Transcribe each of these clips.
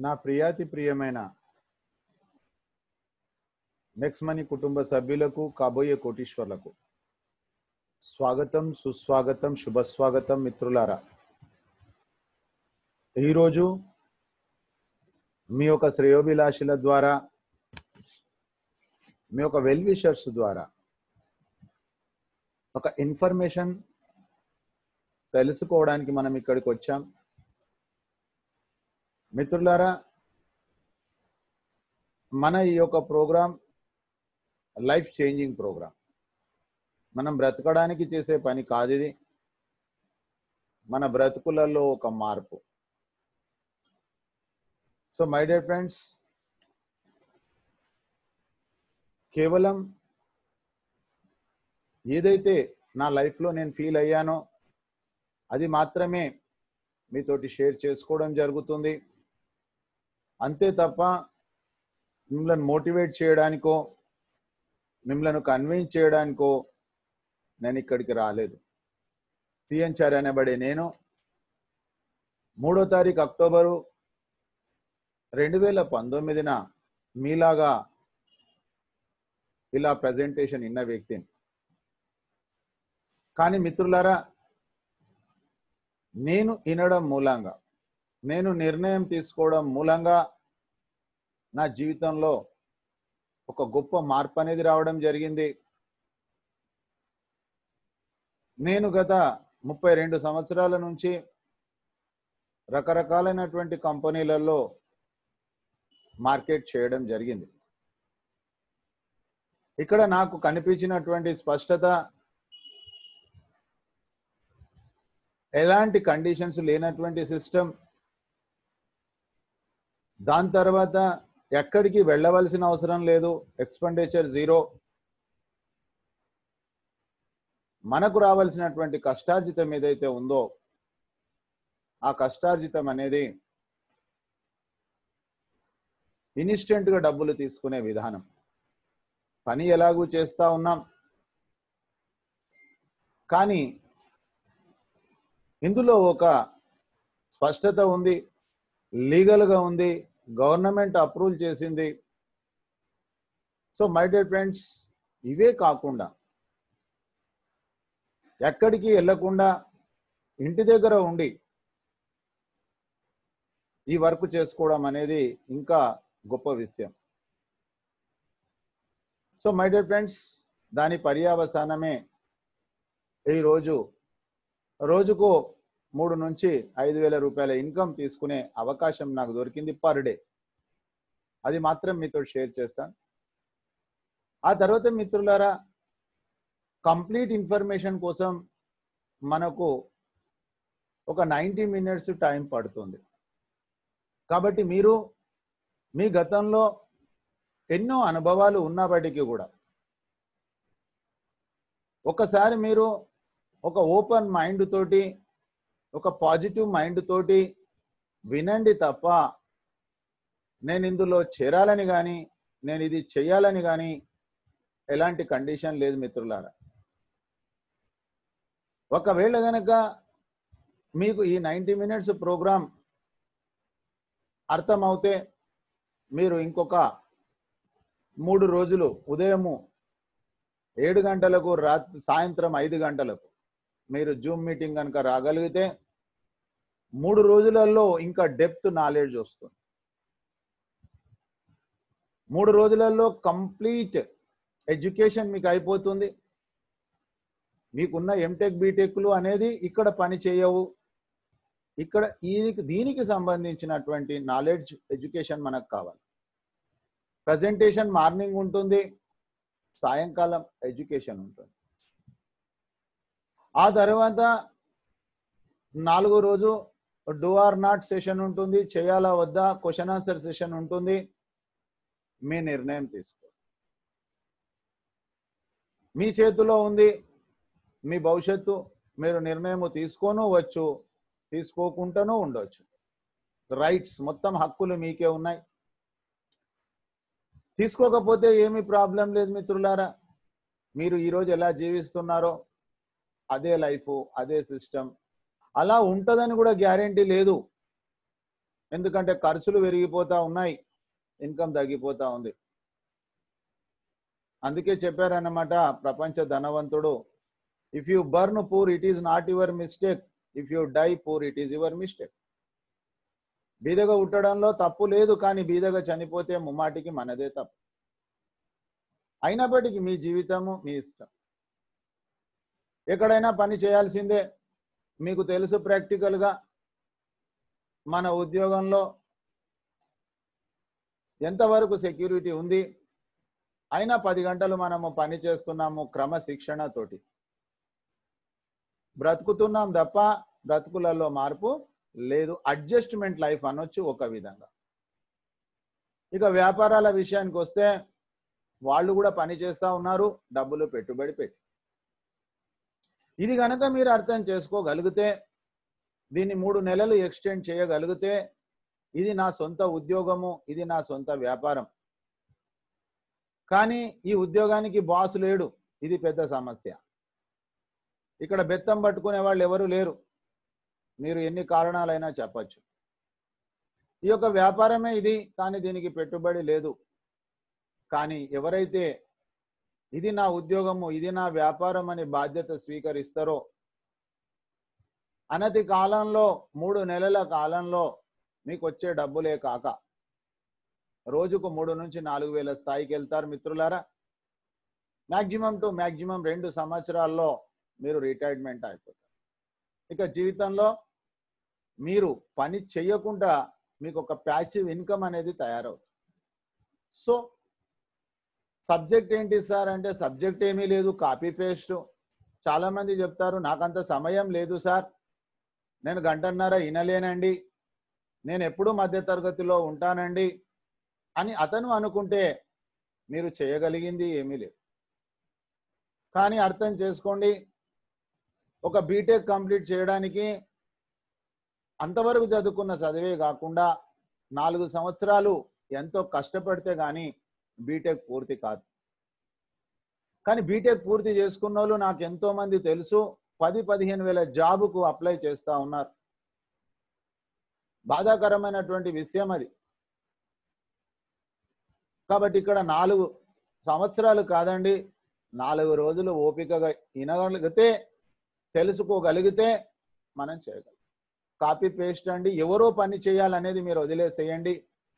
నా ప్రియాతి ప్రియమైన next money కుటుంబ సభ్యులకు కాబోయే కోటీశ్వర్లకు స్వాగతం, సుస్వాగతం, శుభస్వాగతం మిత్రులారా. ఈరోజు మీ యొక్క శ్రేయోభిలాషుల ద్వారా, మీ యొక్క వెల్ విషర్స్ ద్వారా ఒక ఇన్ఫర్మేషన్ తెలుసుకోవడానికి మనం ఇక్కడికి వచ్చాం. మిత్రులారా, మన ఈ యొక్క ప్రోగ్రామ్ లైఫ్ చేంజింగ్ ప్రోగ్రామ్. మనం బ్రతకడానికి చేసే పని కాదు ఇది. మన బ్రతుకులలో ఒక మార్పు. సో మై డియర్ ఫ్రెండ్స్, కేవలం ఏదైతే నా లైఫ్లో నేను ఫీల్ అయ్యానో అది మాత్రమే మీతోటి షేర్ చేసుకోవడం జరుగుతుంది. అంతే తప్ప మిమ్మల్ని మోటివేట్ చేయడానికో, మిమ్మల్ని కన్విన్స్ చేయడానికో నేను ఇక్కడికి రాలేదు. సిఎన్చారి అనబడే నేను 3వ తారీఖు అక్టోబరు 2019న మీలాగా ఇలా ప్రజెంటేషన్ ఇన్న వ్యక్తిని. కానీ మిత్రులారా, నేను వినడం మూలంగా, నేను నిర్ణయం తీసుకోవడం మూలంగా నా జీవితంలో ఒక గొప్ప మార్పు అనేది రావడం జరిగింది. నేను గత 32 సంవత్సరాల నుంచి రకరకాలైనటువంటి కంపెనీలలో మార్కెట్ చేయడం జరిగింది. ఇక్కడ నాకు కనిపించినటువంటి స్పష్టత, ఎలాంటి కండిషన్స్ లేనటువంటి సిస్టమ్. దాని తర్వాత ఎక్కడికి వెళ్ళవలసిన అవసరం లేదు, ఎక్స్పెండిచర్ జీరో. మనకు రావాల్సినటువంటి కష్టార్జితం ఏదైతే ఉందో ఆ కష్టార్జితం అనేది ఇన్స్టెంట్గా డబ్బులు తీసుకునే విధానం. పని ఎలాగూ చేస్తూ ఉన్నాం, కానీ ఇందులో ఒక స్పష్టత ఉంది, లీగల్గా ఉంది, గవర్నమెంట్ అప్రూవల్ చేసింది. సో మై డియర్ ఫ్రెండ్స్, ఇవే కాకుండా ఎక్కడికి వెళ్ళకుండా ఇంటి దగ్గర ఉండి ఈ వర్క్ చేసుకోవడం అనేది ఇంకా గొప్ప విషయం. సో మై డియర్ ఫ్రెండ్స్, దాని పర్యవసానమే ఈరోజు రోజుకు 3 నుంచి 5,000 రూపాయల ఇన్కమ్ తీసుకునే అవకాశం నాకు దొరికింది పర్ డే. అది మాత్రం మీతో షేర్ చేస్తాను. ఆ తర్వాత మిత్రులారా, కంప్లీట్ ఇన్ఫర్మేషన్ కోసం మనకు ఒక 90 మినిట్స్ టైం పడుతుంది. కాబట్టి మీరు మీ గతంలో ఎన్నో అనుభవాలు ఉన్నప్పటికీ కూడా ఒకసారి మీరు ఒక ఓపెన్ మైండ్ తోటి, ఒక పాజిటివ్ మైండ్ తోటి వినండి తప్ప నేను ఇందులో చేరాలని కానీ, నేను ఇది చేయాలని కానీ ఎలాంటి కండిషన్ లేదు మిత్రులారా. ఒకవేళ గనక మీకు ఈ 90 మినిట్స్ ప్రోగ్రామ్ అర్థమవుతే మీరు ఇంకొక 3 రోజులు ఉదయము 7 గంటలకు, సాయంత్రం 5 గంటలకు మీరు జూమ్ మీటింగ్ కనుక రాగలిగితే 3 రోజులలో ఇంకా డెప్త్ నాలెడ్జ్ వస్తుంది. 3 రోజులలో కంప్లీట్ ఎడ్యుకేషన్ మీకు అయిపోతుంది. మీకున్న ఎంటెక్, బీటెక్లు అనేది ఇక్కడ పని చేయవు. ఇక్కడ దీనికి సంబంధించినటువంటి నాలెడ్జ్, ఎడ్యుకేషన్ మనకు కావాలి. ప్రజెంటేషన్ మార్నింగ్ ఉంటుంది, సాయంకాలం ఎడ్యుకేషన్ ఉంటుంది. ఆ తర్వాత 4వ రోజు డూ ఆర్ నాట్ సెషన్ ఉంటుంది, చేయాలా వద్దా క్వశ్చన్ ఆన్సర్ సెషన్ ఉంటుంది. మీ నిర్ణయం తీసుకో, మీ చేతిలో ఉంది మీ భవిష్యత్తు. మీరు నిర్ణయం తీసుకోనవచ్చు, తీసుకోకుండానూ ఉండవచ్చు. రైట్స్, మొత్తం హక్కులు మీకే ఉన్నాయి. తీసుకోకపోతే ఏమీ ప్రాబ్లం లేదు మిత్రులారా. మీరు ఈరోజు ఎలా జీవిస్తున్నారో అదే లైఫ్, అదే సిస్టమ్ అలా ఉంటుందని కూడా గ్యారెంటీ లేదు. ఎందుకంటే ఖర్చులు పెరిగిపోతా ఉన్నాయి, ఇన్కమ్ తగ్గిపోతా ఉంది. అందుకే చెప్పారన్నమాట ప్రపంచ ధనవంతుడు, if you born poor it is not your mistake, if you die poor it is your mistake. బీదగా ఉట్టడంలో తప్పు లేదు, కానీ బీదగా చనిపోతే ముమ్మాటికి మనదే తప్పు. అయినప్పటికీ మీ జీవితము మీ ఇష్టం. ఎక్కడైనా పని చేయాల్సిందే. మీకు తెలుసు ప్రాక్టికల్గా మన ఉద్యోగంలో ఎంతవరకు సెక్యూరిటీ ఉంది. అయినా 10 గంటలు మనము పని చేస్తున్నాము క్రమశిక్షణతోటి. బ్రతుకుతున్నాం తప్ప బ్రతుకులలో మార్పు లేదు. అడ్జస్ట్మెంట్ లైఫ్ అనొచ్చు ఒక విధంగా. ఇక వ్యాపారాల విషయానికి వస్తే వాళ్ళు కూడా పని చేస్తూ ఉన్నారు, డబ్బులు పెట్టుబడి పెట్టి. ఇది కనుక మీరు అర్థం చేసుకోగలిగితే, దీన్ని 3 నెలలు ఎక్స్టెండ్ చేయగలిగితే, ఇది నా సొంత ఉద్యోగము, ఇది నా సొంత వ్యాపారం, కానీ ఈ ఉద్యోగానికి బాస్ లేడు, ఇది పెద్ద సమస్య. ఇక్కడ బెత్తం పట్టుకునే వాళ్ళు ఎవరు లేరు. మీరు ఎన్ని కారణాలైనా చెప్పచ్చు. ఈ యొక్క వ్యాపారమే ఇది, కానీ దీనికి పెట్టుబడి లేదు. కానీ ఎవరైతే ఇది నా ఉద్యోగము, ఇది నా వ్యాపారం అని బాధ్యత స్వీకరిస్తారో, అనతి కాలంలో 3 నెలల కాలంలో మీకు వచ్చే డబ్బులే కాక రోజుకు 3 నుంచి 4,000 స్థాయికి వెళ్తారు మిత్రులారా. మ్యాక్సిమం టు మ్యాక్సిమం 2 సంవత్సరాల్లో మీరు రిటైర్మెంట్ అయిపోతారు. ఇక జీవితంలో మీరు పని చేయకుండా మీకు ఒక ప్యాసివ్ ఇన్కమ్ అనేది తయారవుతుంది. సో సబ్జెక్ట్ ఏంటి సార్ అంటే, సబ్జెక్ట్ ఏమీ లేదు, కాపీ పేస్ట్. చాలా మంది చెప్తారు నాకంత సమయం లేదు సార్, నేను గంటన్నర వినలేనండి, నేను ఎప్పుడూ మధ్య తరగతిలో ఉంటానండి అని అతను అనుకుంటే మీరు చేయగలిగింది ఏమీ లేదు. కానీ అర్థం చేసుకోండి, ఒక బీటెక్ కంప్లీట్ చేయడానికి అంతవరకు చదువుకున్న చదివే కాకుండా 4 సంవత్సరాలు ఎంతో కష్టపడితే కానీ బీటెక్ పూర్తి కాదు. కానీ బీటెక్ పూర్తి చేసుకున్న వాళ్ళు నాకు ఎంతో మంది తెలుసు, 10-15 వేల జాబుకు అప్లై చేస్తూ ఉన్నారు. బాధాకరమైనటువంటి విషయం అది. కాబట్టి ఇక్కడ 4 సంవత్సరాలు కాదండి, 4 రోజులు ఓపికగా వినగలిగితే, తెలుసుకోగలిగితే మనం చేయగలం. కాపీ పేస్ట్ అండి, ఎవరో పని చేయాలనేది మీరు వదిలేసేయండి,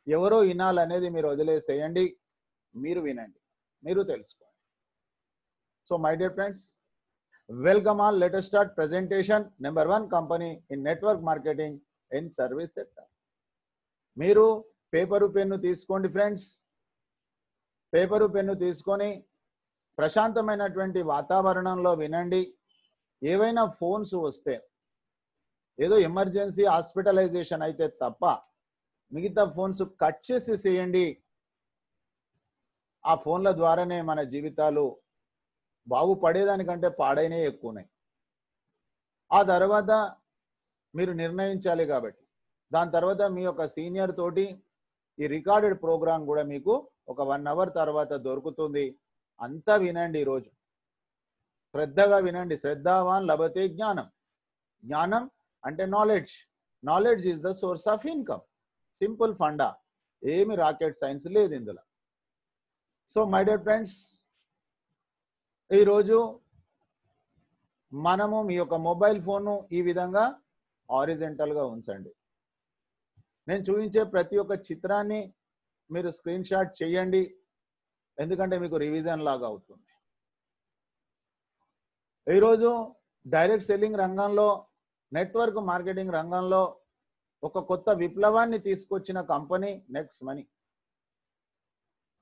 ఎవరో వినాలనేది మీరు వదిలేసేయండి, మీరు వినండి, మీరు తెలుసుకోండి. So my dear friends, welcome all. Let us start presentation. Number 1 company in network marketing in service sector. మీరు పేపరు పెన్ను తీసుకోండి ఫ్రెండ్స్. పేపరు పెన్ను తీసుకొని ప్రశాంతమైనటువంటి వాతావరణంలో వినండి. ఏవైనా ఫోన్స్ వస్తే, ఏదో ఎమర్జెన్సీ హాస్పిటలైజేషన్ అయితే తప్ప మిగతా ఫోన్స్ కట్ చేసేసేయండి. ఆ ఫోన్ల ద్వారానే మన జీవితాలు బాగుపడేదానికంటే పాడైనే ఎక్కువ ఉన్నాయి. ఆ తర్వాత మీరు నిర్ణయించాలి. కాబట్టి దాని తర్వాత మీ యొక్క సీనియర్ తోటి ఈ రికార్డెడ్ ప్రోగ్రామ్ కూడా మీకు ఒక 1 అవర్ తర్వాత దొరుకుతుంది. అంతా వినండి. ఈరోజు శ్రద్ధగా వినండి. శ్రద్ధావాన్ లభతే జ్ఞానం. జ్ఞానం అంటే knowledge. Knowledge is the source of income. Simple funda, ఏమి రాకెట్ సైన్స్ లేదు ఇందులో. సో మై డియర్ ఫ్రెండ్స్, ఈరోజు మనము మీ యొక్క మొబైల్ ఫోన్ను ఈ విధంగా హారిజెంటల్గా ఉంచండి. నేను చూపించే ప్రతి ఒక్క చిత్రాన్ని మీరు స్క్రీన్ షాట్ చేయండి, ఎందుకంటే మీకు రివిజన్ లాగా అవుతుంది. ఈరోజు డైరెక్ట్ సెల్లింగ్ రంగంలో, నెట్వర్క్ మార్కెటింగ్ రంగంలో ఒక కొత్త విప్లవాన్ని తీసుకొచ్చిన company next money.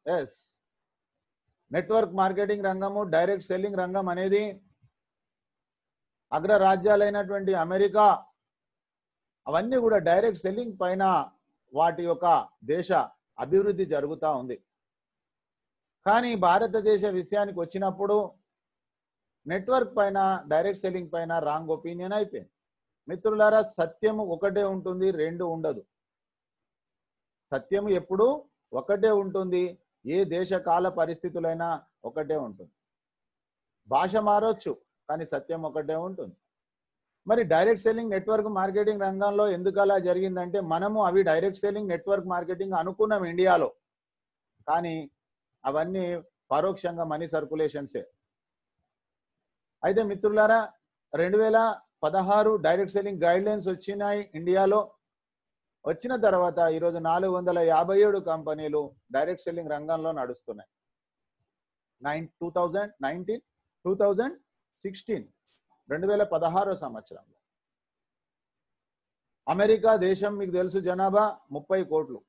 Yes, network marketing రంగము, డైరెక్ట్ సెల్లింగ్ రంగం అనేది అగ్రరాజ్యాలైనటువంటి అమెరికా, అవన్నీ కూడా డైరెక్ట్ సెల్లింగ్ పైన వాటి యొక్క దేశ అభివృద్ధి జరుగుతూ ఉంది. కానీ భారతదేశ విషయానికి వచ్చినప్పుడు నెట్వర్క్ పైన, డైరెక్ట్ సెల్లింగ్ పైన రాంగ్ ఒపీనియన్ అయిపోయింది. మిత్రులారా, సత్యము ఒకటే ఉంటుంది, 2 ఉండదు. సత్యము ఎప్పుడు ఒకటే ఉంటుంది. ఏ దేశ కాల పరిస్థితులైనా ఒకటే ఉంటుంది. భాష మారొచ్చు, కానీ సత్యం ఒకటే ఉంటుంది. మరి డైరెక్ట్ సెల్లింగ్ నెట్వర్క్ మార్కెటింగ్ రంగంలో ఎందుకు అలా జరిగిందంటే మనము అవి డైరెక్ట్ సెల్లింగ్ నెట్వర్క్ మార్కెటింగ్ అనుకున్నాం ఇండియాలో, కానీ అవన్నీ పరోక్షంగా మనీ సర్కులేషన్సే. అయితే మిత్రులారా 2016 డైరెక్ట్ సెల్లింగ్ గైడ్ లైన్స్ వచ్చినాయి ఇండియాలో. వచ్చిన తర్వాత ఈరోజు 457 కంపెనీలు డైరెక్ట్ సెల్లింగ్ రంగంలో నడుస్తున్నాయి. 2016 సంవత్సరంలో అమెరికా దేశం మీకు తెలుసు జనాభా 30 కోట్లు.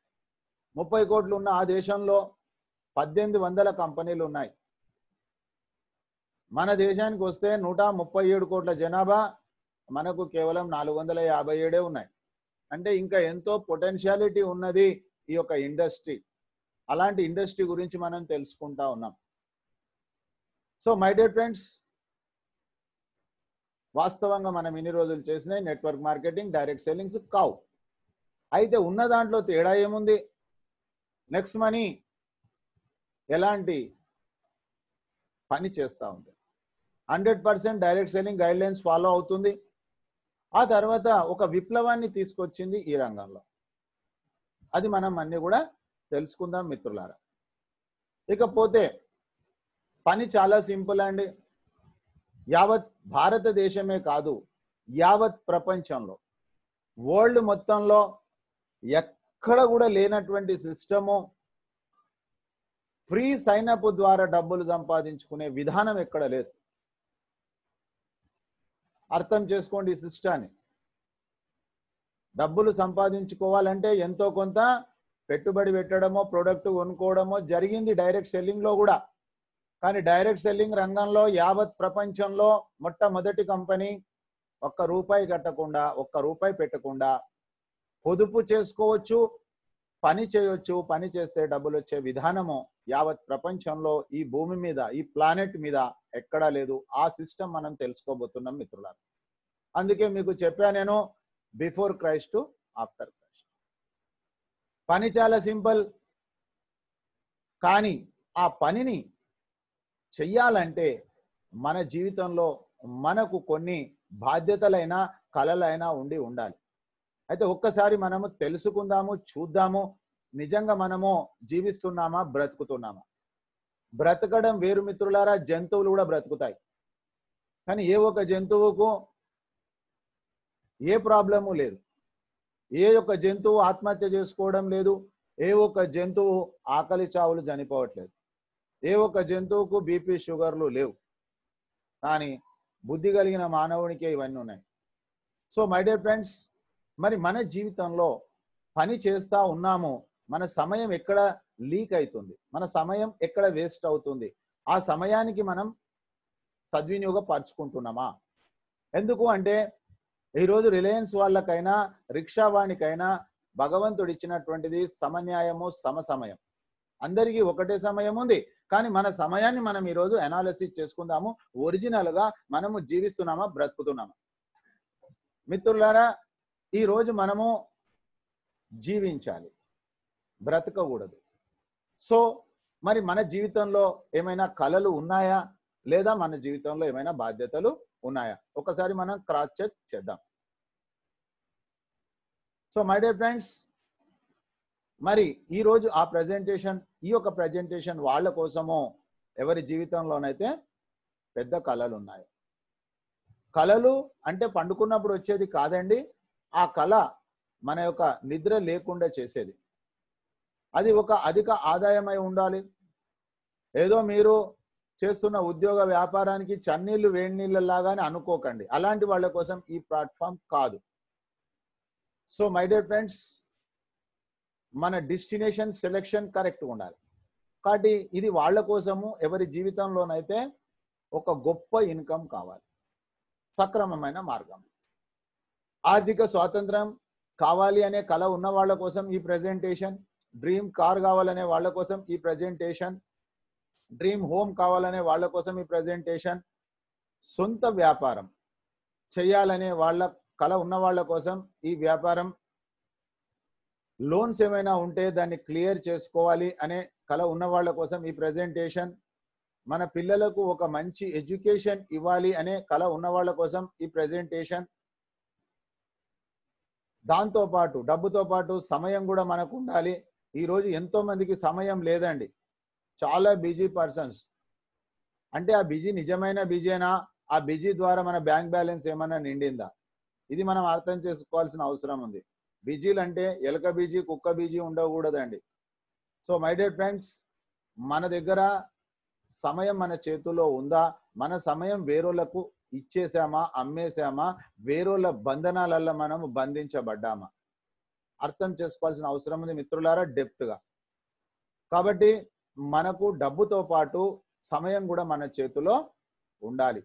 30 కోట్లు ఉన్న ఆ దేశంలో 1800 కంపెనీలు ఉన్నాయి. మన దేశానికి వస్తే 137 కోట్ల జనాభా, మనకు కేవలం 457 ఉన్నాయి. అంటే ఇంకా ఎంతో పొటెన్షియాలిటీ ఉన్నది ఈ యొక్క ఇండస్ట్రీ. అలాంటి ఇండస్ట్రీ గురించి మనం తెలుసుకుంటా ఉన్నాం. సో మై డియర్ ఫ్రెండ్స్, వాస్తవంగా మనం ఇన్ని రోజులు చేసిన నెట్వర్క్ మార్కెటింగ్ డైరెక్ట్ సెల్లింగ్స్ కావు. అయితే ఉన్న దాంట్లో తేడా ఏముంది? నెక్స్ట్ మనీ ఎలాంటి పని చేస్తూ ఉంది? 100% direct selling guide lines follow అవుతుంది. ఆ తర్వాత ఒక విప్లవాన్ని తీసుకొచ్చింది ఈ రంగంలో. అది మనం అన్ని కూడా తెలుసుకుందాం మిత్రులారా. ఇకపోతే పని చాలా సింపుల్ అండి. యావత్ భారతదేశమే కాదు, యావత్ ప్రపంచంలో, వరల్డ్ మొత్తంలో ఎక్కడ కూడా లేనటువంటి సిస్టము, ఫ్రీ సైన్ అప్ ద్వారా డబ్బులు సంపాదించుకునే విధానం ఎక్కడ లేదు. అర్థం చేసుకోండి ఈ సిస్టాన్ని. డబ్బులు సంపాదించుకోవాలంటే ఎంతో కొంత పెట్టుబడి పెట్టడమో ప్రోడక్ట్ కొనుక్కోవడమో జరిగింది డైరెక్ట్ సెల్లింగ్ లో కూడా. కానీ డైరెక్ట్ సెల్లింగ్ రంగంలో యావత్ ప్రపంచంలో మొట్టమొదటి కంపెనీ ₹1 కట్టకుండా, ₹1 పెట్టకుండా పొదుపు చేసుకోవచ్చు, పని చేయొచ్చు, పని చేస్తే డబ్బులు వచ్చే విధానము యావత్ ప్రపంచంలో ఈ భూమి మీద, ఈ ప్లానెట్ మీద ఎక్కడా లేదు. ఆ సిస్టమ్ మనం తెలుసుకోబోతున్నాం మిత్రులారా. అందుకే మీకు చెప్పా నేను, బిఫోర్ క్రైస్ట్ ఆఫ్టర్ క్రైస్ట్. పని చాలా సింపుల్, కానీ ఆ పనిని చెయ్యాలంటే మన జీవితంలో మనకు కొన్ని బాధ్యతలైన కలలైనా ఉండాలి. అయితే ఒక్కసారి మనము తెలుసుకుందాము, చూద్దాము, నిజంగా మనము జీవిస్తున్నామా, బ్రతుకుతున్నామా? బ్రతకడం వేరు మిత్రులారా, జంతువులు కూడా బ్రతుకుతాయి. కానీ ఏ ఒక్క జంతువుకు ఏ ప్రాబ్లము లేదు. ఏ ఒక్క జంతువు ఆత్మహత్య చేసుకోవడం లేదు. ఏ ఒక్క జంతువు ఆకలి చావులు చనిపోవట్లేదు. ఏ ఒక్క జంతువుకు బీపీ షుగర్లు లేవు. కానీ బుద్ధి కలిగిన మానవునికే ఇవన్నీ ఉన్నాయి. సో మై డియర్ ఫ్రెండ్స్, మరి మన జీవితంలో పని చేస్తూ ఉన్నాము, మన సమయం ఎక్కడ లీక్ అవుతుంది, మన సమయం ఎక్కడ వేస్ట్ అవుతుంది, ఆ సమయానికి మనం సద్వినియోగపరుచుకుంటున్నామా? ఎందుకు అంటే ఈరోజు రిలయన్స్ వాళ్ళకైనా రిక్షా వాణికైనా భగవంతుడు ఇచ్చినటువంటిది సమన్యాయము, సమయం. అందరికీ ఒకటే సమయం ఉంది. కానీ మన సమయాన్ని మనం ఈరోజు అనాలిసిస్ చేసుకుందాము. ఒరిజినల్ గా మనము జీవిస్తున్నామా, బ్రతుకుతున్నామా? మిత్రులారా, ఈరోజు మనము జీవించాలి, బ్రతకకూడదు. సో మరి మన జీవితంలో ఏమైనా కలలు ఉన్నాయా, లేదా మన జీవితంలో ఏమైనా బాధ్యతలు ఉన్నాయా? ఒకసారి మనం క్రాస్ చెక్ చేద్దాం. సో మై డియర్ ఫ్రెండ్స్, మరి ఈరోజు ఆ ప్రెజెంటేషన్, ఈ యొక్క ప్రెజెంటేషన్ వాళ్ళ కోసము ఎవరి జీవితంలోనైతే పెద్ద కళలు ఉన్నాయి. కళలు అంటే పండుకున్నప్పుడు వచ్చేది కాదండి. ఆ కళ మన యొక్క నిద్ర లేకుండా చేసేది. అది ఒక అధిక ఆదాయమై ఉండాలి. ఏదో మీరు చేస్తున్న ఉద్యోగ వ్యాపారానికి చన్నీళ్లు వేడి నీళ్ళలాగానే అనుకోకండి. అలాంటి వాళ్ళ కోసం ఈ ప్లాట్ఫామ్ కాదు. సో మై డియర్ ఫ్రెండ్స్, మన డెస్టినేషన్ సెలెక్షన్ కరెక్ట్గా ఉండాలి. కాబట్టి ఇది వాళ్ళ కోసము ఎవరి జీవితంలోనైతే ఒక గొప్ప ఇన్కమ్ కావాలి, సక్రమమైన మార్గం, ఆర్థిక స్వాతంత్రం కావాలి అనే కళ ఉన్న వాళ్ళ కోసం ఈ ప్రెజెంటేషన్, డ్రీమ్ కార్ కావాలనే వాళ్ళ కోసం ఈ ప్రెజెంటేషన్, డ్రీమ్ హోమ్ కావాలనే వాళ్ళ కోసం ఈ ప్రెజెంటేషన్, సొంత వ్యాపారం చేయాలనే వాళ్ళ కళ ఉన్న వాళ్ళ కోసం ఈ వ్యాపారం, లోన్స్ ఏమైనా ఉంటే దాన్ని క్లియర్ చేసుకోవాలి అనే కళ ఉన్న వాళ్ళ కోసం ఈ ప్రెజెంటేషన్, మన పిల్లలకు ఒక మంచి ఎడ్యుకేషన్ ఇవ్వాలి అనే కళ ఉన్న వాళ్ళ కోసం ఈ ప్రెజెంటేషన్, దాంతో పాటు డబ్బుతో పాటు సమయం కూడా మనకు ఉండాలి. ఈరోజు ఎంతో మందికి సమయం లేదండి, చాలా బిజీ పర్సన్స్. అంటే ఆ బిజీ నిజమైన బిజీనా, ఆ బిజీ ద్వారా మన బ్యాంక్ బ్యాలెన్స్ ఏమన్నా నిండిందా, ఇది మనం అర్థం చేసుకోవాల్సిన అవసరం ఉంది. బిజీలు అంటే ఎలక బిజీ కుక్క బిజీ ఉండకూడదండి. సో మై డియర్ ఫ్రెండ్స్, మన దగ్గర సమయం మన చేతుల్లో ఉందా, మన సమయం వేరోళ్లకు ఇచ్చేసామా, అమ్మేసామా, వేరోళ్ళ బంధనాలలో మనం బంధించబడ్డామా, అర్థం చేసుకోవాల్సిన అవసరం ఉంది మిత్రులారా, డెప్త్గా. కాబట్టి మనకు డబ్బుతో పాటు సమయం కూడా మన చేతిలో ఉండాలి.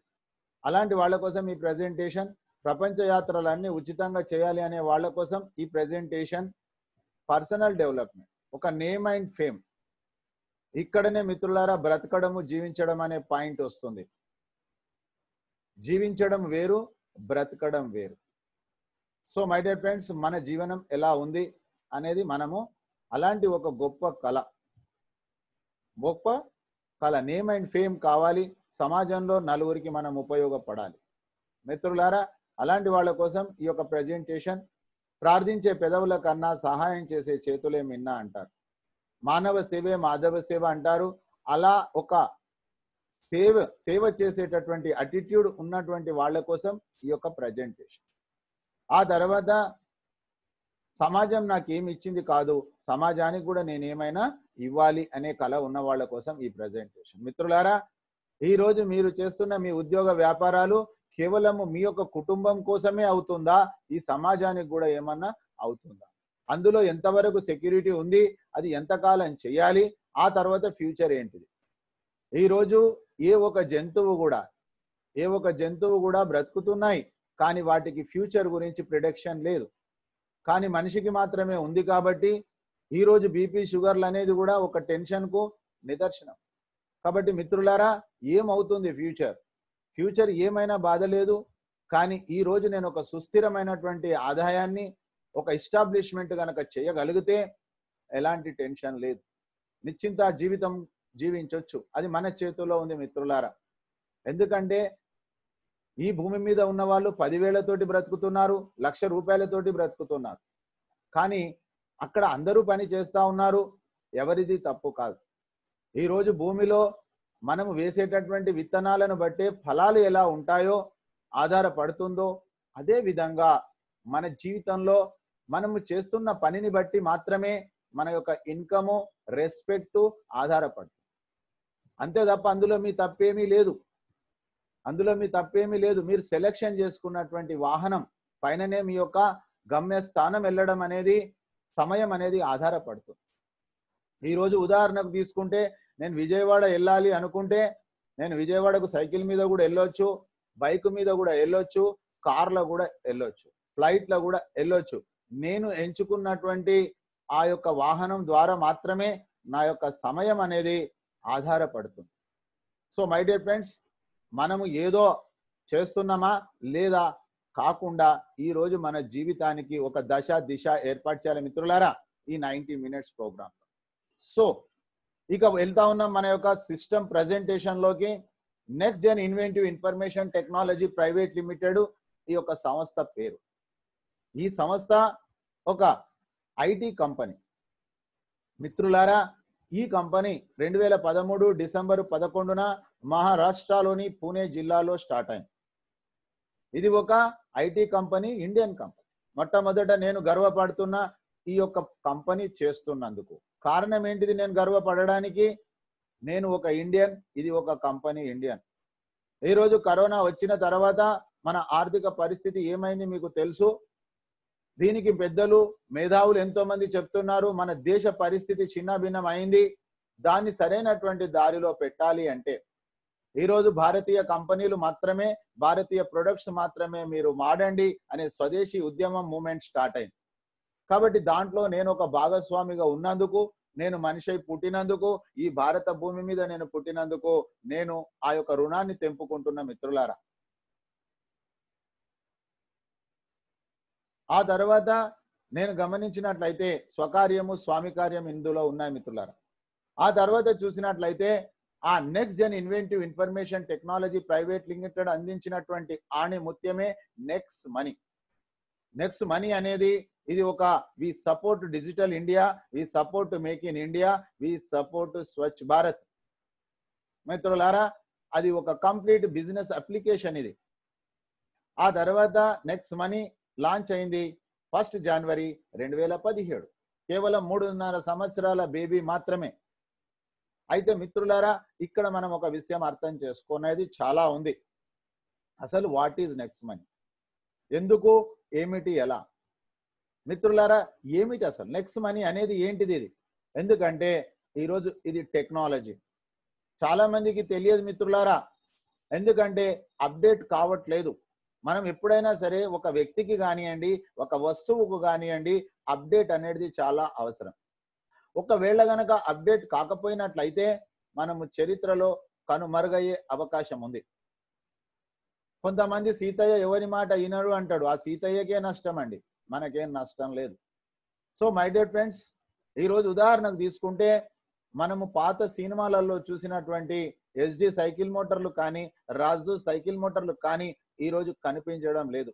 అలాంటి వాళ్ళ కోసం ఈ ప్రెజెంటేషన్. ప్రపంచ యాత్రలన్నీ ఉచితంగా చేయాలి అనే వాళ్ళ కోసం ఈ ప్రెజెంటేషన్. పర్సనల్ డెవలప్మెంట్, ఒక నేమ్ అండ్ ఫేమ్. ఇక్కడనే మిత్రులారా బ్రతకడము జీవించడం అనే పాయింట్ వస్తుంది. జీవించడం వేరు, బ్రతకడం వేరు. సో మై డియర్ ఫ్రెండ్స్, మన జీవనం ఎలా ఉంది అనేది మనము అలాంటి ఒక గొప్ప కళ నేమ్ అండ్ ఫేమ్ కావాలి. సమాజంలో నలుగురికి మనం ఉపయోగపడాలి. మిత్రులారా, అలాంటి వాళ్ళ కోసం ఈ యొక్క ప్రెజెంటేషన్. ప్రార్థించే పెదవుల కన్నా సహాయం చేసే చేతులే మిన్నా అంటారు. మానవ సేవే మాధవ సేవ అంటారు. అలా ఒక సేవ చేసేటటువంటి అటిట్యూడ్ ఉన్నటువంటి వాళ్ళ కోసం ఈ యొక్క ప్రెజెంటేషన్. ఆ తర్వాత సమాజం నాకేమి ఇచ్చింది కాదు, సమాజానికి కూడా నేనేమైనా ఇవ్వాలి అనే కళ ఉన్న వాళ్ళ కోసం ఈ ప్రెజెంటేషన్. మిత్రులారా, ఈరోజు మీరు చేస్తున్న మీ ఉద్యోగ వ్యాపారాలు కేవలము మీ యొక్క కుటుంబం కోసమే అవుతుందా, ఈ సమాజానికి కూడా ఏమన్నా అవుతుందా, అందులో ఎంతవరకు సెక్యూరిటీ ఉంది, అది ఎంతకాలం చేయాలి, ఆ తర్వాత ఫ్యూచర్ ఏంటిది. ఈరోజు ఏ ఒక జంతువు కూడా బ్రతుకుతున్నాయి, కానీ వాటికి ఫ్యూచర్ గురించి ప్రిడిక్షన్ లేదు. కానీ మనిషికి మాత్రమే ఉంది. కాబట్టి ఈరోజు బీపీ షుగర్లు అనేది కూడా ఒక టెన్షన్కు నిదర్శనం. కాబట్టి మిత్రులారా, ఏమవుతుంది ఫ్యూచర్ ఏమైనా బాధ లేదు. కానీ ఈ రోజు నేను ఒక సుస్థిరమైనటువంటి ఆదాయాన్ని, ఒక ఎస్టాబ్లిష్మెంట్ గనక చేయగలిగితే ఎలాంటి టెన్షన్ లేదు, నిశ్చింత జీవితం జీవించవచ్చు. అది మన చేతుల్లో ఉంది మిత్రులారా. ఎందుకంటే ఈ భూమి మీద ఉన్న వాళ్ళు 10,000తోటి బ్రతుకుతున్నారు, 1,00,000 రూపాయలతోటి బ్రతుకుతున్నారు. కానీ అక్కడ అందరూ పని చేస్తా ఉన్నారు, ఎవరిది తప్పు కాదు. ఈరోజు భూమిలో మనము వేసేటటువంటి విత్తనాలను బట్టే ఫలాలు ఎలా ఉంటాయో ఆధారపడుతుందో, అదే విధంగా మన జీవితంలో మనము చేస్తున్న పనిని బట్టి మాత్రమే మన యొక్క ఇన్కము, రెస్పెక్టు ఆధారపడుతుంది. అంతే తప్ప అందులో మీ తప్పేమీ లేదు. మీరు సెలెక్షన్ చేసుకున్నటువంటి వాహనం పైననే మీ యొక్క గమ్యస్థానం వెళ్ళడం అనేది, సమయం అనేది ఆధారపడుతుంది. ఈరోజు ఉదాహరణకు తీసుకుంటే, నేను విజయవాడ వెళ్ళాలి అనుకుంటే నేను విజయవాడకు సైకిల్ మీద కూడా వెళ్ళొచ్చు, బైక్ మీద కూడా వెళ్ళొచ్చు, కార్లో కూడా వెళ్ళొచ్చు, ఫ్లైట్లో కూడా వెళ్ళొచ్చు. నేను ఎంచుకున్నటువంటి ఆ యొక్క వాహనం ద్వారా మాత్రమే నా యొక్క సమయం అనేది ఆధారపడుతుంది. సో మై డియర్ ఫ్రెండ్స్, మనము ఏదో చేస్తున్నామా లేదా కాకుండా ఈరోజు మన జీవితానికి ఒక దశ దిశ ఏర్పాటు చేయాలి మిత్రులారా ఈ 90 మినిట్స్ ప్రోగ్రామ్. సో ఇక వెళ్తా ఉన్నాం మన యొక్క సిస్టమ్ ప్రెజెంటేషన్ లోకి. Next gen inventive information technology private limited ఈ యొక్క సంస్థ పేరు. ఈ సంస్థ ఒక ఐటీ కంపెనీ మిత్రులారా. ఈ కంపెనీ 2013 డిసెంబర్ 11న మహారాష్ట్రలోని పూణే జిల్లాలో స్టార్ట్ అయింది. ఇది ఒక ఐటీ కంపెనీ, ఇండియన్ కంపెనీ. మొట్టమొదట నేను గర్వపడుతున్న ఈ యొక్క కంపెనీ చేస్తున్నందుకు కారణం ఏంటిది? నేను గర్వపడడానికి, నేను ఒక ఇండియన్, ఇది ఒక కంపెనీ ఇండియన్. ఈరోజు కరోనా వచ్చిన తర్వాత మన ఆర్థిక పరిస్థితి ఏమైంది మీకు తెలుసు. దీనికి పెద్దలు, మేధావులు ఎంతో మంది చెప్తున్నారు మన దేశ పరిస్థితి చిన్నభిన్నం అయింది. దాన్ని సరైనటువంటి దారిలో పెట్టాలి అంటే ఈరోజు భారతీయ కంపెనీలు మాత్రమే, భారతీయ ప్రొడక్ట్స్ మాత్రమే మీరు వాడండి అనే స్వదేశీ ఉద్యమం మూమెంట్ స్టార్ట్ అయింది. కాబట్టి దాంట్లో నేను ఒక భాగస్వామిగా ఉన్నందుకు, నేను మనిషి పుట్టినందుకు, ఈ భారత భూమి మీద నేను పుట్టినందుకు నేను ఆ యొక్క రుణాన్ని తెంపుకుంటున్న మిత్రులారా. ఆ తర్వాత నేను గమనించినట్లయితే స్వకార్యము, స్వామి కార్యం ఇందులో ఉన్నాయి మిత్రులారా. ఆ తర్వాత చూసినట్లయితే ఆ next gen inventive information technology private limited అందించినటువంటి ఆణి ముత్యమే నెక్స్ట్ మనీ. నెక్స్ట్ మనీ అనేది ఇది ఒక we support digital India, we support make in India, we support Swachh Bharat. మిత్రులారా, అది ఒక కంప్లీట్ బిజినెస్ అప్లికేషన్ ఇది. ఆ తర్వాత నెక్స్ట్ మనీ లాంచ్ అయింది 1 జనవరి 2017. కేవలం 3.5 సంవత్సరాల బేబీ మాత్రమే. అయితే మిత్రులారా, ఇక్కడ మనం ఒక విషయం అర్థం చేసుకునేది చాలా ఉంది. అసలు వాట్ ఈజ్ నెక్స్ట్ మనీ, ఎందుకు, ఏమిటి, ఎలా? మిత్రులారా, ఏమిటి అసలు నెక్స్ట్ మనీ అనేది ఏంటిది ఇది? ఎందుకంటే ఈరోజు ఇది టెక్నాలజీ. చాలా మందికి తెలియదు మిత్రులారా, ఎందుకంటే అప్డేట్ కావట్లేదు. మనం ఎప్పుడైనా సరే ఒక వ్యక్తికి కానివ్వండి, ఒక వస్తువుకు కానివ్వండి, అప్డేట్ అనేది చాలా అవసరం. ఒకవేళ గనక అప్డేట్ కాకపోయినట్లయితే మనము చరిత్రలో కనుమరుగయ్యే అవకాశం ఉంది. కొంతమంది సీతయ్య ఎవరి మాట వినడు అంటాడు. ఆ సీతయ్యకే నష్టం అండి, మనకేం నష్టం లేదు. సో మై డియర్ ఫ్రెండ్స్, ఈరోజు ఉదాహరణకు తీసుకుంటే మనము పాత సినిమాలలో చూసినటువంటి SD సైకిల్ మోటార్లు కానీ, రాజ్దూత్ సైకిల్ మోటార్లు కానీ ఈరోజు కనిపించడం లేదు.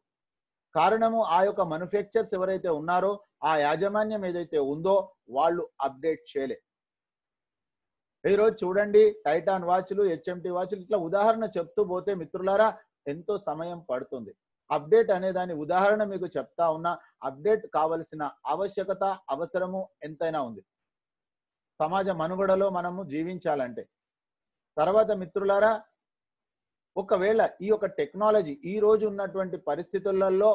కారణము ఆ యొక్క మ్యానుఫ్యాక్చర్స్ ఎవరైతే ఉన్నారో, ఆ యాజమాన్యం ఏదైతే ఉందో వాళ్ళు అప్డేట్ చేయలే. ఈరోజు చూడండి, టైటాన్ వాచ్లు, HMT వాచ్లు, ఇట్లా ఉదాహరణ చెప్తూ పోతే మిత్రులారా ఎంతో సమయం పడుతుంది. అప్డేట్ అనే దాని ఉదాహరణ మీకు చెప్తా ఉన్నా. అప్డేట్ కావలసిన ఆవశ్యకత, అవసరము ఎంతైనా ఉంది సమాజ మనుగడలో మనము జీవించాలంటే. తర్వాత మిత్రులారా, ఒకవేళ ఈ యొక్క టెక్నాలజీ ఈ రోజు ఉన్నటువంటి పరిస్థితులలో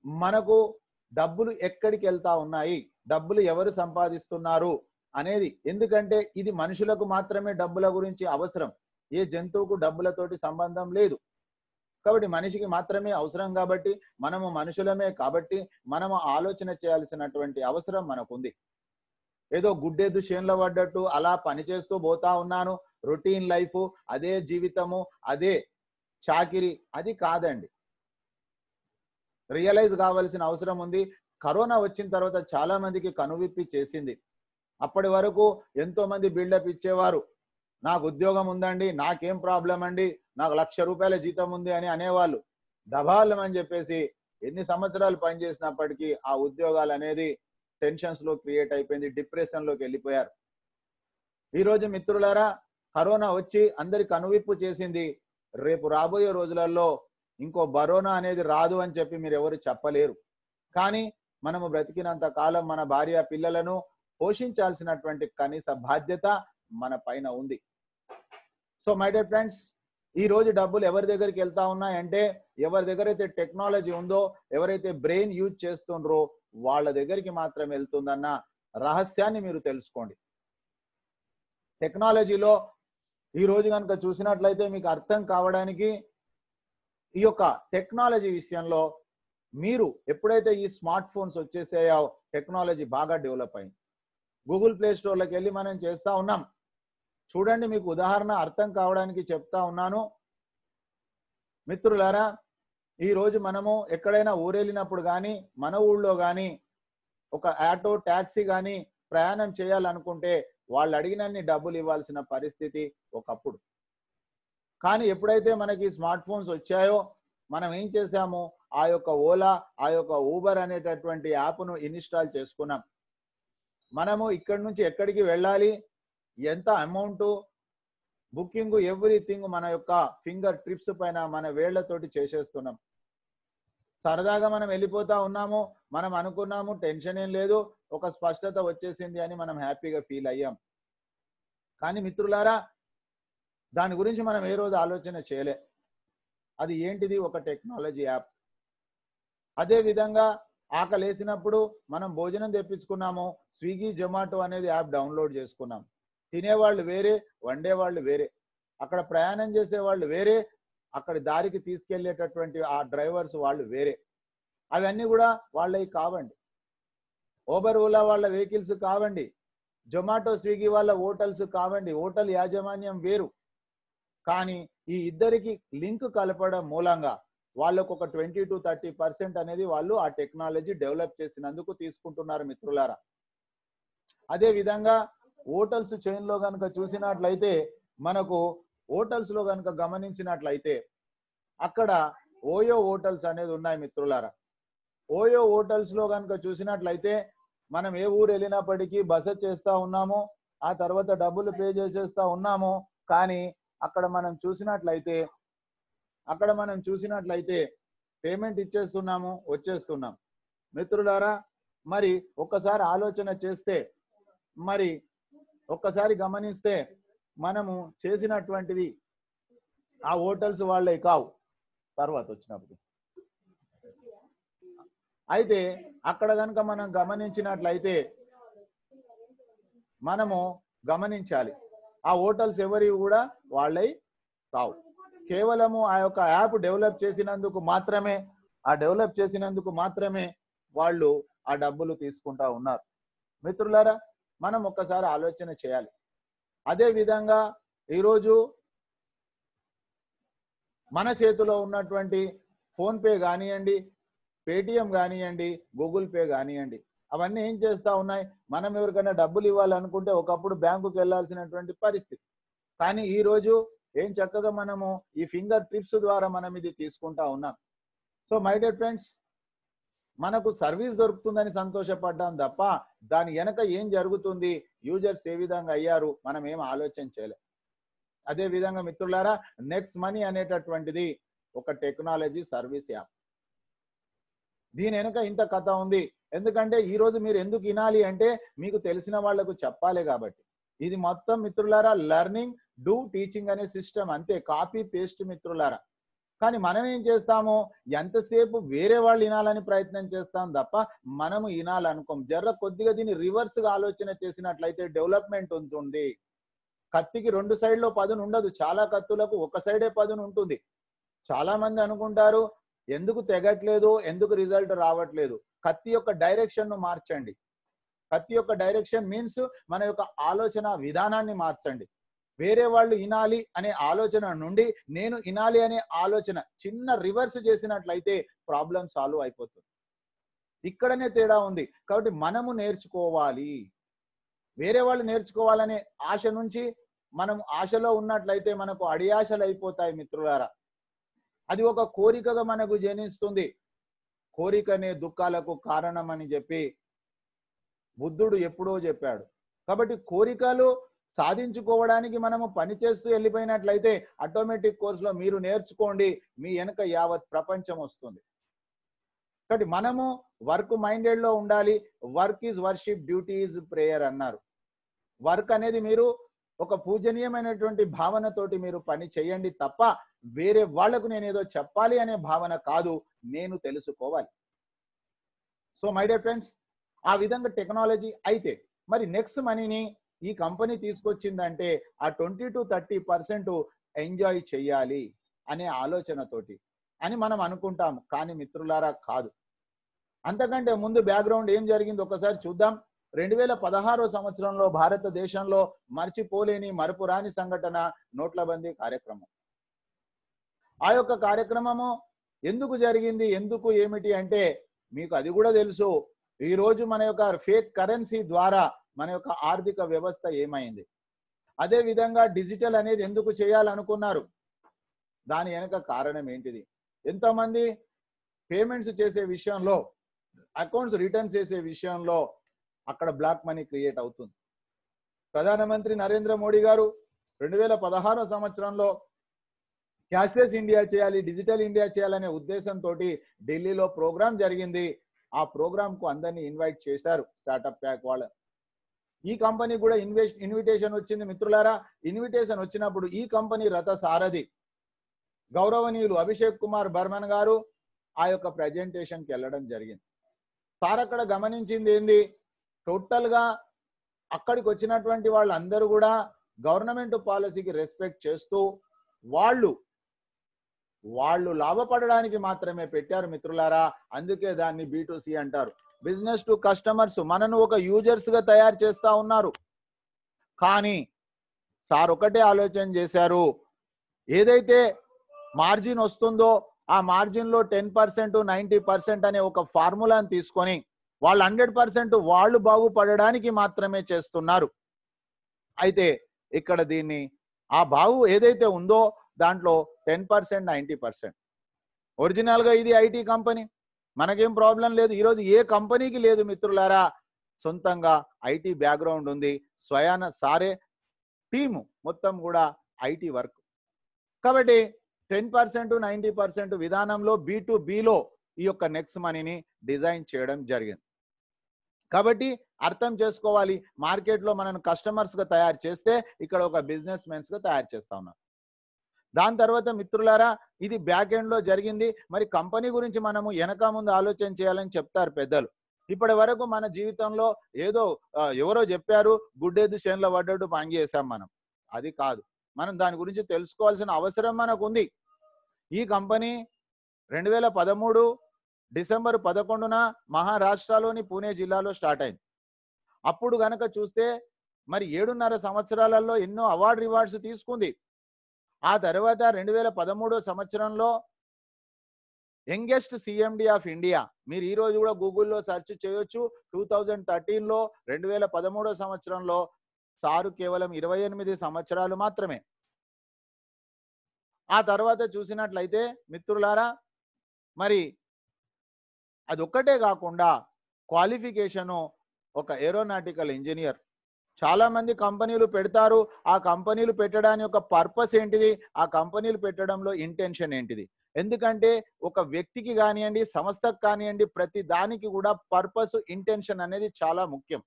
మనకు డబ్బులు ఎక్కడికి వెళ్తా ఉన్నాయి, డబ్బులు ఎవరు సంపాదిస్తున్నారు అనేది, ఎందుకంటే ఇది మనుషులకు మాత్రమే డబ్బుల గురించి అవసరం. ఏ జంతువుకు డబ్బులతోటి సంబంధం లేదు. కాబట్టి మనిషికి మాత్రమే అవసరం. కాబట్టి మనము మనుషులమే, కాబట్టి మనము ఆలోచన చేయాల్సినటువంటి అవసరం మనకుంది. ఏదో గుడ్డేదు చేన్లో పడ్డట్టు అలా పనిచేస్తూ పోతా ఉన్నాను, రొటీన్ లైఫ్, అదే జీవితము, అదే చాకిరి, అది కాదండి. రియలైజ్ కావాల్సిన అవసరం ఉంది. కరోనా వచ్చిన తర్వాత చాలా మందికి కనువిప్పి చేసింది. అప్పటి వరకు ఎంతో మంది బిల్డప్ ఇచ్చేవారు. నాకు ఉద్యోగం ఉందండి, నాకేం ప్రాబ్లం అండి, నాకు ₹1,00,000 జీతం ఉంది అని అనేవాళ్ళు. దబాలం అని చెప్పేసి ఎన్ని సంవత్సరాలు పనిచేసినప్పటికీ ఆ ఉద్యోగాలు అనేది టెన్షన్స్ లో క్రియేట్ అయిపోయింది, డిప్రెషన్ లోకి వెళ్ళిపోయారు. ఈరోజు మిత్రులారా, కరోనా వచ్చి అందరి కనువిప్పు చేసింది. రేపు రాబోయే రోజులలో ఇంకో బరోనా అనేది రాదు అని చెప్పి మీరు ఎవరు చెప్పలేరు. కానీ మనము బ్రతికినంత కాలం మన భార్య పిల్లలను పోషించాల్సినటువంటి కనీస బాధ్యత మన పైన ఉంది. సో మై డియర్ ఫ్రెండ్స్, ఈ రోజు డబ్బులు ఎవరి దగ్గరికి వెళ్తా ఉన్నాయంటే, ఎవరి దగ్గర అయితే టెక్నాలజీ ఉందో, ఎవరైతే బ్రెయిన్ యూజ్ చేస్తుండ్రో వాళ్ళ దగ్గరికి మాత్రం వెళ్తుందన్న రహస్యాన్ని మీరు తెలుసుకోండి. టెక్నాలజీలో ఈ రోజు కనుక చూసినట్లయితే మీకు అర్థం కావడానికి, ఈ యొక్క టెక్నాలజీ విషయంలో మీరు ఎప్పుడైతే ఈ స్మార్ట్ ఫోన్స్ వచ్చేసాయో టెక్నాలజీ బాగా డెవలప్ అయింది. గూగుల్ ప్లే స్టోర్లోకి వెళ్ళి మనం చేస్తా ఉన్నాం. చూడండి, మీకు ఉదాహరణ అర్థం కావడానికి చెప్తా ఉన్నాను. మిత్రులారా, ఈ రోజు మనము ఎక్కడైనా ఊరెళ్ళినప్పుడు కానీ, మన ఊళ్ళో కానీ ఒక ఆటో, ట్యాక్సీ కానీ ప్రయాణం చేయాలనుకుంటే వాళ్ళు అడిగినన్ని డబ్బులు ఇవ్వాల్సిన పరిస్థితి ఒకప్పుడు. కానీ ఎప్పుడైతే మనకి స్మార్ట్ ఫోన్స్ వచ్చాయో మనం ఏం చేసాము, ఆ యొక్క ఓలా, ఆ యొక్క ఊబర్ అనేటటువంటి యాప్ను ఇన్స్టాల్ చేసుకున్నాం. మనము ఇక్కడి నుంచి ఎక్కడికి వెళ్ళాలి, ఎంత అమౌంట్, బుకింగ్, ఎవ్రీథింగ్ మన యొక్క ఫింగర్ ట్రిప్స్ పైన మన వేళ్లతోటి చేసేస్తున్నాం. సరదాగా మనం వెళ్ళిపోతా ఉన్నాము. మనం అనుకున్నాము టెన్షన్ ఏం లేదు, ఒక స్పష్టత వచ్చేసింది అని మనం హ్యాపీగా ఫీల్ అయ్యాం. కానీ మిత్రులారా, దాని గురించి మనం ఏ రోజు ఆలోచన చేయలే. అది ఏంటిది? ఒక టెక్నాలజీ యాప్. అదే విధంగా ఆకలేసినప్పుడు మనం భోజనం తెప్పించుకున్నాము, స్విగ్గీ, జొమాటో అనేది యాప్ డౌన్లోడ్ చేసుకున్నాం. తినేవాళ్ళు వేరే, వండేవాళ్ళు వేరే, అక్కడ ప్రయాణం చేసే వాళ్ళు వేరే, అక్కడ దారికి తీసుకెళ్లేటటువంటి ఆ డ్రైవర్స్ వాళ్ళు వేరే. అవన్నీ కూడా వాళ్ళవి కావండి. ఓబర్, ఓలా వాళ్ళ వెహికల్స్ కావండి. జొమాటో, స్విగ్గీ వాళ్ళ హోటల్స్ కావండి. హోటల్ యాజమాన్యం వేరు. కానీ ఈ ఇద్దరికి లింక్ కలపడం మూలంగా వాళ్ళకు ఒక 20 to 30% అనేది వాళ్ళు ఆ టెక్నాలజీ డెవలప్ చేసినందుకు తీసుకుంటున్నారు మిత్రులారా. అదే విధంగా హోటల్స్ చైన్ లో కనుక చూసినట్లయితే, మనకు హోటల్స్ లో కనుక గమనించినట్లయితే అక్కడ ఓయో హోటల్స్ అనేది ఉన్నాయి మిత్రులారా. ఓయో హోటల్స్ లో కనుక చూసినట్లయితే మనం ఏ ఊరు వెళ్ళినప్పటికీ బస చేస్తా ఉన్నాము, ఆ తర్వాత డబ్బులు పే చేసేస్తా ఉన్నాము. కానీ అక్కడ మనం చూసినట్లయితే పేమెంట్ ఇచ్చేస్తున్నాము, వచ్చేస్తున్నాం. మిత్రులారా, మరి ఒక్కసారి ఆలోచన చేస్తే, మరి ఒక్కసారి గమనిస్తే మనము చేసినటువంటిది ఆ హోటల్స్ వాళ్ళే కావు తర్వాత వచ్చినప్పుడు. అయితే అక్కడ కనుక మనం గమనించినట్లయితే మనము గమనించాలి, ఆ హోటల్స్ ఎవరివి కూడా వాళ్ళై కావు. కేవలము ఆ యొక్క యాప్ డెవలప్ చేసినందుకు మాత్రమే వాళ్ళు ఆ డబ్బులు తీసుకుంటా ఉన్నారు. మిత్రులారా, మనం ఒక్కసారి ఆలోచన చేయాలి. అదే విధంగా ఈరోజు మన చేతిలో ఉన్నటువంటి ఫోన్ పే కానివ్వండి, పేటిఎం కానివ్వండి, గూగుల్ పే కానివ్వండి, అవన్నీ ఏం చేస్తా ఉన్నాయి, మనం ఎవరికైనా డబ్బులు ఇవ్వాలనుకుంటే ఒకప్పుడు బ్యాంకుకి వెళ్లాల్సినటువంటి పరిస్థితి. కానీ ఈ రోజు ఏం చక్కగా మనము ఈ ఫింగర్ టిప్స్ ద్వారా మనం ఇది తీసుకుంటా ఉన్నాం. సో మై డియర్ ఫ్రెండ్స్, మనకు సర్వీస్ దొరుకుతుందని సంతోషపడ్డాం తప్ప దాని వెనక ఏం జరుగుతుంది, యూజర్స్ ఏ విధంగా అయ్యారు, మనం ఏం ఆలోచన చేయలేదు. అదే విధంగా మిత్రులారా, నెక్స్ట్ మనీ అనేటటువంటిది ఒక టెక్నాలజీ సర్వీస్ యాప్. దీని వెనుక ఇంత కథ ఉంది. ఎందుకంటే ఈ రోజు మీరు ఎందుకు వినాలి అంటే మీకు తెలిసిన వాళ్లకు చెప్పాలి కాబట్టి. ఇది మొత్తం మిత్రులారా లెర్నింగ్ డూ టీచింగ్ అనే సిస్టమ్, అంతే, కాపీ పేస్ట్ మిత్రులారా. కానీ మనం ఏం చేస్తాము, ఎంతసేపు వేరే వాళ్ళు వినాలని ప్రయత్నం చేస్తాం తప్ప మనము వినాలనుకోం. కొద్దిగా దీన్ని రివర్స్ గా ఆలోచన చేసినట్లయితే డెవలప్మెంట్ ఉంటుంది. కత్తికి రెండు సైడ్లో పదును ఉండదు, చాలా కత్తులకు ఒక సైడే పదును ఉంటుంది. చాలా మంది అనుకుంటారు ఎందుకు తెగట్లేదు, ఎందుకు రిజల్ట్ రావట్లేదు. కత్తి యొక్క డైరెక్షన్ ను మార్చండి. కత్తి యొక్క డైరెక్షన్ మీన్స్ మన యొక్క ఆలోచన విధానాన్ని మార్చండి. వేరే వాళ్ళు వినాలి అనే ఆలోచన నుండి నేను వినాలి అనే ఆలోచన చిన్న రివర్స్ చేసినట్లయితే ప్రాబ్లం సాల్వ్ అయిపోతుంది. ఇక్కడనే తేడా ఉంది. కాబట్టి మనము నేర్చుకోవాలి. వేరే వాళ్ళు నేర్చుకోవాలనే ఆశ నుంచి మనం ఆశలో ఉన్నట్లయితే మనకు అడియాశలు అయిపోతాయి మిత్రులారా. అది ఒక కోరికగా మనకు జనిస్తుంది. కోరికనే దుఃఖాలకు కారణం అని చెప్పి బుద్ధుడు ఎప్పుడో చెప్పాడు. కాబట్టి కోరికలు సాధించుకోవడానికి మనము పని చేస్తూ వెళ్ళిపోయినట్లయితే ఆటోమేటిక్ కోర్సులో మీరు నేర్చుకోండి, మీ వెనక యావత్ ప్రపంచం వస్తుంది. కాబట్టి మనము వర్క్ మైండెడ్ లో ఉండాలి. Work is worship, duty is prayer అన్నారు. వర్క్ అనేది మీరు ఒక పూజనీయమైనటువంటి భావనతోటి మీరు పని చేయండి తప్ప వేరే వాళ్లకు నేను ఏదో చెప్పాలి అనే భావన కాదు, నేను తెలుసుకోవాలి. సో మై డియర్ ఫ్రెండ్స్, ఆ విధంగా టెక్నాలజీ అయితే మరి నెక్స్ట్ మనీని ఈ కంపెనీ తీసుకొచ్చిందంటే ఆ 20 to 30% ఎంజాయ్ చేయాలి అనే ఆలోచనతోటి అని మనం అనుకుంటాం. కానీ మిత్రులారా కాదు. అంతకంటే ముందు బ్యాక్గ్రౌండ్ ఏం జరిగింది ఒకసారి చూద్దాం. 2016 సంవత్సరంలో భారతదేశంలో మర్చిపోలేని మరపురాని సంఘటన నోట్లబందీ కార్యక్రమం. ఆ యొక్క కార్యక్రమము ఎందుకు జరిగింది, ఎందుకు ఏమిటి అంటే మీకు అది కూడా తెలుసు. ఈ రోజు మన యొక్క ఫేక్ కరెన్సీ ద్వారా మన యొక్క ఆర్థిక వ్యవస్థ ఏమైంది. అదే విధంగా డిజిటల్ అనేది ఎందుకు చేయాలనుకున్నారు, దాని వెనక కారణం ఏంటిది. ఎంతమంది పేమెంట్స్ చేసే విషయంలో, అకౌంట్స్ రిటర్న్ చేసే విషయంలో అక్కడ బ్లాక్ మనీ క్రియేట్ అవుతుంది. ప్రధానమంత్రి నరేంద్ర మోడీ గారు 2016 సంవత్సరంలో క్యాష్లెస్ ఇండియా చేయాలి, డిజిటల్ ఇండియా చేయాలనే ఉద్దేశంతో ఢిల్లీలో ప్రోగ్రామ్ జరిగింది. ఆ ప్రోగ్రామ్ కు అందరినీ ఇన్వైట్ చేశారు స్టార్ట్అప్ ప్యాక్ వాళ్ళు. ఈ కంపెనీ కూడా ఇన్విటేషన్ వచ్చింది మిత్రులారా. ఇన్విటేషన్ వచ్చినప్పుడు ఈ కంపెనీ రథ సారథి గౌరవనీయులు అభిషేక్ కుమార్ బర్మన్ గారు ఆ యొక్క ప్రెజెంటేషన్కి వెళ్ళడం జరిగింది. సార్ అక్కడ గమనించింది ఏంది, టోటల్ గా అక్కడికి వచ్చినటువంటి వాళ్ళందరూ కూడా గవర్నమెంట్ పాలసీకి రెస్పెక్ట్ చేస్తూ వాళ్ళు లాభపడడానికి మాత్రమే పెట్టారు మిత్రులారా. అందుకే దాన్ని B2C అంటారు, బిజినెస్ టు కస్టమర్స్. మనను ఒక యూజర్స్ గా తయారు చేస్తా ఉన్నారు. కానీ సార్ ఒకటే ఆలోచన చేశారు, ఏదైతే మార్జిన్ వస్తుందో ఆ మార్జిన్ లో 10%, 90% అనే ఒక ఫార్ములాని తీసుకొని వాళ్ళు 100% వాళ్ళు బాగుపడడానికి మాత్రమే చేస్తున్నారు. అయితే ఇక్కడ దీన్ని ఆ బాగు ఏదైతే ఉందో దాంట్లో 10%, 90%. ఒరిజినల్ గా ఇది IT కంపెనీ. మనకేం ప్రాబ్లం లేదు. ఈరోజు ఏ కంపెనీకి లేదు మిత్రులారా సొంతంగా ఐటీ బ్యాక్గ్రౌండ్ ఉంది. స్వయాన సారే టీము మొత్తం కూడా ఐటీ వర్క్. కాబట్టి 10% 90% విధానంలో B2Bలో ఈ యొక్క నెక్స్ట్ మనీని డిజైన్ చేయడం జరిగింది. కాబట్టి అర్థం చేసుకోవాలి, మార్కెట్లో మనం కస్టమర్స్గా తయారు చేస్తే ఇక్కడ ఒక బిజినెస్ మెన్స్గా తయారు చేస్తా ఉన్నాం. దాని తర్వాత మిత్రులారా ఇది బ్యాక్ ఎండ్లో జరిగింది. మరి కంపెనీ గురించి మనము వెనక ముందు ఆలోచన చేయాలని చెప్తారు పెద్దలు. ఇప్పటి వరకు మన జీవితంలో ఏదో ఎవరో చెప్పారు, గుడ్డేదు చేనులో పడ్డట్టు పని చేసాం మనం. అది కాదు, మనం దాని గురించి తెలుసుకోవాల్సిన అవసరం మనకు ఉంది. ఈ కంపెనీ 2013 డిసెంబర్ 11న మహారాష్ట్రలోని పూణే జిల్లాలో స్టార్ట్ అయింది. అప్పుడు గనక చూస్తే మరి 7.5 సంవత్సరాలలో ఎన్నో అవార్డు రివార్డ్స్ తీసుకుంది. ఆ తర్వాత 2013 సంవత్సరంలో యంగెస్ట్ సిఎండి ఆఫ్ ఇండియా, మీరు ఈ రోజు కూడా గూగుల్లో సెర్చ్ చేయొచ్చు. 2013లో 2013 సంవత్సరంలో సారు కేవలం 28 సంవత్సరాలు మాత్రమే. ఆ తర్వాత చూసినట్లయితే మిత్రులారా మరి అదొక్కటే కాకుండా క్వాలిఫికేషను ఒక ఏరోనాటికల్ ఇంజనీర్. చాలా మంది కంపెనీలు పెడతారు, ఆ కంపెనీలు పెట్టడానికి ఒక పర్పస్ ఏంటిది, ఆ కంపెనీలు పెట్టడంలో ఇంటెన్షన్ ఏంటిది? ఎందుకంటే ఒక వ్యక్తికి కానివ్వండి, సంస్థకు కానివ్వండి, ప్రతి దానికి కూడా పర్పస్ ఇంటెన్షన్ అనేది చాలా ముఖ్యం.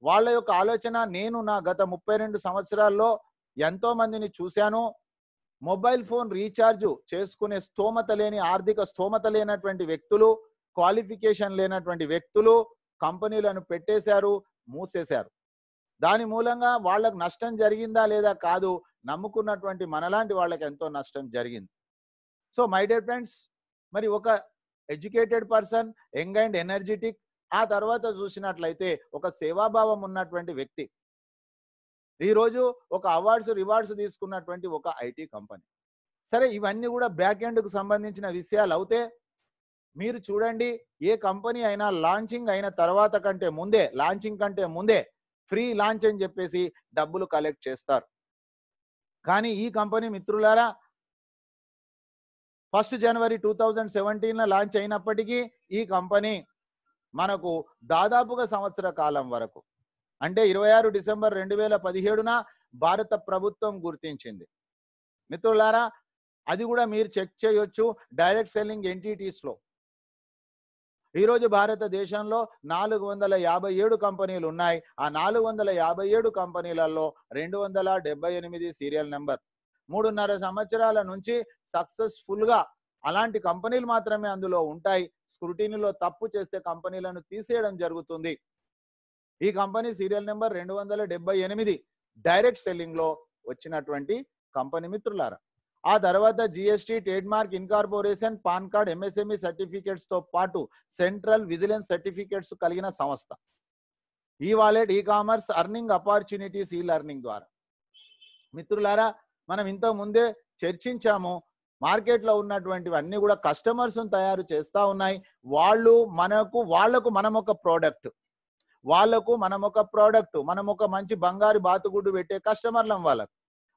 వాళ్ళ యొక్క ఆలోచన, నేను నా గత 32 సంవత్సరాల్లో ఎంతో మందిని చూశాను. మొబైల్ ఫోన్ రీఛార్జ్ చేసుకునే స్తోమత లేని, ఆర్థిక స్తోమత లేనటువంటి వ్యక్తులు, క్వాలిఫికేషన్ లేనటువంటి వ్యక్తులు కంపెనీలను పెట్టేశారు, మూసేశారు. దాని మూలంగా వాళ్ళకు నష్టం జరిగిందా లేదా కాదు, నమ్ముకున్నటువంటి మనలాంటి వాళ్ళకి ఎంతో నష్టం జరిగింది. సో మై డియర్ ఫ్రెండ్స్, మరి ఒక educated person, young and energetic, ఆ తర్వాత చూసినట్లయితే ఒక సేవాభావం ఉన్నటువంటి వ్యక్తి, ఈరోజు ఒక అవార్డ్స్ రివార్డ్స్ తీసుకున్నటువంటి ఒక ఐటీ కంపెనీ. సరే, ఇవన్నీ కూడా బ్యాక్ ఎండ్కు సంబంధించిన విషయాలు అవుతే మీరు చూడండి, ఏ కంపెనీ అయినా లాంచింగ్ అయిన తర్వాత కంటే ముందే, లాంచింగ్ కంటే ముందే ఫ్రీ లాంచ్ అని చెప్పేసి డబ్బులు కలెక్ట్ చేస్తారు. కానీ ఈ కంపెనీ మిత్రులారా 1 జనవరి 2017 లాంచ్ అయినప్పటికీ ఈ కంపెనీ మనకు దాదాపుగా సంవత్సర కాలం వరకు, అంటే 26 డిసెంబర్ 2017న భారత ప్రభుత్వం గుర్తించింది. మిత్రులారా అది కూడా మీరు చెక్ చేయొచ్చు డైరెక్ట్ సెల్లింగ్ ఎంటిటీస్లో. ఈరోజు భారతదేశంలో 457 కంపెనీలు ఉన్నాయి. ఆ 457 కంపెనీలలో 278 సీరియల్ నెంబర్. 3.5 సంవత్సరాల నుంచి సక్సెస్ఫుల్గా అలాంటి కంపెనీలు మాత్రమే అందులో ఉంటాయి. స్క్రూటినీలో తప్పు చేస్తే కంపెనీలను తీసేయడం జరుగుతుంది. ఈ కంపెనీ సీరియల్ నెంబర్ 278 డైరెక్ట్ సెల్లింగ్లో వచ్చినటువంటి కంపెనీ మిత్రులారా. ఆ తర్వాత GST, trade mark, incorporation, pan card, MSME certificates తో పాటు సెంట్రల్ విజిలెన్స్ సర్టిఫికేట్స్ కలిగిన సంస్థ. ఈ wallet, e commerce, earning opportunities, ఈ లెర్నింగ్ ద్వారా మిత్రులారా మనం ఇంత ముందే చర్చించాము. మార్కెట్లో ఉన్నటువంటివన్నీ కూడా కస్టమర్స్ తయారు చేస్తా ఉన్నాయి. వాళ్లకు మనం ఒక ప్రోడక్ట్, మనం ఒక మంచి బంగారు బాతుగుడ్డు పెట్టే కస్టమర్లం.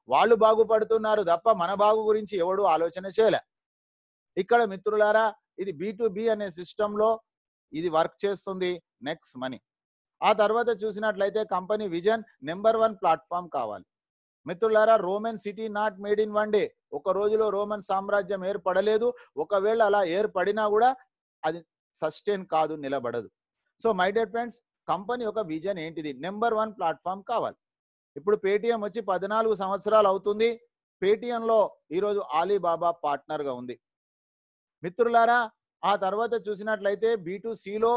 వాళ్ళు బాగుపడుతున్నారు తప్ప మన బాగు గురించి ఎవడు ఆలోచన చేయలే. ఇక్కడ మిత్రులారా ఇది B2B అనే సిస్టంలో ఇది వర్క్ చేస్తుంది. Next money. ఆ తర్వాత చూసినట్లయితే కంపెనీ విజన్ నెంబర్ 1 ప్లాట్ఫామ్ కావాలి. మిత్రులారా Roman city not made in one day. ఒక రోజులో రోమన్ సామ్రాజ్యం ఏర్పడలేదు. ఒకవేళ అలా ఏర్పడినా కూడా అది సస్టైన్ కాదు, నిలబడదు. So my dear friends, company యొక్క విజన్ ఏంటిది? నెంబర్ 1 ప్లాట్ఫామ్ కావాలి. ఇప్పుడు పేటిఎం వచ్చి 14 సంవత్సరాలు అవుతుంది. పేటిఎంలో ఈరోజు ఆలీబాబా పార్ట్నర్గా ఉంది. మిత్రులారా ఆ తర్వాత చూసినట్లయితే B2Cలో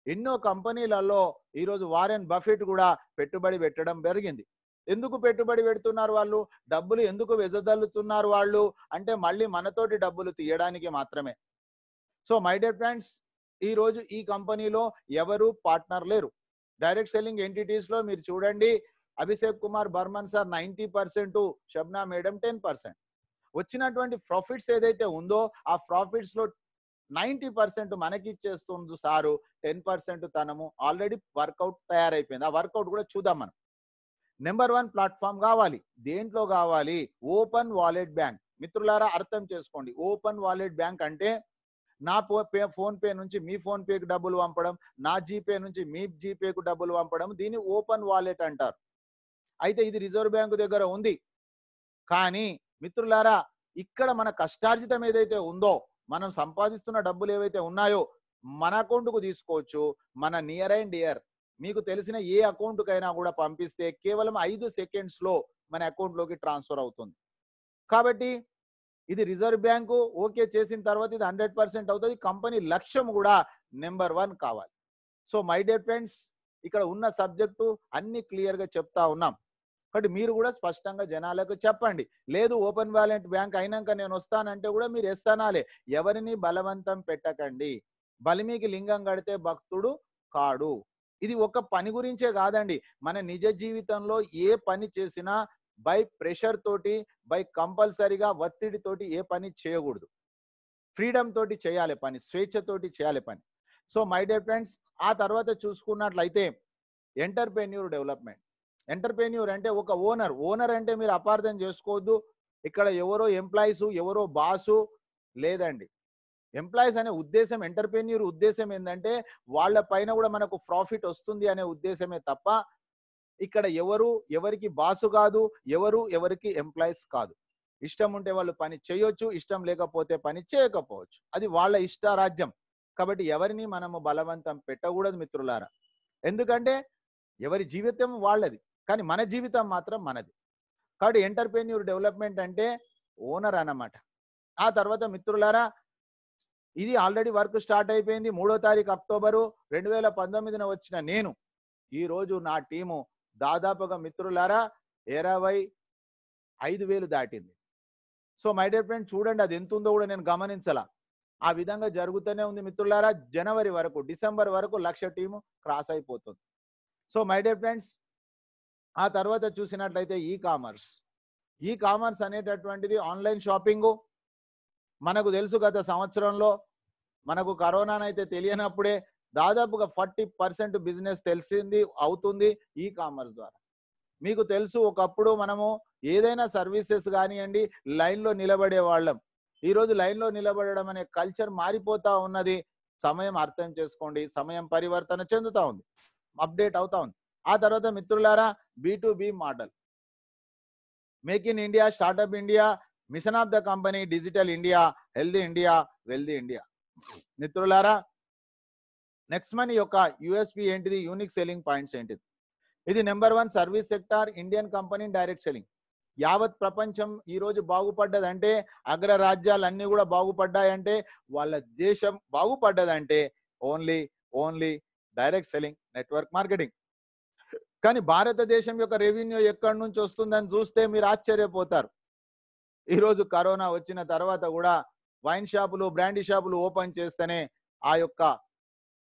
ఎన్నో కంపెనీలలో ఈరోజు వారెన్ బఫెట్ కూడా పెట్టుబడి పెట్టడం జరిగింది. ఎందుకు పెట్టుబడి పెడుతున్నారు వాళ్ళు? డబ్బులు ఎందుకు వెదజల్లుతున్నారు వాళ్ళు అంటే మళ్ళీ మనతోటి డబ్బులు తీయడానికి మాత్రమే. సో మై డియర్ ఫ్రెండ్స్, ఈరోజు ఈ కంపెనీలో ఎవరు పార్ట్నర్ లేరు. డైరెక్ట్ సెల్లింగ్ ఎంటిటీస్లో మీరు చూడండి, అభిషేక్ కుమార్ బర్మన్ సార్ 90%, షబ్నా మేడం 10%. వచ్చినటువంటి ప్రాఫిట్స్ ఏదైతే ఉందో ఆ ప్రాఫిట్స్ లో 90% మనకి ఇచ్చేస్తుంది సారు. 10% తనము ఆల్రెడీ వర్కౌట్ తయారైపోయింది. ఆ వర్కౌట్ కూడా చూద్దాం మనం. నెంబర్ 1 ప్లాట్ఫామ్ కావాలి. దేంట్లో కావాలి? Open wallet bank. మిత్రులారా అర్థం చేసుకోండి, ఓపెన్ వాలెట్ బ్యాంక్ అంటే నా ఫోన్ పే నుంచి మీ ఫోన్ పేకి డబ్బులు పంపడం, నా జీపే నుంచి మీ జీపేకు డబ్బులు పంపడం, దీన్ని ఓపెన్ వాలెట్ అంటారు. అయితే ఇది రిజర్వ్ బ్యాంకు దగ్గర ఉంది. కానీ మిత్రులారా, ఇక్కడ మన కష్టార్జితం ఏదైతే ఉందో, మనం సంపాదిస్తున్న డబ్బులు ఏవైతే ఉన్నాయో మన అకౌంట్కు తీసుకోవచ్చు. మన నియర్ అండ్ డియర్ మీకు తెలిసిన ఏ అకౌంట్కైనా కూడా పంపిస్తే కేవలం 5 సెకండ్స్లో మన అకౌంట్లోకి ట్రాన్స్ఫర్ అవుతుంది. కాబట్టి ఇది రిజర్వ్ బ్యాంకు ఓకే చేసిన తర్వాత ఇది 100% అవుతుంది. కంపెనీ లక్ష్యం కూడా నెంబర్ 1 కావాలి. సో మై డియర్ ఫ్రెండ్స్, ఇక్కడ ఉన్న సబ్జెక్టు అన్ని క్లియర్గా చెప్తా ఉన్నాం. కాబట్టి మీరు కూడా స్పష్టంగా జనాలకు చెప్పండి. లేదు ఓపెన్ వాలెట్ బ్యాంక్ అయినాక నేను వస్తానంటే కూడా మీరు ఎస్ అనాలి. ఎవరిని బలవంతం పెట్టకండి. బలిమికి లింగం కడితే భక్తుడు కాడు. ఇది ఒక పని గురించే కాదండి, మన నిజ జీవితంలో ఏ పని చేసినా బై ప్రెషర్ తోటి, బై కంపల్సరీగా ఒత్తిడితోటి ఏ పని చేయకూడదు. ఫ్రీడమ్ తోటి చేయాలి పని, స్వేచ్ఛతోటి చేయాలి పని. సో మై డియర్ ఫ్రెండ్స్, ఆ తర్వాత చూసుకున్నట్లయితే ఎంటర్ప్రెన్యూర్ డెవలప్మెంట్. ఎంటర్ప్రెన్యూర్ అంటే ఒక ఓనర్ అంటే మీరు అపార్థం చేసుకోవద్దు. ఇక్కడ ఎవరో ఎంప్లాయీస్, ఎవరో బాసు లేదండి. ఎంప్లాయీస్ అనే ఉద్దేశం, ఎంటర్ప్రెన్యూర్ ఉద్దేశం ఏంటంటే వాళ్ళ పైన కూడా మనకు ప్రాఫిట్ వస్తుంది అనే ఉద్దేశమే తప్ప ఇక్కడ ఎవరికి బాసు కాదు, ఎవరికి ఎంప్లాయీస్ కాదు. ఇష్టం ఉంటే వాళ్ళు పని చేయొచ్చు, ఇష్టం లేకపోతే పని చేయకపోవచ్చు. అది వాళ్ళ ఇష్టారాజ్యం. కాబట్టి ఎవరిని మనము బలవంతం పెట్టకూడదు మిత్రులారా. ఎందుకంటే ఎవరి జీవితం వాళ్ళది, కానీ మన జీవితం మాత్రం మనది. కాబట్టి ఎంటర్ప్రెన్యూర్ డెవలప్మెంట్ అంటే ఓనర్ అన్నమాట. ఆ తర్వాత మిత్రులారా, ఇది ఆల్రెడీ వర్క్ స్టార్ట్ అయిపోయింది. 3వ తారీఖు అక్టోబరు 2019 వచ్చిన నేను ఈరోజు నా టీము దాదాపుగా మిత్రులారా 25,000 దాటింది. సో మై డియర్ ఫ్రెండ్, చూడండి అది ఎంత ఉందో కూడా నేను గమనించాల. ఆ విధంగా జరుగుతూనే ఉంది మిత్రులారా. జనవరి వరకు, డిసెంబర్ వరకు 1,00,000 టీము క్రాస్ అయిపోతుంది. సో మై డియర్ ఫ్రెండ్స్, ఆ తర్వాత చూసినట్లయితే ఈ కామర్స్ అనేటటువంటిది ఆన్లైన్ షాపింగు. మనకు తెలుసు గత సంవత్సరంలో మనకు కరోనానైతే తెలియనప్పుడే దాదాపుగా 40% బిజినెస్ అవుతుంది ఈ కామర్స్ ద్వారా. మీకు తెలుసు, ఒకప్పుడు మనము ఏదైనా సర్వీసెస్ కానివ్వండి లైన్లో నిలబడే వాళ్ళం. ఈరోజు లైన్లో నిలబడడం అనే కల్చర్ మారిపోతా ఉన్నది. సమయం అర్థం చేసుకోండి, సమయం పరివర్తన చెందుతా ఉంది, అప్డేట్ అవుతా ఉంది. ఆ తర్వాత మిత్రులారా, B2B model, make in India, startup India, machine of the company, digital India, healthy India, wealthy India. మిత్రులారా, నెక్స్ట్ మనీ యొక్క యూఎస్పీ ఏంటిది, యూనిక్ సెల్లింగ్ పాయింట్స్ ఏంటిది? ఇది number 1 service sector, Indian company, direct selling. యావత్ ప్రపంచం ఈ రోజు బాగుపడ్డదంటే, అగ్ర రాజ్యాలన్నీ కూడా బాగుపడ్డాయంటే, వాళ్ళ దేశం బాగుపడ్డదంటే only direct selling, network marketing. కానీ భారతదేశం యొక్క రెవెన్యూ ఎక్కడి నుంచి వస్తుందని చూస్తే మీరు ఆశ్చర్యపోతారు. ఈరోజు కరోనా వచ్చిన తర్వాత కూడా వైన్ షాపులు, బ్రాండీ షాపులు ఓపెన్ చేస్తేనే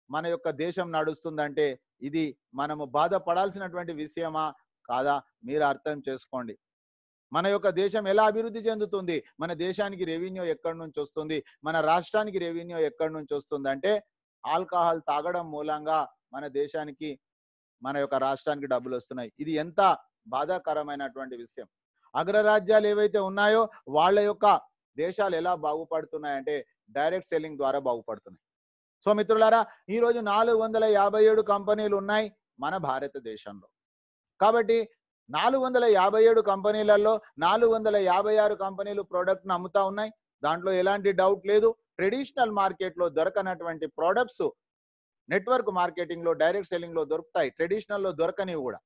మన యొక్క దేశం నడుస్తుందంటే ఇది మనము బాధపడాల్సినటువంటి విషయమా కాదా మీరు అర్థం చేసుకోండి. మన యొక్క దేశం ఎలా అభివృద్ధి చెందుతుంది, మన దేశానికి రెవెన్యూ ఎక్కడి నుంచి వస్తుంది, మన రాష్ట్రానికి రెవెన్యూ ఎక్కడి నుంచి వస్తుంది అంటే ఆల్కహాల్ తాగడం మూలంగా మన దేశానికి, మన యొక్క రాష్ట్రానికి డబ్బులు వస్తున్నాయి. ఇది ఎంత బాధాకరమైనటువంటి విషయం. అగ్రరాజ్యాలు ఏవైతే ఉన్నాయో వాళ్ళ యొక్క దేశాలు ఎలా బాగుపడుతున్నాయంటే డైరెక్ట్ సెల్లింగ్ ద్వారా బాగుపడుతున్నాయి. సో మిత్రులారా, ఈరోజు 457 కంపెనీలు ఉన్నాయి మన భారతదేశంలో. కాబట్టి 457 కంపెనీలలో 456 కంపెనీలు ప్రోడక్ట్ను అమ్ముతా ఉన్నాయి. దాంట్లో ఎలాంటి డౌట్ లేదు. ట్రెడిషనల్ మార్కెట్లో దొరకనటువంటి ప్రోడక్ట్స్ నెట్వర్క్ మార్కెటింగ్ లో, డైరెక్ట్ సెల్లింగ్ లో దొరుకుతాయి. ట్రెడిషనల్ లో దొరకనివి కూడా,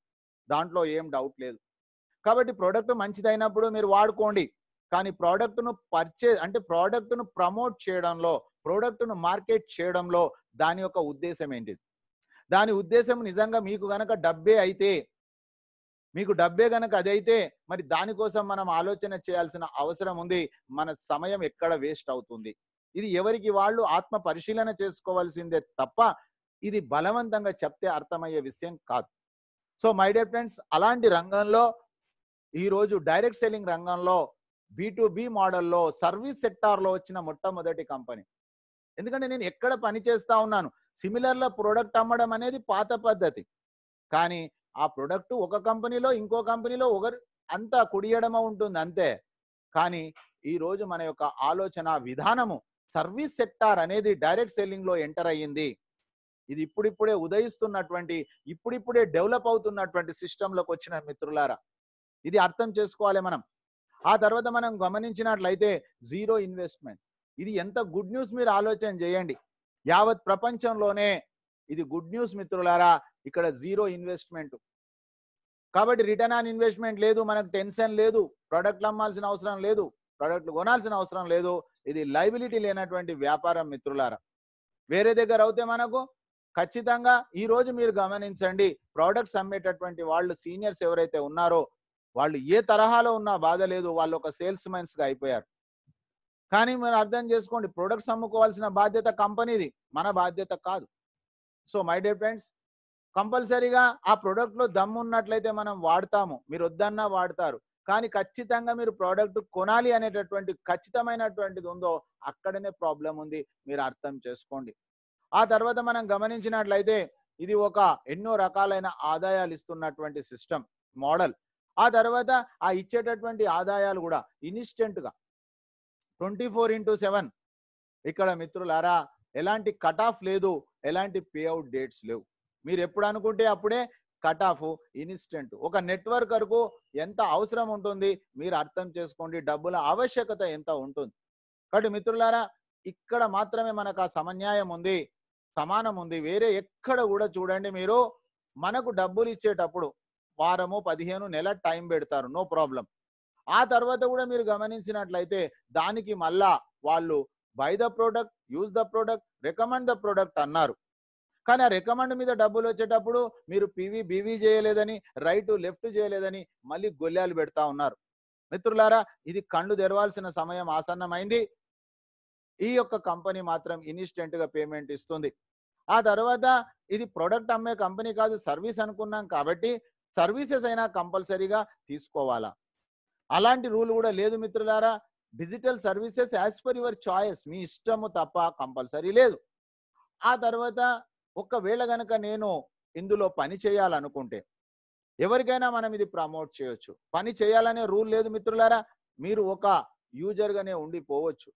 దాంట్లో ఏం డౌట్ లేదు. కాబట్టి ప్రోడక్ట్ మంచిదైనప్పుడు మీరు వాడుకోండి. కానీ ప్రోడక్ట్ను ప్రోడక్ట్ను ప్రమోట్ చేయడంలో, ప్రోడక్ట్ను మార్కెట్ చేయడంలో దాని యొక్క ఉద్దేశం ఏంటిది? దాని ఉద్దేశం నిజంగా మీకు గనక డబ్బే గనక అదైతే మరి దానికోసం మనం ఆలోచన చేయాల్సిన అవసరం ఉంది. మన సమయం ఎక్కడ వేస్ట్ అవుతుంది? ఇది ఎవరికి వాళ్ళు ఆత్మ పరిశీలన చేసుకోవాల్సిందే తప్ప ఇది బలవంతంగా చెప్తే అర్థమయ్యే విషయం కాదు. సో మై డియర్ ఫ్రెండ్స్, అలాంటి రంగంలో ఈరోజు డైరెక్ట్ సెల్లింగ్ రంగంలో B2B మోడల్లో సర్వీస్ సెక్టార్లో వచ్చిన మొట్టమొదటి కంపెనీ. ఎందుకంటే నేను ఎక్కడ పని చేస్తా ఉన్నాను, సిమిలర్ల ప్రోడక్ట్ అమ్మడం అనేది పాత పద్ధతి. కానీ ఆ ప్రోడక్ట్ ఒక కంపెనీలో ఇంకో కంపెనీలో అంతా కుడియడమ ఉంటుంది అంతే. కానీ ఈరోజు మన యొక్క ఆలోచన విధానము సర్వీస్ సెక్టార్ అనేది డైరెక్ట్ సెల్లింగ్ లో ఎంటర్ అయ్యింది. ఇది ఇప్పుడిప్పుడే ఉదయిస్తున్నటువంటి, ఇప్పుడిప్పుడే డెవలప్ అవుతున్నటువంటి సిస్టంలోకి వచ్చిన మిత్రులారా, ఇది అర్థం చేసుకోవాలి మనం. ఆ తర్వాత మనం గమనించినట్లయితే జీరో ఇన్వెస్ట్మెంట్, ఇది ఎంత గుడ్ న్యూస్ మీరు ఆలోచన చేయండి. యావత్ ప్రపంచంలోనే ఇది గుడ్ న్యూస్ మిత్రులారా. ఇక్కడ జీరో ఇన్వెస్ట్మెంట్ కాబట్టి రిటర్న్ ఆన్ ఇన్వెస్ట్మెంట్ లేదు, మనకు టెన్షన్ లేదు, ప్రోడక్ట్లు అమ్మాల్సిన అవసరం లేదు, ప్రోడక్ట్లు కొనాల్సిన అవసరం లేదు. ఇది లైబిలిటీ లేనటువంటి వ్యాపారం మిత్రులారా. వేరే దగ్గర అయితే మనకు ఖచ్చితంగా ఈ రోజు మీరు గమనించండి, ప్రోడక్ట్స్ అమ్మేటటువంటి వాళ్ళు సీనియర్స్ ఎవరైతే ఉన్నారో వాళ్ళు ఏ తరహాలో ఉన్నా బాధ లేదు, వాళ్ళు ఒక సేల్స్ మెన్స్ గా అయిపోయారు. కానీ మీరు అర్థం చేసుకోండి, ప్రొడక్ట్స్ అమ్ముకోవాల్సిన బాధ్యత కంపెనీది, మన బాధ్యత కాదు. సో మై డియర్ ఫ్రెండ్స్, కంపల్సరీగా ఆ ప్రొడక్ట్ లో దమ్ము ఉన్నట్లయితే మనం వాడతాము, మీరు వద్దన్నా వాడతారు. కానీ ఖచ్చితంగా మీరు ప్రోడక్ట్ కొనాలి అనేటటువంటి ఖచ్చితమైనటువంటిది ఉందో అక్కడనే ప్రాబ్లం ఉంది, మీరు అర్థం చేసుకోండి. ఆ తర్వాత మనం గమనించినట్లయితే ఇది ఒక ఎన్నో రకాలైన ఆదాయాలు ఇస్తున్నటువంటి సిస్టమ్ మోడల్. ఆ తర్వాత ఆ ఇచ్చేటటువంటి ఆదాయాలు కూడా ఇన్స్టెంట్ గా 24/7. ఇక్కడ మిత్రులారా ఎలాంటి కట్ ఆఫ్ లేదు, ఎలాంటి పేఅవుట్ డేట్స్ లేవు. మీరు ఎప్పుడు అనుకుంటే అప్పుడే కట్ ఆఫ్, ఇన్స్టెంట్. ఒక నెట్వర్కర్కు ఎంత అవసరం ఉంటుంది మీరు అర్థం చేసుకోండి, డబ్బుల ఆవశ్యకత ఎంత ఉంటుంది. కాబట్టి మిత్రులారా ఇక్కడ మాత్రమే మనకు ఆ సమన్యాయం ఉంది, సమానం ఉంది. వేరే ఎక్కడ కూడా చూడండి మీరు, మనకు డబ్బులు ఇచ్చేటప్పుడు వారము 15 నెల టైం పెడతారు, నో ప్రాబ్లం. ఆ తర్వాత కూడా మీరు గమనించినట్లయితే దానికి మళ్ళా వాళ్ళు by the product, use the product, recommend the product అన్నారు. కానీ ఆ రికమెండ్ మీద డబ్బులు వచ్చేటప్పుడు మీరు పివి బీవీ చేయలేదని, రైట్ లెఫ్ట్ చేయలేదని మళ్ళీ గొల్లాలు పెడతా ఉన్నారు. మిత్రులారా ఇది కళ్ళు తెరవాల్సిన సమయం ఆసన్నమైంది. ఈ యొక్క కంపెనీ మాత్రం ఇన్స్టెంట్ గా పేమెంట్ ఇస్తుంది. ఆ తర్వాత ఇది ప్రొడక్ట్ అమ్మే కంపెనీ కాదు, సర్వీస్ అనుకున్నాం కాబట్టి సర్వీసెస్ అయినా కంపల్సరీగా తీసుకోవాలా. అలాంటి రూల్ కూడా లేదు మిత్రులారా. Digital services as per your choice, మీ ఇష్టము తప్ప కంపల్సరీ లేదు. ఆ తర్వాత ఒకవేళ గనక నేను ఇందులో పని చేయాలనుకుంటే ఎవరికైనా మనం ఇది ప్రమోట్ చేయొచ్చు. పని చేయాలనే రూల్ లేదు మిత్రులారా. మీరు ఒక యూజర్ గానే ఉండిపోవచ్చు.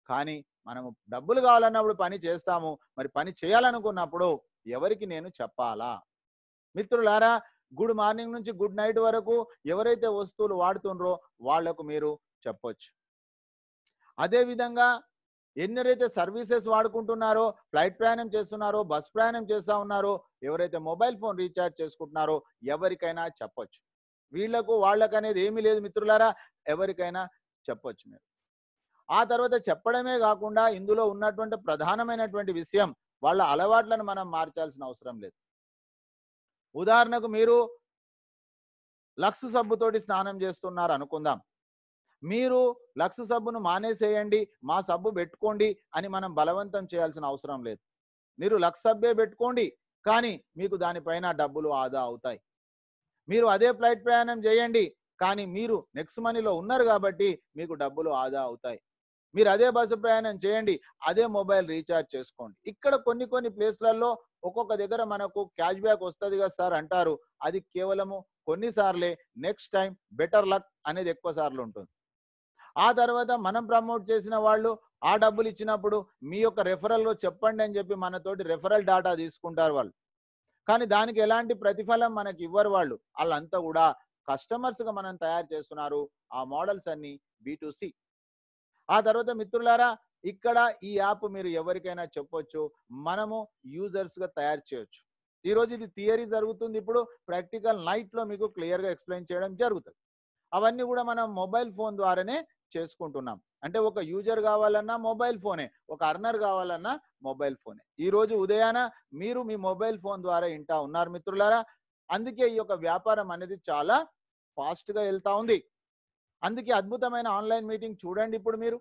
కానీ మనము డబ్బులు కావాలన్నప్పుడు పని చేస్తాము. మరి పని చేయాలనుకున్నప్పుడు ఎవరికి నేను చెప్పాలా? మిత్రులారా గుడ్ మార్నింగ్ నుంచి గుడ్ నైట్ వరకు ఎవరైతే వస్తువులు వాడుతుండ్రో వాళ్లకు మీరు చెప్పొచ్చు. అదే విధంగా ఎన్నరైతే సర్వీసెస్ వాడుకుంటున్నారో, ఫ్లైట్ ప్రయాణం చేస్తున్నారో, బస్ ప్రయాణం చేస్తా ఉన్నారో, ఎవరైతే మొబైల్ ఫోన్ రీఛార్జ్ చేసుకుంటున్నారో ఎవరికైనా చెప్పొచ్చు. వీళ్లకు వాళ్ళకు అనేది ఏమీ లేదు మిత్రులారా, ఎవరికైనా చెప్పొచ్చు మీరు. ఆ తర్వాత చెప్పడమే కాకుండా ఇందులో ఉన్నటువంటి ప్రధానమైనటువంటి విషయం, వాళ్ళ అలవాట్లను మనం మార్చాల్సిన అవసరం లేదు. ఉదాహరణకు మీరు లక్స్ సబ్బుతోటి స్నానం చేస్తున్నారు అనుకుందాం. మీరు లక్స్ సబ్బును మానేసేయండి, మా సబ్బు పెట్టుకోండి అని మనం బలవంతం చేయాల్సిన అవసరం లేదు. మీరు లక్స్ సబ్బే పెట్టుకోండి, కానీ మీకు దానిపైన డబ్బులు ఆదా అవుతాయి. మీరు అదే ఫ్లైట్ ప్రయాణం చేయండి, కానీ మీరు నెక్స్ట్ మనీలో ఉన్నారు కాబట్టి మీకు డబ్బులు ఆదా అవుతాయి. మీరు అదే బస్సు ప్రయాణం చేయండి, అదే మొబైల్ రీఛార్జ్ చేసుకోండి. ఇక్కడ కొన్ని ప్లేస్లలో ఒక్కొక్క దగ్గర మనకు క్యాష్ బ్యాక్ వస్తుంది కదా సార్ అంటారు. అది కేవలము కొన్నిసార్లే, నెక్స్ట్ టైం బెటర్ లక్ అనేది ఎక్కువ సార్లు ఉంటుంది. ఆ తర్వాత మనం ప్రమోట్ చేసిన వాళ్ళు ఆ డబ్బులు ఇచ్చినప్పుడు మీ యొక్క రెఫరల్లో చెప్పండి అని చెప్పి మనతోటి రెఫరల్ డాటా తీసుకుంటారు వాళ్ళు. కానీ దానికి ఎలాంటి ప్రతిఫలం మనకి ఇవ్వరు వాళ్ళు. వాళ్ళంతా కూడా కస్టమర్స్గా మనం తయారు చేస్తున్నారు. ఆ మోడల్స్ అన్ని B2C. ఆ తర్వాత మిత్రులారా ఇక్కడ ఈ యాప్ మీరు ఎవరికైనా చెప్పొచ్చు, మనము యూజర్స్గా తయారు చేయొచ్చు. ఈరోజు ఇది థియరీ జరుగుతుంది, ఇప్పుడు ప్రాక్టికల్ నైట్లో మీకు క్లియర్గా ఎక్స్ప్లెయిన్ చేయడం జరుగుతుంది. అవన్నీ కూడా మనం మొబైల్ ఫోన్ ద్వారానే చేసుకుంటున్నాం. అంటే ఒక యూజర్ కావాలన్నా మొబైల్ ఫోనే, ఒక అర్నర్ కావాలన్నా మొబైల్ ఫోనే. ఈ రోజు ఉదయాన మీరు మీ మొబైల్ ఫోన్ ద్వారా ఇంటా ఉన్నారు మిత్రులారా. అందుకే ఈ యొక్క వ్యాపారం అనేది చాలా ఫాస్ట్గా వెళ్తా ఉంది. అందుకే అద్భుతమైన ఆన్లైన్ మీటింగ్ చూడండి. ఇప్పుడు మీరు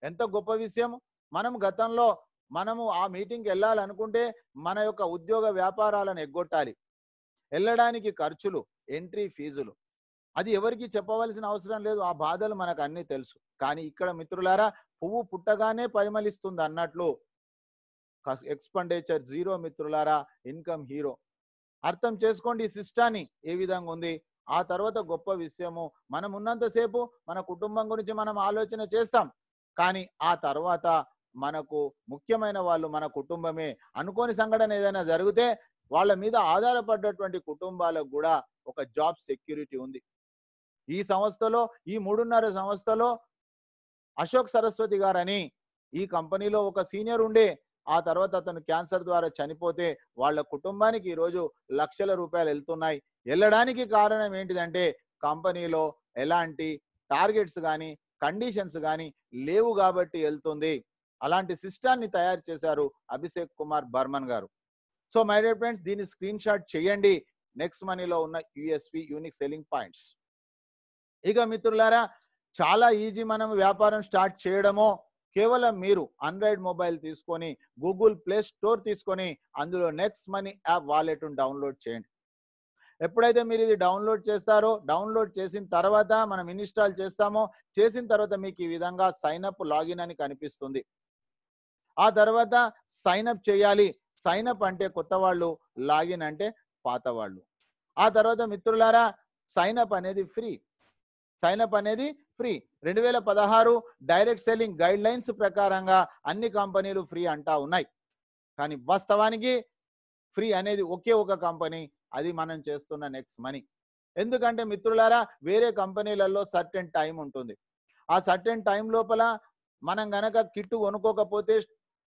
ఎంత గొప్ప విషయం. మనం గతంలో మనము ఆ మీటింగ్కి వెళ్ళాలనుకుంటే మన యొక్క ఉద్యోగ వ్యాపారాలను ఎగ్గొట్టాలి. వెళ్ళడానికి ఖర్చులు, ఎంట్రీ ఫీజులు, అది ఎవరికి చెప్పవలసిన అవసరం లేదు. ఆ బాధలు మనకు అన్నీ తెలుసు. కానీ ఇక్కడ మిత్రులారా పువ్వు పుట్టగానే పరిమళిస్తుంది అన్నట్లు ఎక్స్పెండిచర్ జీరో మిత్రులారా, ఇన్కమ్ హీరో. అర్థం చేసుకోండి ఈ సిస్టాన్ని ఏ విధంగా ఉంది. ఆ తర్వాత గొప్ప విషయము, మనం ఉన్నంతసేపు మన కుటుంబం గురించి మనం ఆలోచన చేస్తాం. కానీ ఆ తర్వాత మనకు ముఖ్యమైన వాళ్ళు మన కుటుంబమే. అనుకోని సంఘటన ఏదైనా జరిగితే వాళ్ళ మీద ఆధారపడ్డటువంటి కుటుంబాలకు కూడా ఒక జాబ్ సెక్యూరిటీ ఉంది. ఈ సంస్థలో, ఈ 3.5 సంస్థలో అశోక్ సరస్వతి గారని ఈ కంపెనీలో ఒక సీనియర్ ఉండే, ఆ తర్వాత అతను క్యాన్సర్ ద్వారా చనిపోతే వాళ్ళ కుటుంబానికి ఈరోజు లక్షల రూపాయలు వెళ్తున్నాయి. వెళ్ళడానికి కారణం ఏంటిదంటే కంపెనీలో ఎలాంటి టార్గెట్స్ కానీ కండిషన్స్ కానీ లేవు కాబట్టి వెళ్తుంది. అలాంటి సిస్టాన్ని తయారు చేశారు అభిషేక్ కుమార్ బర్మన్ గారు. సో మై డియర్ ఫ్రెండ్స్, దీన్ని స్క్రీన్ షాట్ చేయండి. నెక్స్ట్ మనీలో ఉన్న యూఎస్పి, యూనిక్ సెల్లింగ్ పాయింట్స్. ఇక మిత్రులారా, చాలా ఈజీ మనం వ్యాపారం స్టార్ట్ చేయడమో. కేవలం మీరు ఆండ్రాయిడ్ మొబైల్ తీసుకొని గూగుల్ ప్లే స్టోర్ తీసుకొని అందులో next money app wallet download చేయండి. ఎప్పుడైతే మీరు ఇది డౌన్లోడ్ చేస్తారో, డౌన్లోడ్ చేసిన తర్వాత మనం ఇన్స్టాల్ చేస్తామో, చేసిన తర్వాత మీకు ఈ విధంగా సైన్ అప్, లాగిన్ అని కనిపిస్తుంది. ఆ తర్వాత సైన్ అప్ చేయాలి. సైన్ అప్ అంటే కొత్త వాళ్ళు, లాగిన్ అంటే పాత వాళ్ళు. ఆ తర్వాత మిత్రులారా, సైన్ అప్ అనేది ఫ్రీ. సైన్ అప్ అనేది free. 2016 direct selling guide lines ప్రకారంగా అన్ని కంపెనీలు ఫ్రీ అంటా ఉన్నాయి. కానీ వాస్తవానికి ఫ్రీ అనేది ఒకే ఒక కంపెనీ, అది మనం చేస్తున్న నెక్స్ట్ మనీ. ఎందుకంటే మిత్రులారా, వేరే కంపెనీలలో సర్టెన్ టైం ఉంటుంది. ఆ సర్టెన్ టైం లోపల మనం గనక కిట్టు కొనుక్కోకపోతే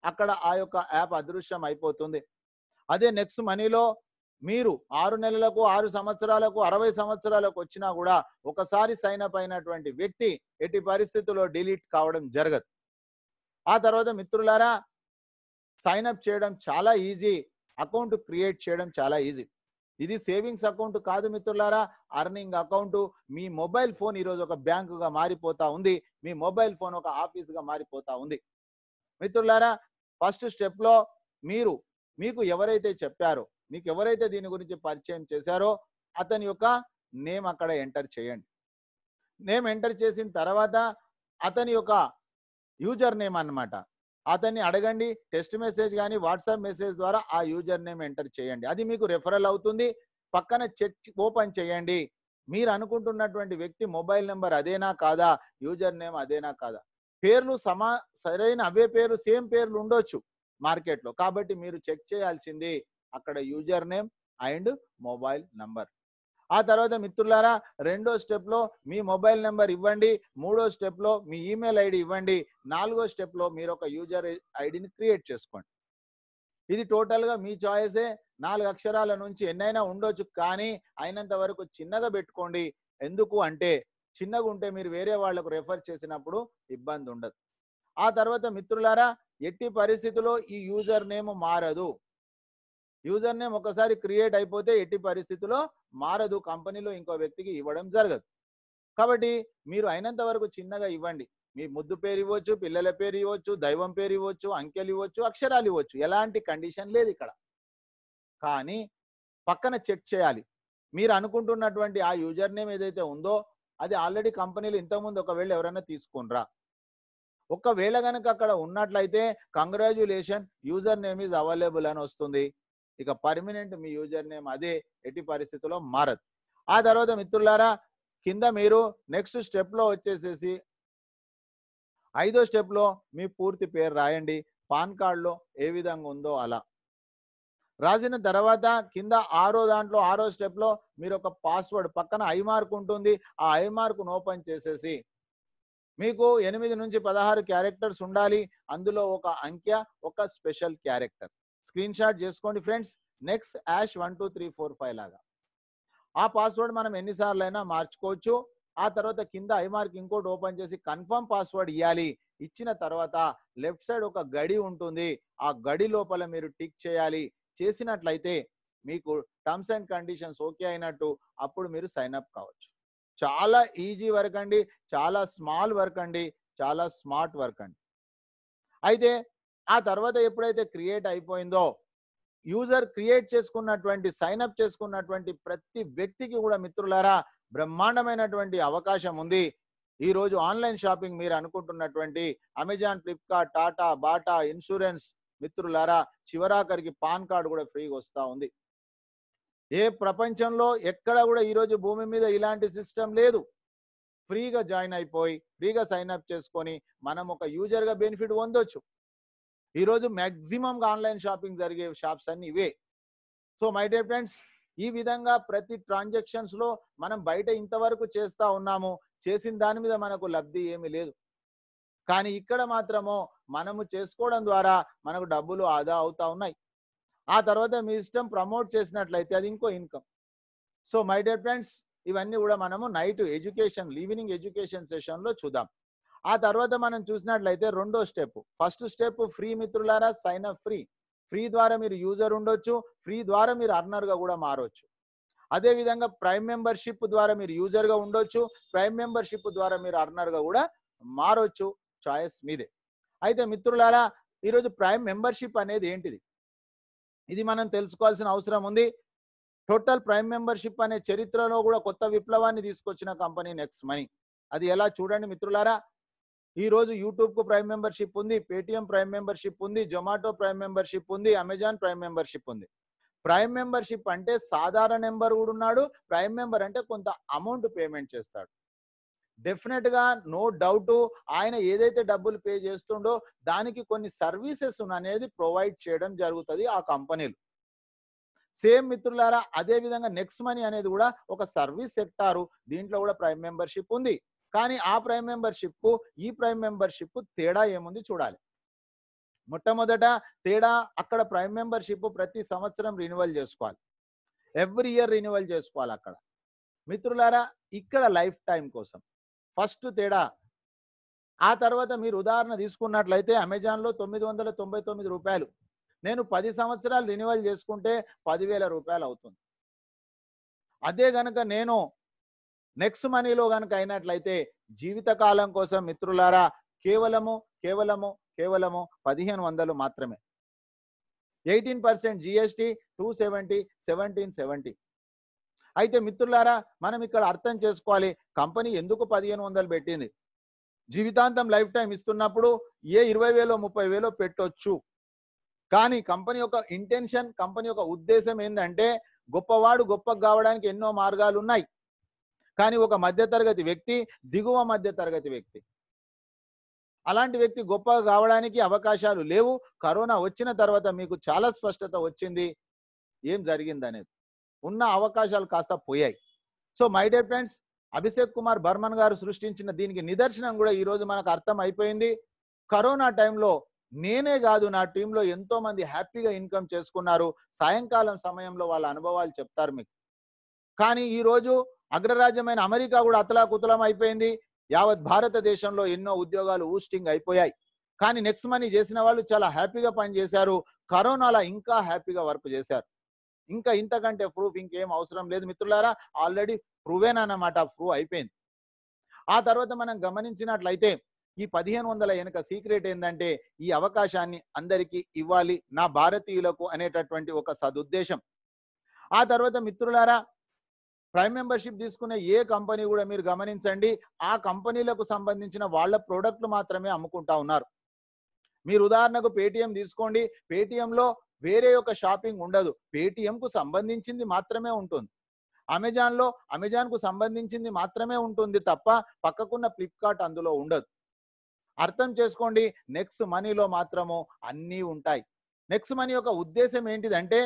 అక్కడ ఆ యొక్క యాప్ అదృశ్యం అయిపోతుంది. అదే నెక్స్ట్ మనీలో మీరు 6 నెలలకు, 6 సంవత్సరాలకు, 60 సంవత్సరాలకు వచ్చినా కూడా ఒకసారి సైన్ అప్ అయినటువంటి వ్యక్తి ఎట్టి పరిస్థితుల్లో డిలీట్ కావడం జరగదు. ఆ తర్వాత మిత్రులారా, సైన్ అప్ చేయడం చాలా ఈజీ, అకౌంట్ క్రియేట్ చేయడం చాలా ఈజీ. ఇది సేవింగ్స్ అకౌంట్ కాదు మిత్రులారా, అర్నింగ్ అకౌంట్. మీ మొబైల్ ఫోన్ ఈరోజు ఒక బ్యాంకుగా మారిపోతా ఉంది. మీ మొబైల్ ఫోన్ ఒక ఆఫీస్గా మారిపోతా ఉంది. మిత్రులారా, ఫస్ట్ స్టెప్లో మీకు ఎవరైతే చెప్పారో, మీకు ఎవరైతే దీని గురించి పరిచయం చేశారో అతని యొక్క నేమ్ అక్కడ ఎంటర్ చేయండి. నేమ్ ఎంటర్ చేసిన తర్వాత అతని యొక్క యూజర్ నేమ్ అన్నమాట, అతన్ని అడగండి. టెక్స్ట్ మెసేజ్ కానీ వాట్సాప్ మెసేజ్ ద్వారా ఆ యూజర్ నేమ్ ఎంటర్ చేయండి. అది మీకు రెఫరల్ అవుతుంది. పక్కన చెక్ ఓపెన్ చేయండి. మీరు అనుకుంటున్నటువంటి వ్యక్తి మొబైల్ నెంబర్ అదేనా కాదా, యూజర్ నేమ్ అదేనా కాదా. పేర్లు సరైన అవే పేర్లు, సేమ్ పేర్లు ఉండొచ్చు మార్కెట్లో. కాబట్టి మీరు చెక్ చేయాల్సింది అక్కడ user name and mobile number. ఆ తర్వాత మిత్రులారా, రెండో స్టెప్లో మీ మొబైల్ నెంబర్ ఇవ్వండి. మూడో స్టెప్లో మీ ఈమెయిల్ ఐడి ఇవ్వండి. నాలుగో స్టెప్లో మీరు ఒక యూజర్ ఐడిని క్రియేట్ చేసుకోండి. ఇది టోటల్గా మీ చాయిసే. 4 అక్షరాల నుంచి ఎన్నైనా ఉండొచ్చు, కానీ అయినంత వరకు చిన్నగా పెట్టుకోండి. ఎందుకు అంటే చిన్నగా ఉంటే మీరు వేరే వాళ్లకు రెఫర్ చేసినప్పుడు ఇబ్బంది ఉండదు. ఆ తర్వాత మిత్రులారా, ఎట్టి పరిస్థితుల్లో ఈ యూజర్ నేమ్ మారదు. యూజర్ నేమ్ ఒకసారి క్రియేట్ అయిపోతే ఎట్టి పరిస్థితుల్లో మారదు. కంపెనీలో ఇంకో వ్యక్తికి ఇవ్వడం జరగదు. కాబట్టి మీరు అయినంత వరకు చిన్నగా ఇవ్వండి. మీ ముద్దు పేరు ఇవ్వచ్చు, పిల్లల పేరు ఇవ్వచ్చు, దైవం పేరు ఇవ్వచ్చు, అంకెలు ఇవ్వచ్చు, అక్షరాలు ఇవ్వచ్చు. ఎలాంటి కండిషన్ లేదు ఇక్కడ. కానీ పక్కన చెక్ చేయాలి. మీరు అనుకుంటున్నటువంటి ఆ యూజర్ నేమ్ ఏదైతే ఉందో అది ఆల్రెడీ కంపెనీలు ఇంతకుముందు ఒకవేళ ఎవరైనా తీసుకునరా. ఒకవేళ కనుక అక్కడ ఉన్నట్లయితే congratulation, user name is available అని వస్తుంది. ఇక పర్మనెంట్ మీ యూజర్ నేమ్ అదే, ఎట్టి పరిస్థితుల్లో మారదు. ఆ తర్వాత మిత్రులారా, కింద మీరు నెక్స్ట్ స్టెప్లో వచ్చేసేసి 5వ స్టెప్లో మీ పూర్తి పేరు రాయండి. పాన్ కార్డులో ఏ విధంగా ఉందో అలా రాసిన తర్వాత కింద 6వ స్టెప్లో మీరు ఒక పాస్వర్డ్, పక్కన ఐ మార్క్ ఉంటుంది. ఆ ఐ మార్క్ను ఓపెన్ చేసేసి మీకు 8 నుంచి 16 క్యారెక్టర్స్ ఉండాలి. అందులో ఒక అంకె, ఒక స్పెషల్ క్యారెక్టర్. స్క్రీన్ షాట్ చేసుకోండి ఫ్రెండ్స్. నెక్స్ట్ #12345 లాగా ఆ పాస్వర్డ్ మనం ఎన్నిసార్లు అయినా మార్చుకోవచ్చు. ఆ తర్వాత కింద ఐ మార్క్ ఇంకోటి ఓపెన్ చేసి కన్ఫర్మ్ పాస్వర్డ్ ఇవ్వాలి. ఇచ్చిన తర్వాత లెఫ్ట్ సైడ్ ఒక గడి ఉంటుంది. ఆ గడి లోపల మీరు టిక్ చేయాలి. చేసినట్లయితే మీకు టర్మ్స్ అండ్ కండిషన్స్ ఓకే అయినట్టు. అప్పుడు మీరు సైన్ అప్ కావచ్చు. చాలా ఈజీ వర్క్ అండి, చాలా స్మాల్ వర్క్ అండి, చాలా స్మార్ట్ వర్క్ అండి. అయితే ఆ తర్వాత ఎప్పుడైతే క్రియేట్ అయిపోయిందో, యూజర్ క్రియేట్ చేసుకున్నటువంటి, సైన్ అప్ చేసుకున్నటువంటి ప్రతి వ్యక్తికి కూడా మిత్రులారా బ్రహ్మాండమైనటువంటి అవకాశం ఉంది. ఈ రోజు ఆన్లైన్ షాపింగ్ మీరు అనుకుంటున్నటువంటి Amazon, Flipkart, Tata, Bata, insurance మిత్రులారా, చివరాఖరికి పాన్ కార్డు కూడా ఫ్రీగా వస్తూ ఉంది. ఏ ప్రపంచంలో ఎక్కడ కూడా ఈరోజు భూమి మీద ఇలాంటి సిస్టమ్ లేదు. ఫ్రీగా జాయిన్ అయిపోయి ఫ్రీగా సైన్ అప్ చేసుకొని మనం ఒక యూజర్గా బెనిఫిట్ పొందొచ్చు. ఈరోజు మ్యాక్సిమంగా ఆన్లైన్ షాపింగ్ జరిగే షాప్స్ అన్ని ఇవే. సో మై డియర్ ఫ్రెండ్స్, ఈ విధంగా ప్రతి ట్రాన్సాక్షన్స్ లో మనం బయట ఇంతవరకు చేస్తా ఉన్నాము, చేసిన దాని మీద మనకు లబ్ధి ఏమీ లేదు. కానీ ఇక్కడ మాత్రము మనము చేసుకోవడం ద్వారా మనకు డబ్బులు ఆదా అవుతా ఉన్నాయి. ఆ తర్వాత మీ ఇష్టం ప్రమోట్ చేసినట్లయితే అది ఇంకో income. So my dear friends, ఇవన్నీ కూడా మనము night education evening education session లో చూద్దాం. ఆ తర్వాత మనం చూసినట్లయితే రెండో స్టెప్. ఫస్ట్ స్టెప్ ఫ్రీ మిత్రులారా, సైన్ అప్ ఫ్రీ. ఫ్రీ ద్వారా మీరు యూజర్ ఉండొచ్చు, ఫ్రీ ద్వారా మీరు అర్నర్ గా కూడా మారొచ్చు. అదే విధంగా ప్రైమ్ మెంబర్షిప్ ద్వారా మీరు యూజర్ గా ఉండొచ్చు, ప్రైమ్ మెంబర్షిప్ ద్వారా మీరు అర్నర్ గా కూడా మారొచ్చు. చాయిస్ మీదే. అయితే మిత్రులారా, ఈరోజు ప్రైమ్ మెంబర్షిప్ అనేది ఏంటిది, ఇది మనం తెలుసుకోవాల్సిన అవసరం ఉంది. టోటల్ ప్రైమ్ మెంబర్షిప్ అనే చరిత్రలో కూడా కొత్త విప్లవాన్ని తీసుకొచ్చిన కంపెనీ నెక్స్ట్ మనీ. అది ఎలా చూడండి మిత్రులారా. ఈ రోజు యూట్యూబ్ కు ప్రైమ్ మెంబర్షిప్ ఉంది, పేటిఎం ప్రైమ్ మెంబర్షిప్ ఉంది, జొమాటో ప్రైమ్ మెంబర్షిప్ ఉంది, అమెజాన్ ప్రైమ్ మెంబర్షిప్ ఉంది. ప్రైమ్ మెంబర్షిప్ అంటే సాధారణ నెంబర్ కూడా ఉన్నాడు, ప్రైమ్ మెంబర్ అంటే కొంత అమౌంట్ పేమెంట్ చేస్తాడు. డెఫినెట్ గా నో డౌట్ ఆయన ఏదైతే డబ్బులు పే చేస్తుండో దానికి కొన్ని సర్వీసెస్ అనేది ప్రొవైడ్ చేయడం జరుగుతుంది ఆ కంపెనీలు. సేమ్ మిత్రులారా, అదే విధంగా నెక్స్ట్ మనీ అనేది కూడా ఒక సర్వీస్ సెక్టారు. దీంట్లో కూడా ప్రైమ్ మెంబర్షిప్ ఉంది. కానీ ఆ ప్రైమ్ మెంబర్షిప్ కు ఈ ప్రైమ్ మెంబర్షిప్ తేడా ఏముంది చూడాలి. మొట్టమొదట తేడా, అక్కడ ప్రైమ్ మెంబర్షిప్ ప్రతి సంవత్సరం రినివల్ చేసుకోవాలి, ఎవ్రీ ఇయర్ రినివల్ చేసుకోవాలి అక్కడ. మిత్రులారా, ఇక్కడ లైఫ్ టైం కోసం ఫస్ట్ తేడా. ఆ తర్వాత మీరు ఉదాహరణ తీసుకున్నట్లయితే అమెజాన్ లో 999 రూపాయలు, నేను 10 సంవత్సరాలు రినివల్ చేసుకుంటే 10,000 రూపాయలు అవుతుంది. అదే గనక నేను నెక్స్ట్ మనీలో గనక అయినట్లయితే జీవితకాలం కోసం మిత్రులారా కేవలము 1500 మాత్రమే. 18% జిఎస్టి, 270, 1770. అయితే మిత్రులారా, మనం ఇక్కడ అర్థం చేసుకోవాలి, కంపెనీ ఎందుకు 1500 పెట్టింది. జీవితాంతం లైఫ్ టైం ఇస్తున్నప్పుడు ఏ 20,000 30,000 పెట్టొచ్చు. కానీ కంపెనీ యొక్క ఇంటెన్షన్, కంపెనీ యొక్క ఉద్దేశం ఏంటంటే గొప్పవాడు గొప్ప కావడానికి ఎన్నో మార్గాలు ఉన్నాయి. కానీ ఒక మధ్యతరగతి వ్యక్తి, దిగువ మధ్యతరగతి వ్యక్తి, అలాంటి వ్యక్తి గొప్పగా కావడానికి అవకాశాలు లేవు. కరోనా వచ్చిన తర్వాత మీకు చాలా స్పష్టత వచ్చింది ఏం జరిగింది అనేది. ఉన్న అవకాశాలు కాస్త పోయాయి. So my dear friends, Abhishek Kumar Barman గారు సృష్టించిన దీనికి నిదర్శనం కూడా ఈ రోజు మనకు అర్థం అయిపోయింది. కరోనా టైంలో నేనే కాదు, నా టీంలో ఎంతో మంది హ్యాపీగా ఇన్కమ్ చేసుకున్నారు. సాయంకాలం సమయంలో వాళ్ళ అనుభవాలు చెప్తారు మీకు. కానీ ఈ రోజు అగ్రరాజ్యమైన అమెరికా కూడా అతలాకుతలం అయిపోయింది. యావత్ భారతదేశంలో ఎన్నో ఉద్యోగాలు ఊస్టింగ్ అయిపోయాయి. కానీ నెక్స్ట్ మనీ చేసిన వాళ్ళు చాలా హ్యాపీగా పనిచేశారు. కరోనాలో ఇంకా హ్యాపీగా వర్క్ చేశారు. ఇంకా ఇంతకంటే ప్రూఫ్ ఇంకేం అవసరం లేదు మిత్రులారా. ఆల్రెడీ ప్రూవేన్ అన్నమాట, ప్రూవ్ అయిపోయింది. ఆ తర్వాత మనం గమనించినట్లయితే ఈ 1500 వెనుక సీక్రెట్ ఏంటంటే ఈ అవకాశాన్ని అందరికీ ఇవ్వాలి, నా భారతీయులకు అనేటటువంటి ఒక సదుద్దేశం. ఆ తర్వాత మిత్రులారా, ప్రైమ్ మెంబర్షిప్ తీసుకునే ఏ కంపెనీ కూడా మీరు గమనించండి, ఆ కంపెనీలకు సంబంధించిన వాళ్ళ ప్రోడక్ట్లు మాత్రమే అమ్ముకుంటా ఉన్నారు. మీరు ఉదాహరణకు పేటిఎం తీసుకోండి, పేటిఎంలో వేరే ఒక షాపింగ్ ఉండదు, పేటిఎం కు సంబంధించింది మాత్రమే ఉంటుంది. అమెజాన్ కు సంబంధించింది మాత్రమే ఉంటుంది తప్ప పక్కకున్న ఫ్లిప్కార్ట్ అందులో ఉండదు. అర్థం చేసుకోండి, నెక్స్ట్ మనీలో మాత్రము అన్నీ ఉంటాయి. నెక్స్ట్ మనీ యొక్క ఉద్దేశం ఏంటిదంటే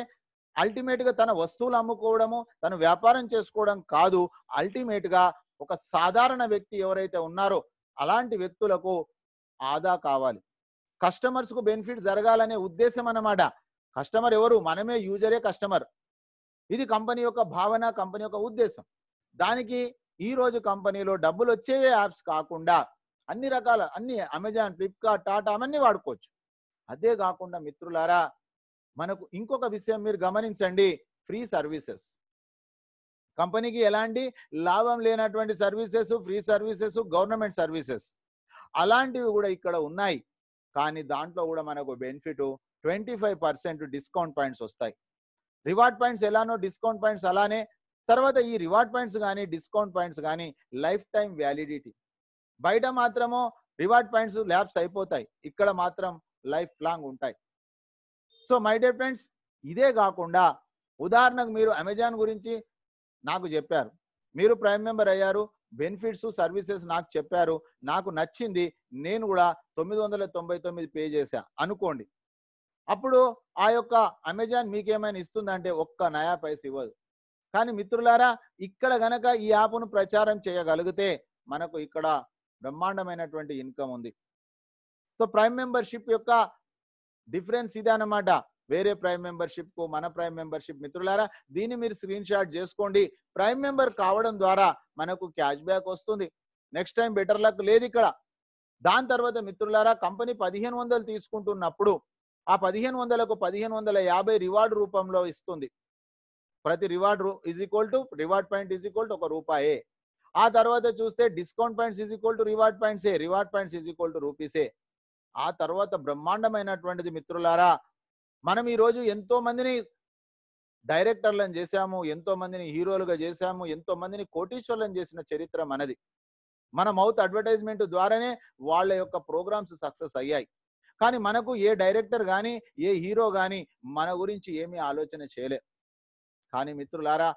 అల్టిమేట్ గా తన వస్తువులు అమ్ముకోవడము, తను వ్యాపారం చేసుకోవడం కాదు. అల్టిమేట్ గా ఒక సాధారణ వ్యక్తి ఎవరైతే ఉన్నారో అలాంటి వ్యక్తులకు ఆదా కావాలి, కస్టమర్స్ కు బెనిఫిట్ జరగాలనే ఉద్దేశం అన్నమాట. కస్టమర్ ఎవరు? మనమే, యూజరే కస్టమర్. ఇది కంపెనీ యొక్క భావన, కంపెనీ యొక్క ఉద్దేశం. దానికి ఈ రోజు కంపెనీలో డబ్బులు వచ్చేవే యాప్స్ కాకుండా అన్ని రకాల అమెజాన్, ఫ్లిప్కార్ట్, టాటా అవన్నీ వాడుకోవచ్చు. అదే కాకుండా మిత్రులారా, మనకు ఇంకొక విషయం మీరు గమనించండి, ఫ్రీ సర్వీసెస్. కంపెనీకి ఎలాంటి లాభం లేనటువంటి services, free services, government services అలాంటివి కూడా ఇక్కడ ఉన్నాయి. కానీ దాంట్లో కూడా మనకు బెనిఫిట్ 25% డిస్కౌంట్ పాయింట్స్ వస్తాయి. రివార్డ్ పాయింట్స్ ఎలానో డిస్కౌంట్ పాయింట్స్ అలానే. తర్వాత ఈ రివార్డ్ పాయింట్స్ కానీ డిస్కౌంట్ పాయింట్స్ కానీ లైఫ్ టైం వ్యాలిడిటీ. బయట మాత్రమో రివార్డ్ పాయింట్స్ ల్యాప్స్ అయిపోతాయి, ఇక్కడ మాత్రం లైఫ్ లాంగ్ ఉంటాయి. సో మై డియర్ ఫ్రెండ్స్, ఇదే కాకుండా ఉదాహరణకు మీరు అమెజాన్ గురించి నాకు చెప్పారు, మీరు ప్రైమ్ మెంబర్ అయ్యారు, బెనిఫిట్స్ సర్వీసెస్ నాకు చెప్పారు, నాకు నచ్చింది, నేను కూడా 999 పే చేశా అనుకోండి. అప్పుడు ఆ యొక్క అమెజాన్ మీకేమైనా ఇస్తుందంటే ఒక్క నయా పైస ఇవ్వదు. కానీ మిత్రులారా, ఇక్కడ గనక ఈ యాప్ను ప్రచారం చేయగలిగితే మనకు ఇక్కడ బ్రహ్మాండమైనటువంటి ఇన్కమ్ ఉంది. సో ప్రైమ్ మెంబర్షిప్ యొక్క డిఫరెన్స్ ఇదే అన్నమాట. వేరే ప్రైమ్ మెంబర్షిప్ కు మన ప్రైమ్ మెంబర్షిప్ మిత్రులారా, దీన్ని మీరు స్క్రీన్ షాట్ చేసుకోండి. ప్రైమ్ మెంబర్ కావడం ద్వారా మనకు క్యాష్ బ్యాక్ వస్తుంది. నెక్స్ట్ టైం బెటర్ లక్ లేదు ఇక్కడ. దాని తర్వాత మిత్రులారా, కంపెనీ 1500 తీసుకుంటున్నప్పుడు ఆ 1500కు 1550 రివార్డ్ రూపంలో ఇస్తుంది. ప్రతి reward reward point is equal to ₹1. ఆ తర్వాత చూస్తే discount points is equal to reward పాయింట్సే, reward points is equal to రూపీసే. ఆ తర్వాత బ్రహ్మాండమైనటువంటిది మిత్రులారా, మనం ఈ రోజు ఎంతో మందిని డైరెక్టర్లను చేశాము, ఎంతో మందిని హీరోలుగా చేశాము, ఎంతో మందిని కోటీశ్వర్లను చేసిన చరిత్ర మనది. మన మౌత్ అడ్వర్టైజ్మెంట్ ద్వారానే వాళ్ళ యొక్క ప్రోగ్రామ్స్ సక్సెస్ అయ్యాయి. కానీ మనకు ఏ డైరెక్టర్ కానీ ఏ హీరో కానీ మన గురించి ఏమీ ఆలోచన చేయలే. కానీ మిత్రులారా,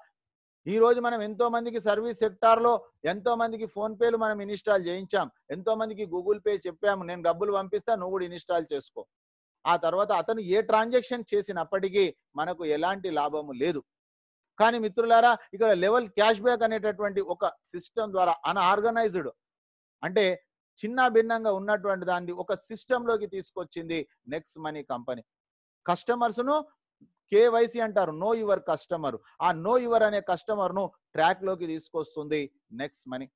ఈ రోజు మనం ఎంతో మందికి సర్వీస్ సెక్టార్లో ఎంతో మందికి ఫోన్ పేలు మనం ఇన్స్టాల్ చేయించాం, ఎంతో మందికి గూగుల్ పే చెప్పాము, నేను డబ్బులు పంపిస్తా నువ్వు కూడా ఇన్స్టాల్ చేసుకో. ఆ తర్వాత అతను ఏ ట్రాన్సాక్షన్ చేసినప్పటికీ మనకు ఎలాంటి లాభము లేదు. కానీ మిత్రులారా, ఇక్కడ లెవెల్ క్యాష్ బ్యాక్ అనేటటువంటి ఒక సిస్టమ్ ద్వారా అన్ఆర్గనైజ్డ్ అంటే చిన్న భిన్నంగా ఉన్నటువంటి దాన్ని ఒక సిస్టంలోకి తీసుకొచ్చింది నెక్స్ట్ మనీ కంపెనీ. కస్టమర్స్ను కేవైసీ అంటారు, నో యువర్ కస్టమర్. ఆ నో యువర్ అనే కస్టమర్ ను ట్రాక్ లోకి తీసుకొస్తుంది నెక్స్ట్ మనీ.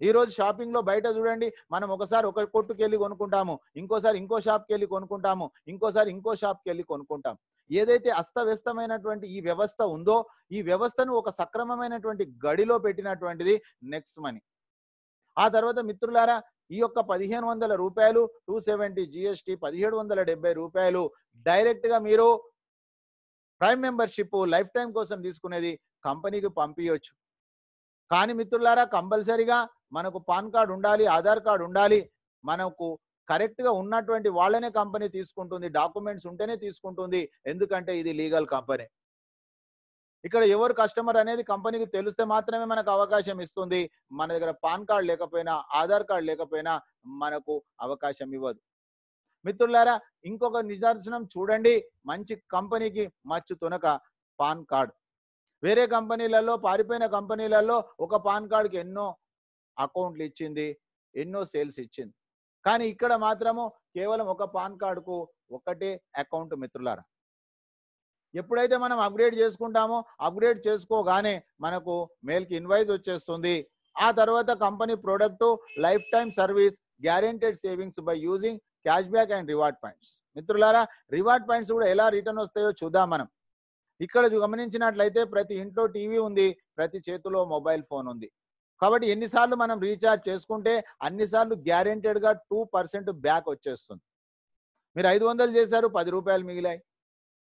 ఈ రోజు షాపింగ్ లో బయట చూడండి, మనం ఒకసారి ఒక కొట్టుకి వెళ్ళి కొనుక్కుంటాము, ఇంకోసారి ఇంకో షాప్కి వెళ్ళి కొనుక్కుంటాము, ఇంకోసారి ఇంకో షాప్కి వెళ్ళి కొనుక్కుంటాం. ఏదైతే అస్తవ్యస్తమైనటువంటి ఈ వ్యవస్థ ఉందో ఈ వ్యవస్థను ఒక సక్రమమైనటువంటి గడిలో పెట్టినటువంటిది నెక్స్ట్ మనీ. ఆ తర్వాత మిత్రులారా, ఈ యొక్క ₹1500 270 GST ₹1770 డైరెక్ట్ గా మీరు ప్రైమ్ మెంబర్షిప్ లైఫ్ టైం కోసం తీసుకునేది కంపెనీకి పంపించవచ్చు. కానీ మిత్రులారా, కంపల్సరీగా మనకు పాన్ కార్డు ఉండాలి, ఆధార్ కార్డు ఉండాలి. మనకు కరెక్ట్ గా ఉన్నటువంటి వాళ్ళనే కంపెనీ తీసుకుంటుంది, డాక్యుమెంట్స్ ఉంటేనే తీసుకుంటుంది. ఎందుకంటే ఇది లీగల్ కంపెనీ. ఇక్కడ ఎవరు కస్టమర్ అనేది కంపెనీకి తెలిస్తే మాత్రమే మనకు అవకాశం ఇస్తుంది. మన దగ్గర పాన్ కార్డు లేకపోయినా ఆధార్ కార్డు లేకపోయినా మనకు అవకాశం ఇవ్వదు. మిత్రులారా, ఇంకొక నిదర్శనం చూడండి, మంచి కంపెనీకి మచ్చు తునక పాన్ కార్డ్. వేరే కంపెనీలలో, పారిపోయిన కంపెనీలలో ఒక పాన్ కార్డుకి ఎన్నో అకౌంట్లు ఇచ్చింది, ఎన్నో సేల్స్ ఇచ్చింది. కానీ ఇక్కడ మాత్రము కేవలం ఒక పాన్ కార్డుకు ఒకటే అకౌంట్ మిత్రులారా. ఎప్పుడైతే మనం అప్గ్రేడ్ చేసుకుంటామో అప్గ్రేడ్ చేసుకోగానే మనకు మెయిల్కి ఇన్వాయిస్ వచ్చేస్తుంది. ఆ తర్వాత company product life time service guaranteed savings by using cash back and reward points. మిత్రులారా, రివార్డ్ పాయింట్స్ కూడా ఎలా రిటర్న్ వస్తాయో చూద్దాం మనం. ఇక్కడ గమనించినట్లయితే ప్రతి ఇంట్లో టీవీ ఉంది, ప్రతి చేతిలో మొబైల్ ఫోన్ ఉంది. కాబట్టి ఎన్నిసార్లు మనం రీఛార్జ్ చేసుకుంటే అన్నిసార్లు గ్యారెంటెడ్ గా 2% బ్యాక్ వచ్చేస్తుంది. మీరు 500 చేశారు, ₹10 మిగిలాయి.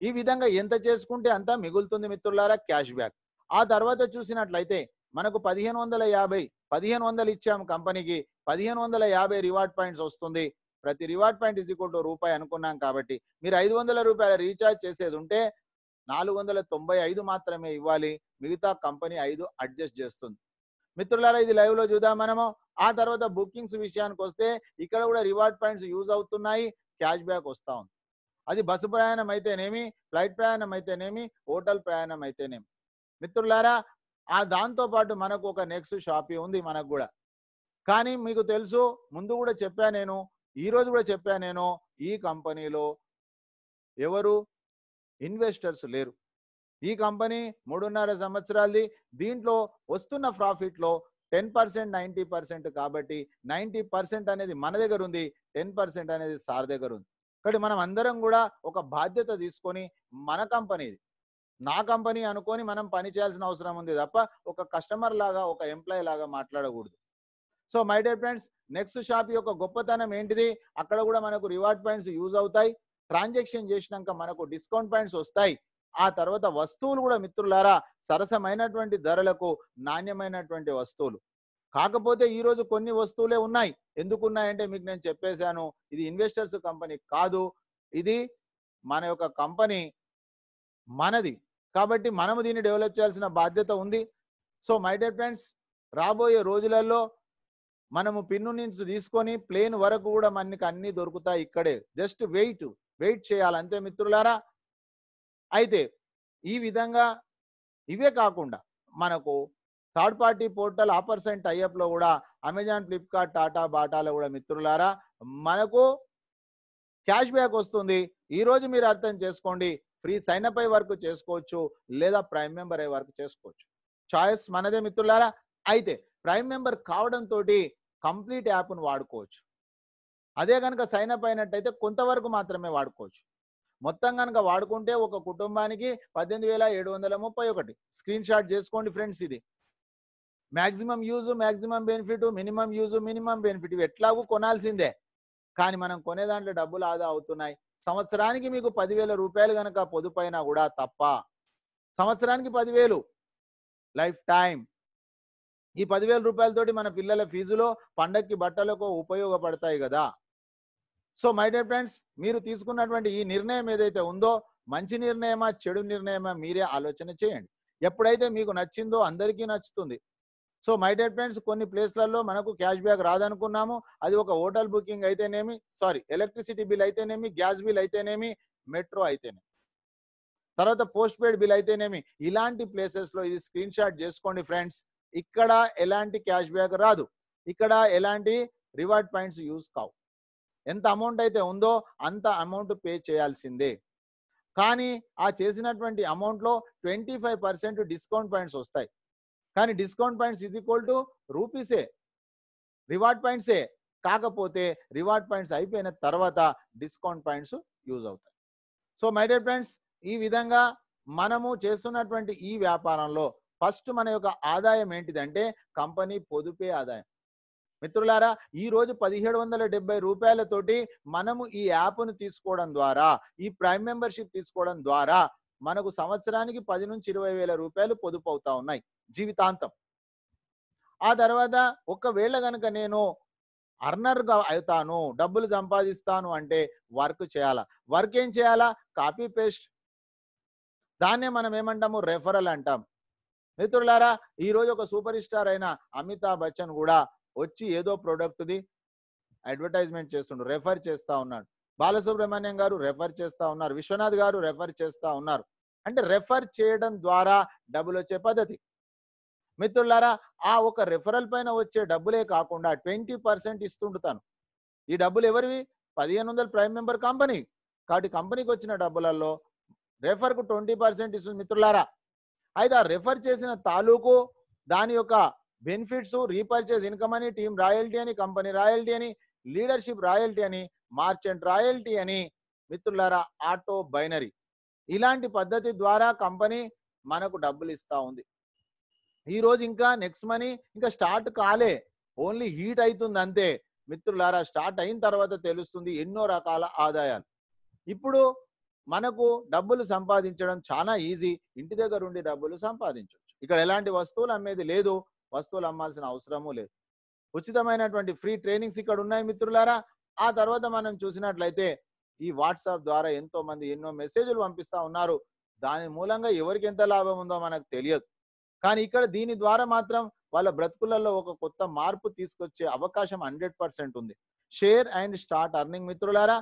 ఈ విధంగా ఎంత చేసుకుంటే అంత మిగులుతుంది మిత్రులారా క్యాష్ బ్యాక్. ఆ తర్వాత చూసినట్లయితే మనకు 1550 ఇచ్చాము కంపెనీకి, 1550 రివార్డ్ పాయింట్స్ వస్తుంది. ప్రతి reward point is equal to ₹1 అనుకున్నాం. కాబట్టి మీరు ₹500 రీఛార్జ్ చేసేది ఉంటే 495 మాత్రమే ఇవ్వాలి, మిగతా కంపెనీ 5 అడ్జస్ట్ చేస్తుంది. మిత్రులారా, ఇది లైవ్ లో చూద్దాం మనము. ఆ తర్వాత బుకింగ్స్ విషయానికి వస్తే ఇక్కడ కూడా రివార్డ్ పాయింట్స్ యూజ్ అవుతున్నాయి, క్యాష్ బ్యాక్ వస్తా ఉంది. అది బస్సు ప్రయాణం అయితేనేమి, ఫ్లైట్ ప్రయాణం అయితేనేమి, హోటల్ ప్రయాణం అయితేనేమి. మిత్రులారా, ఆ దాంతో పాటు మనకు ఒక నెక్స్ట్ షాపీ ఉంది మనకు కూడా. కానీ మీకు తెలుసు, ముందు కూడా చెప్పా నేను, ఈ రోజు కూడా చెప్పా నేను, ఈ కంపెనీలో ఎవరు ఇన్వెస్టర్స్ లేరు. ఈ కంపెనీ 3.5 సంవత్సరాలది. దీంట్లో వస్తున్న ప్రాఫిట్ లో 10% 90% కాబట్టి 90% అనేది మన దగ్గర ఉంది, 10% అనేది సార్ దగ్గర ఉంది. కాబట్టి మనం అందరం కూడా ఒక బాధ్యత తీసుకొని మన కంపెనీది నా కంపెనీ అనుకొని మనం పని చేయాల్సిన అవసరం ఉంది తప్ప ఒక కస్టమర్ లాగా, ఒక ఎంప్లాయీ లాగా మాట్లాడకూడదు. So my dear friends, next shop యొక్క గొప్పతనం ఏంటిది? అక్కడ కూడా మనకు రివార్డ్ పాయింట్స్ యూజ్ అవుతాయి. ట్రాన్సాక్షన్ చేసినాక మనకు డిస్కౌంట్ పాయింట్స్ వస్తాయి. ఆ తర్వాత వస్తువులు కూడా మిత్రులారా సరసమైనటువంటి ధరలకు నాణ్యమైనటువంటి వస్తువులు. కాకపోతే ఈ రోజు కొన్ని వస్తువులే ఉన్నాయి. ఎందుకున్నాయంటే మీకు నేను చెప్పేశాను, ఇది ఇన్వెస్టర్స్ కంపెనీ కాదు, ఇది మన యొక్క కంపెనీ మనది. కాబట్టి మనము దీన్ని డెవలప్ చేయాల్సిన బాధ్యత ఉంది. సో మై డియర్ ఫ్రెండ్స్, రాబోయే రోజులలో మనము పిన్ను నుంచి తీసుకొని ప్లేన్ వరకు కూడా మనకి అన్ని దొరుకుతాయి ఇక్కడే. జస్ట్ వెయిట్ చేయాలి అంతే మిత్రులారా. అయితే ఈ విధంగా ఇవే కాకుండా మనకు third party portal offers and tie up లో కూడా అమెజాన్, ఫ్లిప్కార్ట్, టాటా, బాటాలో కూడా మిత్రులారా మనకు క్యాష్ బ్యాక్ వస్తుంది. ఈ రోజు మీరు అర్థం చేసుకోండి, ఫ్రీ సైన్ అప్ అయ్యే వరకు చేసుకోవచ్చు, లేదా ప్రైమ్ మెంబర్ అయ్యే వరకు చేసుకోవచ్చు. చాయిస్ మనదే మిత్రులారా. అయితే ప్రైమ్ మెంబర్ కావడం తోటి కంప్లీట్ యాప్ను వాడుకోవచ్చు. అదే కనుక సైన్ అప్ అయినట్టయితే కొంతవరకు మాత్రమే వాడుకోవచ్చు. మొత్తం కనుక వాడుకుంటే ఒక కుటుంబానికి 18,731 స్క్రీన్ షాట్ చేసుకోండి ఫ్రెండ్స్. ఇది maximum use, maximum benefit, minimum use, minimum benefit ఇవి ఎట్లాగూ కొనాల్సిందే. కానీ మనం కొనే దాంట్లో డబ్బులు ఆదా అవుతున్నాయి. సంవత్సరానికి మీకు 10,000 రూపాయలు కనుక పొదుపైనా కూడా తప్ప. సంవత్సరానికి 10,000 లైఫ్ టైం. ఈ 10,000 రూపాయలతోటి మన పిల్లల ఫీజులో, పండక్కి బట్టలకు ఉపయోగపడతాయి కదా. సో మై డియర్ ఫ్రెండ్స్, మీరు తీసుకున్నటువంటి ఈ నిర్ణయం ఏదైతే ఉందో మంచి నిర్ణయమా చెడు నిర్ణయమా మీరే ఆలోచన చేయండి. ఎప్పుడైతే మీకు నచ్చిందో అందరికీ నచ్చుతుంది. సో మై డియర్ ఫ్రెండ్స్, కొన్ని ప్లేస్లలో మనకు క్యాష్ బ్యాక్ రాదనుకున్నాము. అది ఒక హోటల్ బుకింగ్ అయితేనేమి, ఎలక్ట్రిసిటీ బిల్ అయితేనేమి, గ్యాస్ బిల్ అయితేనేమి, మెట్రో అయితేనేమి, తర్వాత పోస్ట్ పెయిడ్ బిల్ అయితేనేమి, ఇలాంటి ప్లేసెస్ లో ఇది స్క్రీన్ షాట్ చేసుకోండి ఫ్రెండ్స్. ఇక్కడ ఎలాంటి క్యాష్ బ్యాక్ రాదు, ఇక్కడ ఎలాంటి రివార్డ్ పాయింట్స్ యూజ్ కావు. ఎంత అమౌంట్ అయితే ఉందో అంత అమౌంట్ పే చేయాల్సిందే. కానీ ఆ చేసినటువంటి అమౌంట్ లో 25% డిస్కౌంట్ పాయింట్స్ వస్తాయి. కానీ discount points is equal to రూపీసే, రివార్డ్ పాయింట్సే. కాకపోతే రివార్డ్ పాయింట్స్ అయిపోయిన తర్వాత డిస్కౌంట్ పాయింట్స్ యూజ్ అవుతాయి. సో మై డియర్ ఫ్రెండ్స్, ఈ విధంగా మనము చేస్తున్నటువంటి ఈ వ్యాపారంలో ఫస్ట్ మన యొక్క ఆదాయం ఏంటిదంటే కంపెనీ పొదుపే ఆదాయం. మిత్రులారా, ఈ రోజు 1770 రూపాయలతోటి మనము ఈ యాప్ను తీసుకోవడం ద్వారా, ఈ ప్రైమ్ మెంబర్షిప్ తీసుకోవడం ద్వారా మనకు సంవత్సరానికి 10 నుంచి 20,000 రూపాయలు పొదుపు అవుతా ఉన్నాయి జీవితాంతం. ఆ తర్వాత ఒకవేళ కనుక నేను అర్నర్గా అవుతాను, డబ్బులు సంపాదిస్తాను అంటే వర్క్ చేయాలా. వర్క్ ఏం చేయాలా? Copy paste. దాన్నే మనం ఏమంటాము? రెఫరల్ అంటాం. మిత్రులారా, ఈ రోజు ఒక సూపర్ స్టార్ అయిన అమితాబ్ బచ్చన్ కూడా వచ్చి ఏదో ప్రోడక్ట్ది అడ్వర్టైజ్మెంట్ చేస్తుండ్రు, రెఫర్ చేస్తా ఉన్నాడు. బాలసుబ్రహ్మణ్యం గారు రెఫర్ చేస్తా ఉన్నారు, విశ్వనాథ్ గారు రెఫర్ చేస్తా ఉన్నారు. అంటే రెఫర్ చేయడం ద్వారా డబ్బులు వచ్చే పద్ధతి. మిత్రులారా, ఆ ఒక రెఫరల్ పైన వచ్చే డబ్బులే కాకుండా 20% ఇస్తుంటాను. ఈ డబ్బులు ఎవరివి? 1500 ప్రైమ్ మెంబర్ కంపెనీ. కాబట్టి కంపెనీకి వచ్చిన డబ్బులలో రెఫర్కు 20% ఇస్తుంది మిత్రులారా. అయితే ఆ రెఫర్ చేసిన తాలూకు దాని యొక్క బెనిఫిట్స్, రీపర్చేజ్ ఇన్కమ్ అని, టీమ్ రాయల్టీ అని, కంపెనీ రాయల్టీ అని, లీడర్షిప్ రాయల్టీ అని, మార్చెంట్ రాయల్టీ అని, మిత్రులారా ఆటో బైనరీ, ఇలాంటి పద్ధతి ద్వారా కంపెనీ మనకు డబ్బులు ఇస్తా ఉంది. ఈ రోజు ఇంకా నెక్స్ట్ మనీ ఇంకా స్టార్ట్ కాలే, ఓన్లీ హీట్ అవుతుంది అంతే. మిత్రులారా, స్టార్ట్ అయిన తర్వాత తెలుస్తుంది ఎన్నో రకాల ఆదాయాలు. ఇప్పుడు మనకు డబ్బులు సంపాదించడం చాలా ఈజీ. ఇంటి దగ్గర ఉండి డబ్బులు సంపాదించవచ్చు. ఇక్కడ ఎలాంటి వస్తువులు అమ్మేది లేదు, వస్తువులు అమ్మాల్సిన అవసరము లేదు. ఉచితమైనటువంటి ఫ్రీ ట్రైనింగ్స్ ఇక్కడ ఉన్నాయి మిత్రులారా. ఆ తర్వాత మనం చూసినట్లయితే ఈ వాట్సాప్ ద్వారా ఎంతో మంది ఎన్నో మెసేజ్లు పంపిస్తా ఉన్నారు. దాని మూలంగా ఎవరికి ఎంత లాభం ఉందో మనకు తెలియదు. కానీ ఇక్కడ దీని ద్వారా మాత్రం వాళ్ళ బ్రతుకులలో ఒక కొత్త మార్పు తీసుకొచ్చే అవకాశం 100% ఉంది. షేర్ అండ్ స్టార్ట్ అర్నింగ్ మిత్రులారా,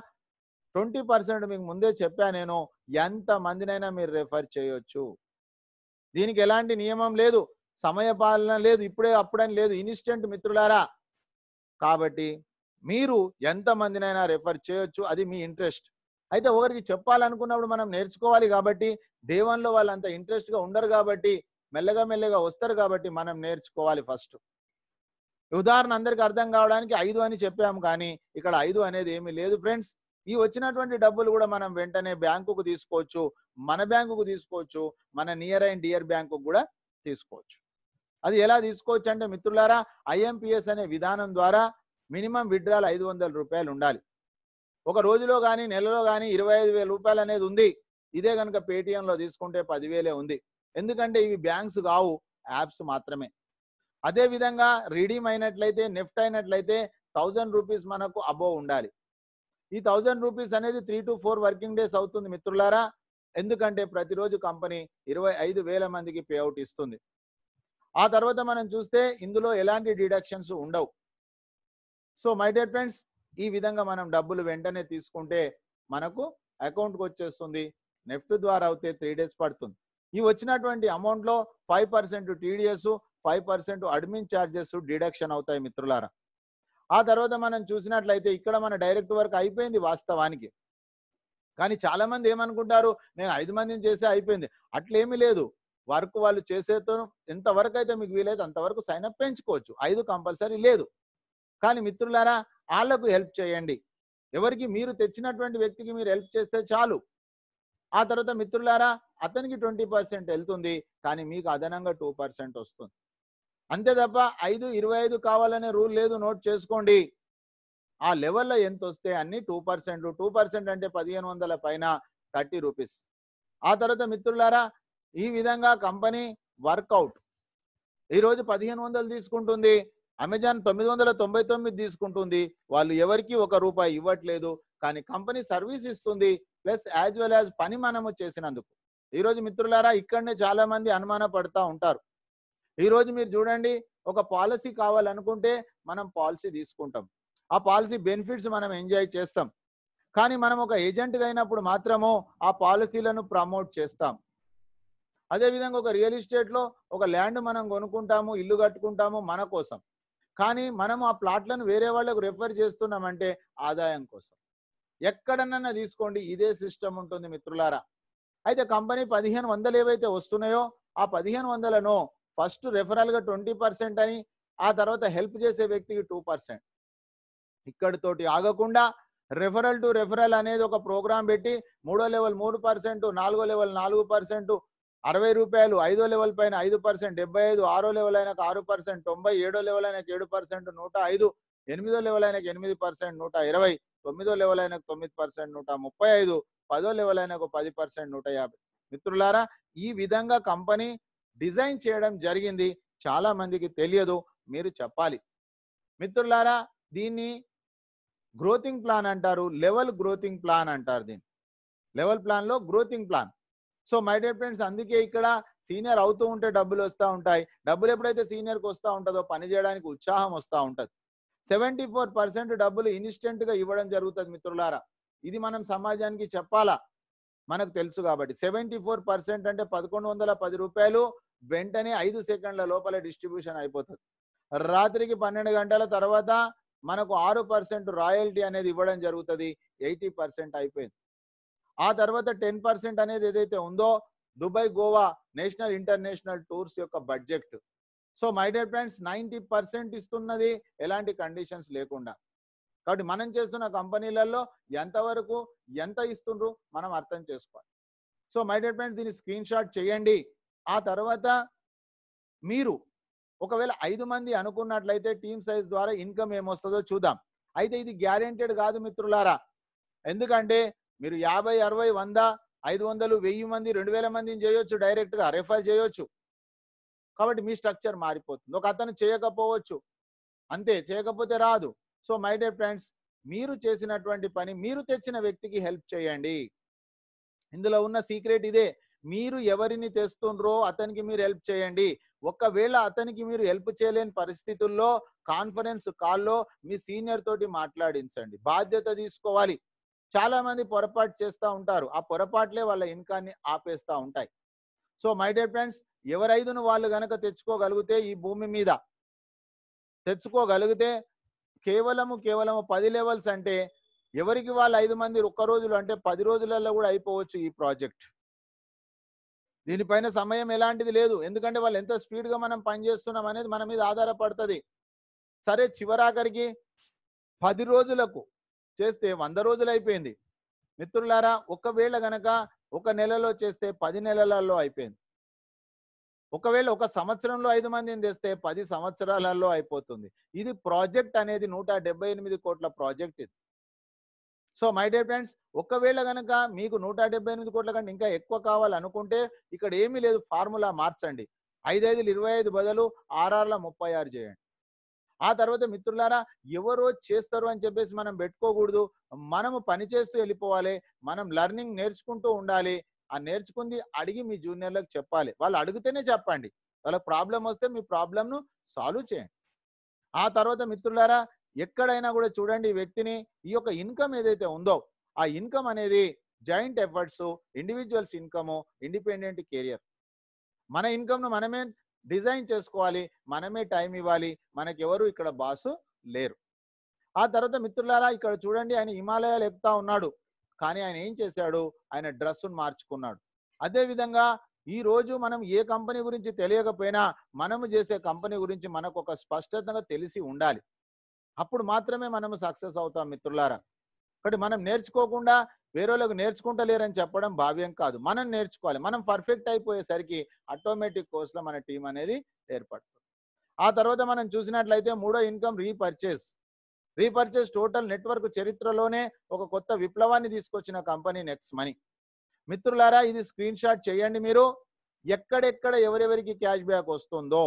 20% మీకు ముందే చెప్పా నేను. ఎంత మందినైనా మీరు రెఫర్ చేయొచ్చు. దీనికి ఎలాంటి నియమం లేదు, సమయ పాలన లేదు, ఇప్పుడే అప్పుడని లేదు, ఇన్స్టెంట్ మిత్రులారా. కాబట్టి మీరు ఎంత మందినైనా రెఫర్ చేయొచ్చు, అది మీ ఇంట్రెస్ట్. అయితే ఒకరికి చెప్పాలనుకున్నప్పుడు మనం నేర్చుకోవాలి. కాబట్టి డే 1లో వాళ్ళు అంత ఇంట్రెస్ట్గా ఉండరు, కాబట్టి మెల్లగా మెల్లగా వస్తారు. కాబట్టి మనం నేర్చుకోవాలి ఫస్ట్. ఉదాహరణ అందరికి అర్థం కావడానికి 5 అని చెప్పాము, కానీ ఇక్కడ 5 అనేది ఏమీ లేదు ఫ్రెండ్స్. ఈ వచ్చినటువంటి డబ్బులు కూడా మనం వెంటనే బ్యాంకుకు తీసుకోవచ్చు, మన బ్యాంకుకు తీసుకోవచ్చు, మన నియర్ అండ్ డియర్ బ్యాంకుకు కూడా తీసుకోవచ్చు. అది ఎలా తీసుకోవచ్చు అంటే మిత్రులారా, ఐఎంపిఎస్ అనే విధానం ద్వారా మినిమం విత్డ్రాల్ 500 రూపాయలు ఉండాలి. ఒక రోజులో కానీ నెలలో కానీ 25,000 రూపాయలు అనేది ఉంది. ఇదే కనుక పేటిఎంలో తీసుకుంటే 10,000 ఉంది. ఎందుకంటే ఇవి బ్యాంక్స్ కావు, యాప్స్ మాత్రమే. అదే విధంగా రిడీమ్ అయినట్లయితే, నెఫ్ట్ అయినట్లయితే 1000 రూపీస్ మనకు అబోవ్ ఉండాలి. ఈ 1000 రూపీస్ అనేది 3 to 4 వర్కింగ్ డేస్ అవుతుంది మిత్రులారా. ఎందుకంటే ప్రతిరోజు కంపెనీ 25,000 మందికి పేఅవుట్ ఇస్తుంది. ఆ తర్వాత మనం చూస్తే ఇందులో ఎలాంటి డిడక్షన్స్ ఉండవు. సో మై డియర్ ఫ్రెండ్స్, ఈ విధంగా మనం డబ్బులు వెంటనే తీసుకుంటే మనకు అకౌంట్కి వచ్చేస్తుంది. నెఫ్ట్ ద్వారా అయితే 3 days పడుతుంది. ఈ వచ్చినటువంటి అమౌంట్లో 5% టీడీఎస్, 5% అడ్మిన్ ఛార్జెస్ డిడక్షన్ అవుతాయి మిత్రులారా. ఆ తర్వాత మనం చూసినట్లయితే ఇక్కడ మన డైరెక్ట్ వర్క్ అయిపోయింది వాస్తవానికి. కానీ చాలా మంది ఏమనుకుంటారు, నేను 5 మందిని చేస్తే అయిపోయింది. అట్లేమీ లేదు. వర్క్ వాళ్ళు చేసేతో ఎంతవరకు అయితే మీకు వీలైతే అంతవరకు సైన్ అప్ పెంచుకోవచ్చు. 5 కంపల్సరీ లేదు. కానీ మిత్రులారా, వాళ్ళకు హెల్ప్ చేయండి. ఎవరికి? మీరు తెచ్చినటువంటి వ్యక్తికి మీరు హెల్ప్ చేస్తే చాలు. ఆ తర్వాత మిత్రులారా, అతనికి 20% వెళ్తుంది, కానీ మీకు అదనంగా 2% వస్తుంది. అంతే తప్ప 5, 25 కావాలనే రూల్ లేదు. నోట్ చేసుకోండి. ఆ లెవెల్లో ఎంత వస్తే అన్ని 2%. 2% అంటే 1500 పైన 30 రూపీస్. ఆ తర్వాత మిత్రులారా, ఈ విధంగా కంపెనీ వర్కౌట్ ఈరోజు 1500 తీసుకుంటుంది, అమెజాన్ 999 తీసుకుంటుంది. వాళ్ళు ఎవరికి ₹1 ఇవ్వట్లేదు, కానీ కంపెనీ సర్వీస్ ఇస్తుంది, ప్లస్ యాజ్ వెల్ యాజ్ పని మనము చేసినందుకు. ఈరోజు మిత్రులారా, ఇక్కడనే చాలా మంది అనుమాన పడతా ఉంటారు. ఈరోజు మీరు చూడండి, ఒక పాలసీ కావాలనుకుంటే మనం పాలసీ తీసుకుంటాం, ఆ పాలసీ బెనిఫిట్స్ మనం ఎంజాయ్ చేస్తాం. కానీ మనం ఒక ఏజెంట్గా అయినప్పుడు మాత్రము ఆ పాలసీలను ప్రమోట్ చేస్తాం. అదేవిధంగా ఒక రియల్ ఎస్టేట్లో ఒక ల్యాండ్ మనం కొనుక్కుంటాము, ఇల్లు కట్టుకుంటాము మన కోసం. కానీ మనం ఆ ప్లాట్లను వేరే వాళ్ళకు రెఫర్ చేస్తున్నామంటే ఆదాయం కోసం. ఎక్కడన్నా తీసుకోండి, ఇదే సిస్టమ్ ఉంటుంది మిత్రులారా. అయితే కంపెనీ 1500 ఏవైతే వస్తున్నాయో ఆ 1500ను ఫస్ట్ రెఫరల్గా 20% అని, ఆ తర్వాత హెల్ప్ చేసే వ్యక్తికి 2%. ఇక్కడితోటి ఆగకుండా రెఫరల్ టు రెఫరల్ అనేది ఒక ప్రోగ్రాం పెట్టి 3వ లెవెల్ 3%, 4వ లెవెల్ 4%, ₹60, 5వ లెవెల్ పైన 5%, 75, 6వ లెవెల్ అయినాక 6%, 90, 7వ లెవెల్ అయినాక 7%, 105, 8వ లెవెల్ అయినాక 8%, 120, 9వ లెవెల్ అయినాక 9%, 135, 10వ లెవెల్ అయినాక 10%, 150. మిత్రులారా, ఈ విధంగా కంపెనీ డిజైన్ చేయడం జరిగింది. చాలా మందికి తెలియదు, మీరు చెప్పాలి. మిత్రులారా, దీన్ని గ్రోతింగ్ ప్లాన్ అంటారు, లెవెల్ గ్రోతింగ్ ప్లాన్ అంటారు. దీన్ని లెవెల్ ప్లాన్లో గ్రోతింగ్ plan. So my dear friends, అందుకే ఇక్కడ సీనియర్ అవుతూ ఉంటే డబ్బులు వస్తూ ఉంటాయి. డబ్బులు ఎప్పుడైతే సీనియర్కి వస్తూ ఉంటుందో పని చేయడానికి ఉత్సాహం వస్తూ ఉంటుంది. 74% డబ్బులు ఇన్స్టెంట్గా ఇవ్వడం జరుగుతుంది మిత్రులారా. ఇది మనం సమాజానికి చెప్పాలా, మనకు తెలుసు కాబట్టి. 74% అంటే ₹1110 వెంటనే 5 సెకండ్ల లోపల డిస్ట్రిబ్యూషన్ అయిపోతుంది. రాత్రికి 12 గంటల తర్వాత మనకు 6% రాయల్టీ అనేది ఇవ్వడం జరుగుతుంది. 80% అయిపోయింది. ఆ తర్వాత 10% అనేది ఏదైతే ఉందో Dubai, Goa national international tours యొక్క బడ్జెట్. సో మై డియర్ ఫ్రెండ్స్, 90% ఇస్తున్నది ఎలాంటి కండిషన్స్ లేకుండా. కాబట్టి మనం చేస్తున్న కంపెనీలలో ఎంతవరకు ఎంత ఇస్తుండ్రు మనం అర్థం చేసుకోవాలి. సో మై డియర్ ఫ్రెండ్స్, దీన్ని స్క్రీన్ షాట్ చేయండి. ఆ తర్వాత మీరు ఒకవేళ 5 మంది అనుకున్నట్లయితే టీమ్ సైజ్ ద్వారా ఇన్కమ్ ఏమొస్తుందో చూద్దాం. అయితే ఇది గ్యారెంటెడ్ కాదు మిత్రులారా. ఎందుకంటే మీరు 50, 60, 100, 500, 1000 మంది, 2000 మందిని చేయొచ్చు, డైరెక్ట్గా రెఫర్ చేయొచ్చు. కాబట్టి మీ స్ట్రక్చర్ మారిపోతుంది. ఒక అతను చేయకపోవచ్చు, అంతే, చేయకపోతే రాదు. సో మై డియర్ ఫ్రెండ్స్, మీరు చేసినటువంటి పని మీరు తెచ్చిన వ్యక్తికి హెల్ప్ చేయండి. ఇందులో ఉన్న సీక్రెట్ ఇదే. మీరు ఎవరిని తెస్తుండ్రో అతనికి మీరు హెల్ప్ చేయండి. ఒకవేళ అతనికి మీరు హెల్ప్ చేయలేని పరిస్థితుల్లో కాన్ఫరెన్స్ కాల్లో మీ సీనియర్ తోటి మాట్లాడించండి. బాధ్యత తీసుకోవాలి. చాలా మంది పొరపాటు చేస్తూ ఉంటారు. ఆ పొరపాట్లే వాళ్ళ ఇన్కాన్ని ఆపేస్తూ ఉంటాయి. సో మై డియర్ ఫ్రెండ్స్, ఎవరి 5ను వాళ్ళు గనక తెచ్చుకోగలిగితే, ఈ భూమి మీద తెచ్చుకోగలిగితే కేవలము 10 లెవెల్స్ అంటే ఎవరికి వాళ్ళు 5 మంది ఒక్క రోజులు అంటే 10 రోజులలో కూడా అయిపోవచ్చు ఈ ప్రాజెక్ట్. దీనిపైన సమయం ఎలాంటిది లేదు. ఎందుకంటే వాళ్ళు ఎంత స్పీడ్గా మనం పనిచేస్తున్నాం అనేది మన మీద ఆధారపడుతుంది. సరే, చివరాఖరికి 10 రోజులకు చేస్తే 100 రోజులు అయిపోయింది. మిత్రులారా, ఒకవేళ గనక ఒక నెలలో చేస్తే 10 నెలలలో అయిపోయింది. ఒకవేళ ఒక సంవత్సరంలో 5 మందిని తెస్తే 10 సంవత్సరాలలో అయిపోతుంది. ఇది ప్రాజెక్ట్ అనేది 178 కోట్ల ప్రాజెక్ట్ ఇది. సో మై డియర్ ఫ్రెండ్స్, ఒకవేళ గనక మీకు 178 కోట్ల కంటే ఇంకా ఎక్కువ కావాలనుకుంటే ఇక్కడ ఏమీ లేదు, ఫార్ములా మార్చండి. 5 25 బదులు 6 36 చేయండి. ఆ తర్వాత మిత్రులారా, ఎవరో చేస్తారు అని చెప్పేసి మనం పెట్టుకోకూడదు. మనము పని చేస్తూ వెళ్ళిపోవాలి. మనం లర్నింగ్ నేర్చుకుంటూ ఉండాలి. ఆ నేర్చుకుంది అడిగి మీ జూనియర్లకు చెప్పాలి. వాళ్ళు అడిగితేనే చెప్పండి. వాళ్ళకి ప్రాబ్లం వస్తే మీ ప్రాబ్లంను సాల్వ్ చేయండి. ఆ తర్వాత మిత్రులారా, ఎక్కడైనా కూడా చూడండి, ఈ వ్యక్తిని ఈ యొక్క ఇన్కమ్ ఏదైతే ఉందో ఆ ఇన్కమ్ అనేది joint efforts, individuals income, independent career. మన ఇన్కమ్ను మనమే డిజైన్ చేసుకోవాలి, మనమే టైం ఇవ్వాలి, మనకెవరు ఇక్కడ బాసు లేరు. ఆ తర్వాత మిత్రులారా, ఇక్కడ చూడండి, ఆయన హిమాలయాలు ఎక్కుతా ఉన్నాడు, కానీ ఆయన ఏం చేశాడు, ఆయన డ్రెస్సును మార్చుకున్నాడు. అదేవిధంగా ఈ రోజు మనం ఏ కంపెనీ గురించి తెలియకపోయినా మనము చేసే కంపెనీ గురించి మనకు ఒక స్పష్టతగా తెలిసి ఉండాలి. అప్పుడు మాత్రమే మనము సక్సెస్ అవుతాం మిత్రులారా. కాబట్టి మనం నేర్చుకోకుండా వేరేలకు నేర్చుకుంటలేరని చెప్పడం భావ్యం కాదు. మనం నేర్చుకోవాలి. మనం పర్ఫెక్ట్ అయిపోయేసరికి ఆటోమేటిక్ కోర్సులో మన టీం అనేది ఏర్పడుతుంది. ఆ తర్వాత మనం చూసినట్లయితే మూడో income repurchase. Repurchase total network చరిత్రలోనే ఒక కొత్త విప్లవాన్ని తీసుకొచ్చిన కంపెనీ నెక్స్ట్ మనీ. మిత్రులారా, ఇది స్క్రీన్ షాట్ చేయండి. మీరు ఎక్కడెక్కడ ఎవరెవరికి క్యాష్ బ్యాక్ వస్తుందో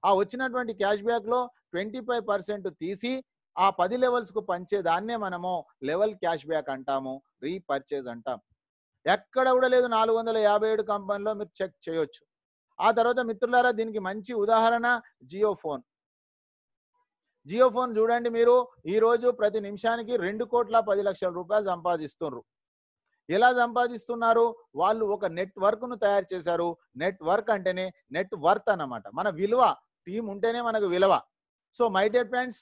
ఆ వచ్చినటువంటి క్యాష్ బ్యాక్ లో 25% తీసి ఆ 10 లెవెల్స్ కు పంచేదాన్నే మనము లెవెల్ క్యాష్ బ్యాక్ అంటాము, రీపర్చేజ్ అంటాం. ఎక్కడ కూడా లేదు. 457 కంపెనీలో మీరు చెక్ చేయొచ్చు. ఆ తర్వాత మిత్రులారా, దీనికి మంచి ఉదాహరణ జియో ఫోన్. జియో ఫోన్ చూడండి, మీరు ఈ రోజు ప్రతి నిమిషానికి 2,10,00,000 రూపాయలు సంపాదిస్తున్నారు. ఎలా సంపాదిస్తున్నారు? వాళ్ళు ఒక నెట్వర్క్ ను తయారు చేశారు. నెట్వర్క్ అంటేనే నెట్ వర్త్ అన్నమాట. మన విలువ, టీం ఉంటేనే మనకు విలువ. సో మై డియర్ ఫ్రెండ్స్,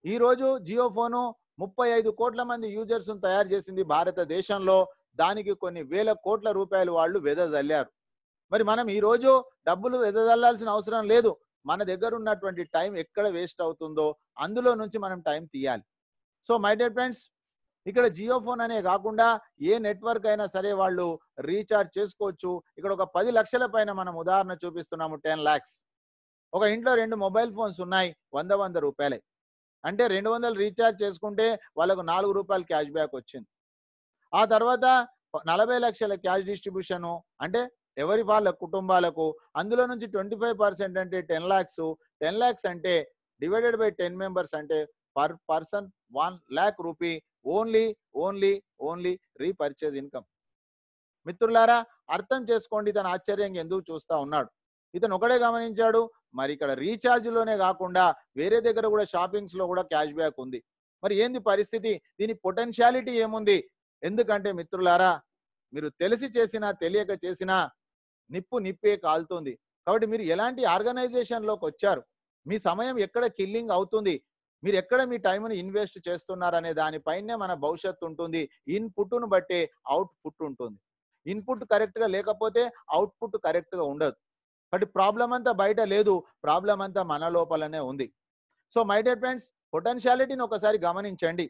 ఈ రోజు జియో ఫోను 35 కోట్ల మంది యూజర్స్ తయారు చేసింది భారతదేశంలో. దానికి కొన్ని వేల కోట్ల రూపాయలు వాళ్ళు వెదజల్లారు. మరి మనం ఈ రోజు డబ్బులు వెదజల్లాల్సిన అవసరం లేదు. మన దగ్గర ఉన్నటువంటి టైం ఎక్కడ వేస్ట్ అవుతుందో అందులో నుంచి మనం టైం తీయాలి. సో మై డియర్ ఫ్రెండ్స్, ఇక్కడ జియో ఫోన్ అనే కాకుండా ఏ నెట్వర్క్ అయినా సరే వాళ్ళు రీఛార్జ్ చేసుకోవచ్చు. ఇక్కడ ఒక 10 లక్షల పైన మనం ఉదాహరణ చూపిస్తున్నాము, 10 lakhs. ఒక ఇంట్లో 2 మొబైల్ ఫోన్స్ ఉన్నాయి, 100 రూపాయలే. అంటే 200 రీఛార్జ్ చేసుకుంటే వాళ్ళకు 4 రూపాయలు క్యాష్ బ్యాక్ వచ్చింది. ఆ తర్వాత 40 లక్షల క్యాష్ డిస్ట్రిబ్యూషన్, అంటే ఎవరి వాళ్ళ కుటుంబాలకు, అందులో నుంచి 25% అంటే 10 lakhs. 10 lakhs అంటే డివైడెడ్ బై 10 members అంటే per person 1 lakh rupee only repurchase income. మిత్రులారా, అర్థం చేసుకోండి, ఇతను ఆశ్చర్యంగా ఎందుకు చూస్తా ఉన్నాడు. ఇతను ఒకడే గమనించాడు, మరి ఇక్కడ రీఛార్జ్ లోనే కాకుండా వేరే దగ్గర కూడా షాపింగ్స్ లో కూడా క్యాష్ బ్యాక్ ఉంది. మరి ఏంది పరిస్థితి? దీని పొటెన్షియాలిటీ ఏముంది? ఎందుకంటే మిత్రులారా, మీరు తెలిసి చేసినా తెలియక చేసినా నిప్పే కాలుతుంది. కాబట్టి మీరు ఎలాంటి ఆర్గనైజేషన్ లోకి వచ్చారు, మీ సమయం ఎక్కడ కిల్లింగ్ అవుతుంది, మీరు ఎక్కడ మీ టైంని ఇన్వెస్ట్ చేస్తున్నారనే దానిపైనే మన భవిష్యత్తు ఉంటుంది. ఇన్పుట్ను బట్టే అవుట్పుట్ ఉంటుంది. ఇన్పుట్ కరెక్ట్ గా లేకపోతే అవుట్పుట్ కరెక్ట్ గా ఉండదు. కాబట్టి ప్రాబ్లం అంతా బయట లేదు, ప్రాబ్లం అంతా మన లోపలనే ఉంది. సో మై డియర్ ఫ్రెండ్స్, పొటెన్షియాలిటీని ఒకసారి గమనించండి.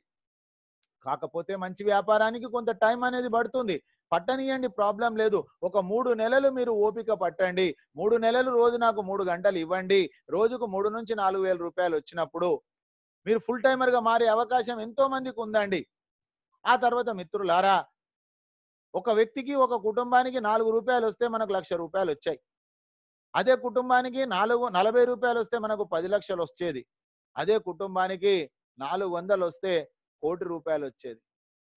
కాకపోతే మంచి వ్యాపారానికి కొంత టైం అనేది పడుతుంది, పట్టనియండి, ప్రాబ్లం లేదు. ఒక 3 నెలలు మీరు ఓపిక పట్టండి. 3 నెలలు రోజు నాకు 3 గంటలు ఇవ్వండి. రోజుకు 3 నుంచి 4,000 రూపాయలు వచ్చినప్పుడు మీరు ఫుల్ టైమర్ గా మారే అవకాశం ఎంతో మందికి ఉందండి. ఆ తర్వాత మిత్రులారా, ఒక వ్యక్తికి, ఒక కుటుంబానికి 4 రూపాయలు వస్తే మనకు 1,00,000 రూపాయలు వచ్చాయి. అదే కుటుంబానికి 40 రూపాయలు వస్తే మనకు 10 లక్షలు వచ్చేది. అదే కుటుంబానికి 400 వస్తే 1 కోటి రూపాయలు వచ్చేది.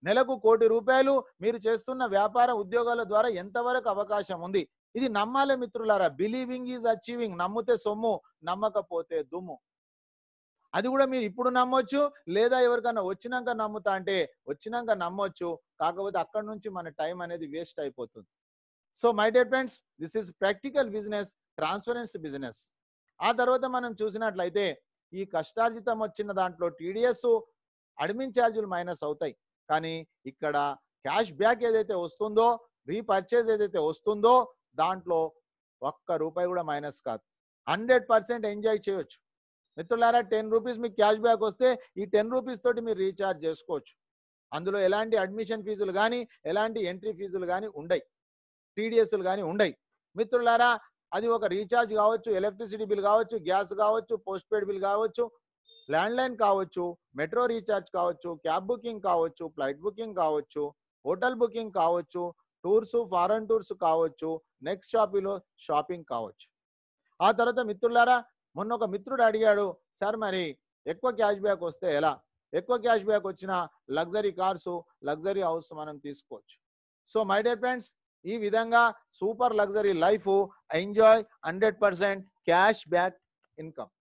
నెలకు 1 కోటి రూపాయలు మీరు చేస్తున్న వ్యాపార ఉద్యోగాల ద్వారా ఎంతవరకు అవకాశం ఉంది? ఇది నమ్మాలి మిత్రులారా. Believing is achieving. నమ్మితే సొమ్ము, నమ్మకపోతే దుమ్ము. అది కూడా మీరు ఇప్పుడు నమ్మొచ్చు, లేదా ఎవరికన్నా వచ్చినాక నమ్ముతా అంటే వచ్చినాక నమ్మొచ్చు. కాకపోతే అక్కడి నుంచి మన టైం అనేది వేస్ట్ అయిపోతుంది. So my dear friends, this is practical business, transparency business. ఆ తర్వాత మనం చూసినట్లయితే ఈ కష్టార్జితం వచ్చిన దాంట్లో టీడీఎస్, అడ్మిన్ ఛార్జీలు మైనస్ అవుతాయి. కానీ ఇక్కడ క్యాష్ బ్యాక్ ఏదైతే వస్తుందో, రీపర్చేజ్ ఏదైతే వస్తుందో దాంట్లో 1 రూపాయి కూడా మైనస్ కాదు. 100% ఎంజాయ్ చేయొచ్చు. మిత్రులారా, 10 రూపీస్ మీకు క్యాష్ బ్యాక్ వస్తే ఈ 10 రూపీస్ తోటి మీరు రీఛార్జ్ చేసుకోవచ్చు. అందులో ఎలాంటి అడ్మిషన్ ఫీజులు కానీ, ఎలాంటి ఎంట్రీ ఫీజులు కానీ ఉండయి, టీడీఎస్లు కానీ ఉండయి. మిత్రులారా, అది ఒక రీఛార్జ్ కావచ్చు, ఎలక్ట్రిసిటీ బిల్ కావచ్చు, గ్యాస్ కావచ్చు, పోస్ట్ పెయిడ్ బిల్ కావచ్చు, ల్యాండ్లైన్ కావచ్చు, మెట్రో రీఛార్జ్ కావచ్చు, క్యాబ్ బుకింగ్ కావచ్చు, ఫ్లైట్ బుకింగ్ కావచ్చు, హోటల్ బుకింగ్ కావచ్చు, టూర్స్, ఫారెన్ టూర్స్ కావచ్చు, నెక్స్ట్ షాపింగ్ కావచ్చు. ఆ తర్వాత మిత్రులారా, మొన్న ఒక మిత్రుడు అడిగాడు, సార్ మరి ఎక్కువ క్యాష్ బ్యాక్ వస్తే ఎలా? ఎక్కువ క్యాష్ బ్యాక్ వచ్చిన లగ్జరీ కార్స్, లగ్జరీ హౌస్ మనం తీసుకోవచ్చు. సో మై డియర్ ఫ్రెండ్స్, ఈ విధంగా super luxury life enjoy 100% cash back income.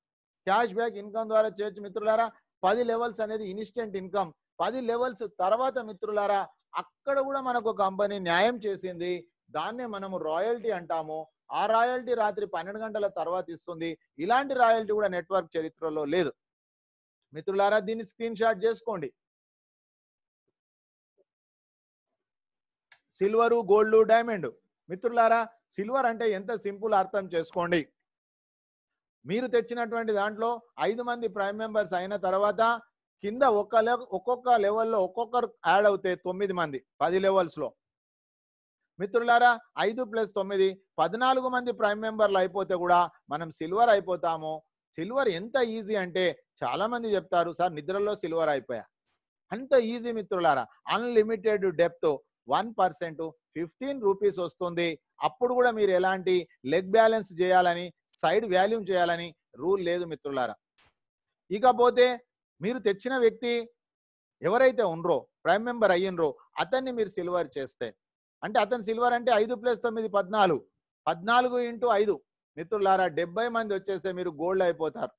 Cash back income ద్వారా చేయొచ్చు మిత్రులారా. 10 లెవెల్స్ అనేది ఇన్స్టెంట్ ఇన్కమ్. 10 లెవెల్స్ తర్వాత మిత్రులారా అక్కడ కూడా మనకు కంపెనీ న్యాయం చేసింది, దాన్నే మనము రాయల్టీ అంటాము. ఆ రాయల్టీ రాత్రి 12 గంటల తర్వాత ఇస్తుంది. ఇలాంటి రాయల్టీ కూడా నెట్వర్క్ చరిత్రలో లేదు మిత్రులారా. దీన్ని స్క్రీన్ షాట్ చేసుకోండి. Silver, gold, diamond. మిత్రులారా సిల్వర్ అంటే ఎంత సింపుల్ అర్థం చేసుకోండి. మీరు తెచ్చినటువంటి దాంట్లో 5 మంది ప్రైమ్ మెంబర్స్ అయిన తర్వాత కింద ఒక్కొక్క లెవెల్లో ఒక్కొక్కరు యాడ్ అవుతే 9 మంది 10 లెవెల్స్ లో మిత్రులారా 5 + 9 14 మంది ప్రైమ్ మెంబర్లు అయిపోతే కూడా మనం సిల్వర్ అయిపోతాము. సిల్వర్ ఎంత ఈజీ అంటే చాలా మంది చెప్తారు సార్ నిద్రలో సిల్వర్ అయిపోయా. అంత ఈజీ మిత్రులారా. అన్లిమిటెడ్ డెప్త్ 1% 15 రూపీస్ వస్తుంది. అప్పుడు కూడా మీరు ఎలాంటి లెగ్ బ్యాలెన్స్ చేయాలని, సైడ్ వాల్యూమ్ చేయాలని రూల్ లేదు మిత్రులారా. ఇకపోతే మీరు తెచ్చిన వ్యక్తి ఎవరైతే ఉండ్రో ప్రైమ్ మెంబర్ అయ్యిండ్రో అతన్ని మీరు సిల్వర్ చేస్తే, అంటే అతను సిల్వర్ అంటే 5 + 9 14 14 × 5 మిత్రులారా 70 మంది వచ్చేస్తే మీరు గోల్డ్ అయిపోతారు.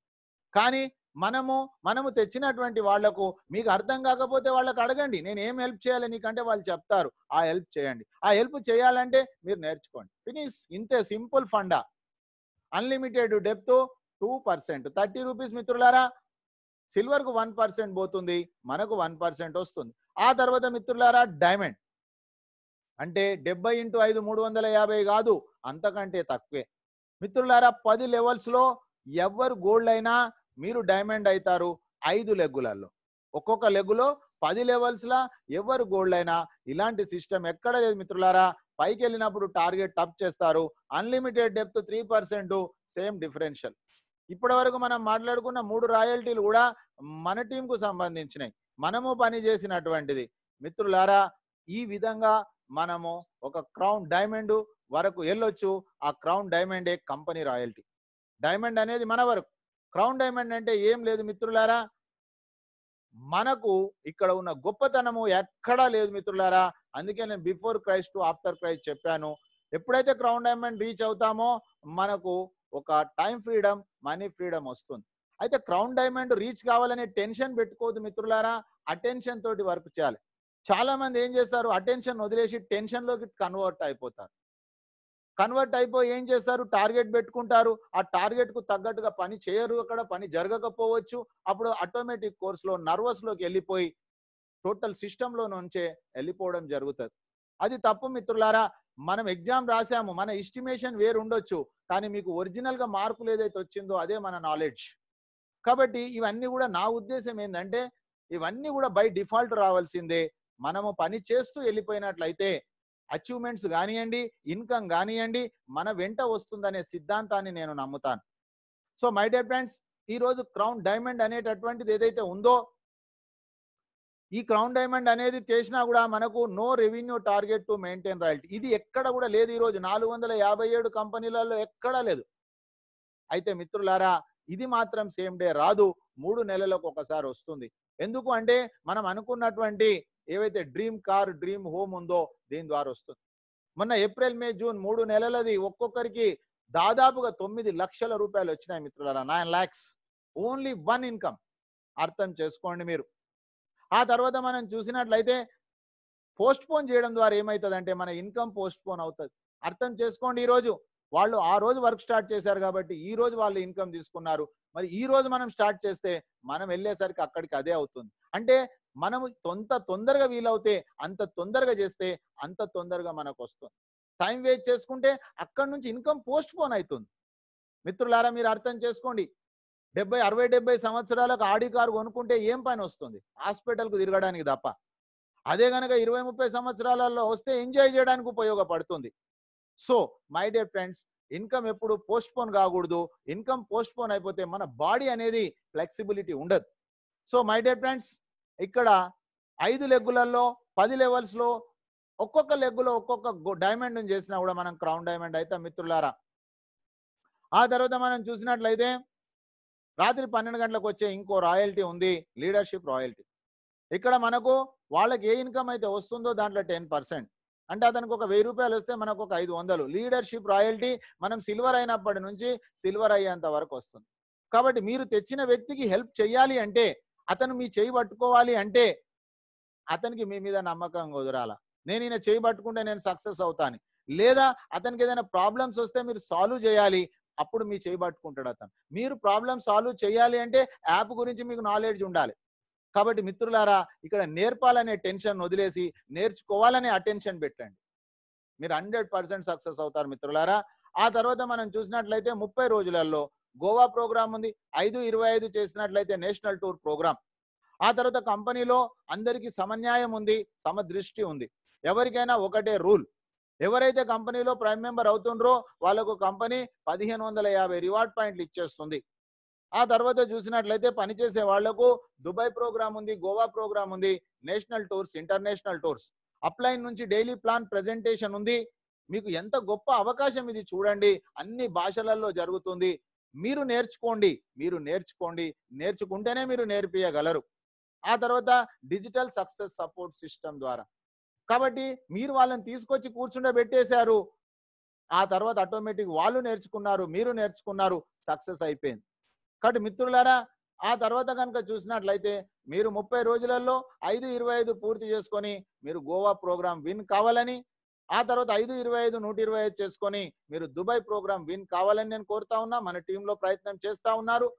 కానీ మనము తెచ్చినటువంటి వాళ్లకు మీకు అర్థం కాకపోతే వాళ్ళకి అడగండి, నేను ఏం హెల్ప్ చేయాలి నీకంటే వాళ్ళు చెప్తారు, ఆ హెల్ప్ చేయండి. ఆ హెల్ప్ చేయాలంటే మీరు నేర్చుకోండి. ఫినిష్. ఇంతే simple funda. Unlimited depth 2% 30 rupees మిత్రులారా. సిల్వర్ కు 1% పోతుంది, మనకు 1% వస్తుంది. ఆ తర్వాత మిత్రులారా డైమండ్ అంటే 70 × 5 350 కాదు, అంతకంటే తక్కువే మిత్రులారా. 10 లెవెల్స్ లో ఎవరు గోల్డ్ అయినా మీరు డైమండ్ అవుతారు 5 లెగ్గులలో. ఒక్కొక్క లెగ్గులో 10 లెవెల్స్ లా ఎవరు గోల్డ్ అయినా. ఇలాంటి సిస్టమ్ ఎక్కడ లేదు మిత్రులారా. పైకి వెళ్ళినప్పుడు టార్గెట్ టప్ చేస్తారు. Unlimited depth 3%, same differential. ఇప్పటి వరకు మనం మాట్లాడుకున్న 3 రాయల్టీలు కూడా మన టీం కు సంబంధించినవి, మనము పని చేసినటువంటిది మిత్రులారా. ఈ విధంగా మనము ఒక క్రౌన్ డైమండ్ వరకు వెళ్ళొచ్చు. ఆ క్రౌన్ డైమండే కంపెనీ రాయల్టీ. డైమండ్ అనేది మన వరకు. క్రౌన్ డైమండ్ అంటే ఏం లేదు మిత్రులారా, మనకు ఇక్కడ ఉన్న గొప్పతనము ఎక్కడా లేదు మిత్రులారా. అందుకే నేను before Christ to after Christ చెప్పాను. ఎప్పుడైతే క్రౌన్ డైమండ్ రీచ్ అవుతామో మనకు ఒక టైం ఫ్రీడమ్, మనీ ఫ్రీడమ్ వస్తుంది. అయితే క్రౌన్ డైమండ్ రీచ్ కావాలనే టెన్షన్ పెట్టుకోవద్దు మిత్రులారా. అటెన్షన్ తోటి వర్క్ చేయాలి. చాలా మంది ఏం చేస్తారు, అటెన్షన్ వదిలేసి టెన్షన్ లోకి కన్వర్ట్ అయిపోతారు. కన్వర్ట్ అయిపోయి ఏం చేస్తారు, టార్గెట్ పెట్టుకుంటారు. ఆ టార్గెట్ కు తగ్గట్టుగా పని చేయరు, అక్కడ పని జరగకపోవచ్చు. అప్పుడు ఆటోమేటిక్ కోర్స్ లో నర్వస్ లోకి వెళ్ళిపోయి టోటల్ సిస్టమ్ లో నుంచే వెళ్ళిపోవడం జరుగుతుంది. అది తప్పు మిత్రులారా. మనం ఎగ్జామ్ రాసాము, మన ఎస్టిమేషన్ వేరు ఉండొచ్చు, కానీ మీకు ఒరిజినల్ గా మార్కులు ఏదైతే వచ్చిందో అదే మన నాలెడ్జ్. కాబట్టి ఇవన్నీ కూడా నా ఉద్దేశం ఏంటంటే ఇవన్నీ కూడా బై డిఫాల్ట్ రావాల్సిందే. మనము పని చేస్తూ వెళ్ళిపోయినట్లయితే అచీవ్మెంట్స్ కానివ్వండి, ఇన్కమ్ కానివ్వండి, మన వెంట వస్తుందనే సిద్ధాంతాన్ని నేను నమ్ముతాను. సో మై డియర్ ఫ్రెండ్స్, ఈ రోజు క్రౌన్ డైమండ్ అనేటటువంటిది ఏదైతే ఉందో, ఈ క్రౌన్ డైమండ్ అనేది చేసినా కూడా మనకు no revenue target to maintain royalty. ఇది ఎక్కడ కూడా లేదు. ఈ రోజు 457 కంపెనీలలో ఎక్కడా లేదు. అయితే మిత్రులారా ఇది మాత్రం సేమ్ డే రాదు, 3 నెలలకు ఒకసారి వస్తుంది. ఎందుకు అంటే మనం అనుకున్నటువంటి ఏవైతే డ్రీమ్ కార్, డ్రీమ్ హోమ్ ఉందో దీని ద్వారా వస్తుంది. మొన్న ఏప్రిల్, మే, జూన్ 3 నెలలది ఒక్కొక్కరికి దాదాపుగా 9 లక్షల రూపాయలు వచ్చినాయి మిత్రులారా. 9 lakhs ఓన్లీ వన్ ఇన్కమ్. అర్థం చేసుకోండి మీరు. ఆ తర్వాత మనం చూసినట్లయితే పోస్ట్ పోన్ చేయడం ద్వారా ఏమవుతుందంటే మన ఇన్కమ్ పోస్ట్ పోన్ అవుతుంది. అర్థం చేసుకోండి. ఈ రోజు వాళ్ళు ఆ రోజు వర్క్ స్టార్ట్ చేశారు కాబట్టి ఈ రోజు వాళ్ళు ఇన్కమ్ తీసుకున్నారు. మరి ఈ రోజు మనం స్టార్ట్ చేస్తే మనం వెళ్ళేసరికి అక్కడికి అదే అవుతుంది. అంటే మనము తొందరగా వీలవుతే అంత తొందరగా చేస్తే అంత తొందరగా మనకు వస్తుంది. టైం వేస్ట్ చేసుకుంటే అక్కడి నుంచి ఇన్కమ్ పోస్ట్ పోన్ అవుతుంది. మిత్రులారా మీరు అర్థం చేసుకోండి. 60-70 సంవత్సరాలకు ఆడి కారు కొనుక్కుంటే ఏం పని వస్తుంది, హాస్పిటల్కు తిరగడానికి తప్ప. అదే కనుక 20-30 సంవత్సరాలలో వస్తే ఎంజాయ్ చేయడానికి ఉపయోగపడుతుంది. So my dear friends, income ఎప్పుడు పోస్ట్ పోన్ కాకూడదు. ఇన్కమ్ పోస్ట్ పోన్ అయిపోతే మన బాడీ అనేది ఫ్లెక్సిబిలిటీ ఉండదు. సో మై డియర్ ఫ్రెండ్స్, ఇక్కడ 5 లెగ్గులలో 10 లెవెల్స్ లో ఒక్కొక్క లెగ్గులో ఒక్కొక్క డైమండ్ చేసినా కూడా మనం క్రౌన్ డైమండ్ అయితే మిత్రులారా. ఆ తర్వాత మనం చూసినట్లయితే రాత్రి 12 గంటలకు వచ్చే ఇంకో రాయల్టీ ఉంది, లీడర్షిప్ రాయల్టీ. ఇక్కడ మనకు వాళ్ళకి ఏ ఇన్కమ్ అయితే వస్తుందో దాంట్లో 10%. అంటే అతనికి ఒక 1000 రూపాయలు వస్తే మనకు ఒక 500. లీడర్షిప్ రాయల్టీ మనం సిల్వర్ అయినప్పటి నుంచి సిల్వర్ అయ్యేంత వరకు వస్తుంది. కాబట్టి మీరు తెచ్చిన వ్యక్తికి హెల్ప్ చేయాలి అంటే, అతను మీ చేయి పట్టుకోవాలి అంటే అతనికి మీ మీద నమ్మకం కుదరాల. నేను ఈయన చేయి పట్టుకుంటే నేను సక్సెస్ అవుతాను, లేదా అతనికి ఏదైనా ప్రాబ్లమ్స్ వస్తే మీరు సాల్వ్ చేయాలి, అప్పుడు మీ చేయి పట్టుకుంటాడు అతను. మీరు ప్రాబ్లమ్ సాల్వ్ చేయాలి అంటే యాప్ గురించి మీకు నాలెడ్జ్ ఉండాలి. కాబట్టి మిత్రులారా, ఇక్కడ నేర్పాలనే టెన్షన్ వదిలేసి నేర్చుకోవాలనే అటెన్షన్ పెట్టండి. మీరు 100% సక్సెస్ అవుతారు మిత్రులారా. ఆ తర్వాత మనం చూసినట్లయితే 30 రోజులలో గోవా ప్రోగ్రామ్ ఉంది. 5-25 చేసినట్లయితే నేషనల్ టూర్ ప్రోగ్రామ్. ఆ తర్వాత కంపెనీలో అందరికీ సమన్యాయం ఉంది, సమదృష్టి ఉంది. ఎవరికైనా ఒకటే రూల్, ఎవరైతే కంపెనీలో ప్రైమ్ మెంబర్ అవుతుండ్రో వాళ్ళకు కంపెనీ 1550 రివార్డ్ పాయింట్లు ఇచ్చేస్తుంది. ఆ తర్వాత చూసినట్లయితే పనిచేసే వాళ్లకు దుబాయ్ ప్రోగ్రామ్ ఉంది, గోవా ప్రోగ్రామ్ ఉంది, national tours, international tours. Upline నుంచి డైలీ ప్లాన్ ప్రెజెంటేషన్ ఉంది. మీకు ఎంత గొప్ప అవకాశం ఇది చూడండి. అన్ని భాషలలో జరుగుతుంది. మీరు నేర్చుకోండి, నేర్చుకుంటేనే మీరు నేర్పియగలరు. ఆ తర్వాత డిజిటల్ సక్సెస్ సపోర్ట్ సిస్టమ్ ద్వారా, కాబట్టి మీరు వాళ్ళని తీసుకొచ్చి కూర్చుండబెట్టేశారు. ఆ తర్వాత ఆటోమేటిక్ వాళ్ళు నేర్చుకున్నారు, మీరు నేర్చుకున్నారు, సక్సెస్ అయిపోయింది. కాబట్టి మిత్రులారా, ఆ తర్వాత కనుక చూసినట్లయితే మీరు 30 రోజులలో 5-25 పూర్తి చేసుకొని మీరు గోవా ప్రోగ్రామ్ విన్ కావాలని, ఆ తర్వాత 5-25 125 చేసుకొని మీరు దుబాయ్ ప్రోగ్రామ్ విన్ కావాలని నేను కోరుతా ఉన్నా. మన టీంలో ప్రయత్నం చేస్తా ఉన్నారు,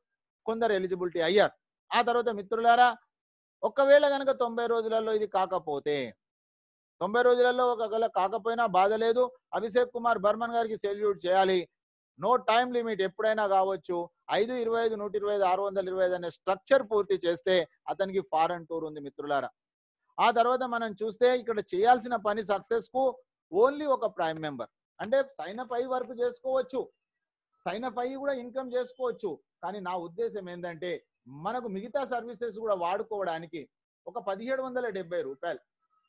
కొందరు ఎలిజిబిలిటీ అయ్యారు. ఆ తర్వాత మిత్రులారా, ఒకవేళ కనుక 90 రోజులలో ఇది కాకపోతే, 90 రోజులలో ఒకవేళ కాకపోయినా బాధ లేదు. అభిషేక్ కుమార్ బర్మన్ గారికి సెల్యూట్ చేయాలి. నో టైం లిమిట్, ఎప్పుడైనా కావచ్చు. 5-25 125 625 అనే స్ట్రక్చర్ పూర్తి చేస్తే అతనికి ఫారెన్ టూర్ ఉంది మిత్రులారా. ఆ తర్వాత మనం చూస్తే ఇక్కడ చేయాల్సిన పని సక్సెస్ కు ఓన్లీ ఒక ప్రైమ్ మెంబర్, అంటే సైన్ అప్ అయ్యి వర్క్ చేసుకోవచ్చు, సైన్ అప్ అయ్యి కూడా ఇన్కమ్ చేసుకోవచ్చు. కానీ నా ఉద్దేశం ఏంటంటే మనకు మిగతా సర్వీసెస్ కూడా వాడుకోవడానికి ఒక 1770 రూపాయలు.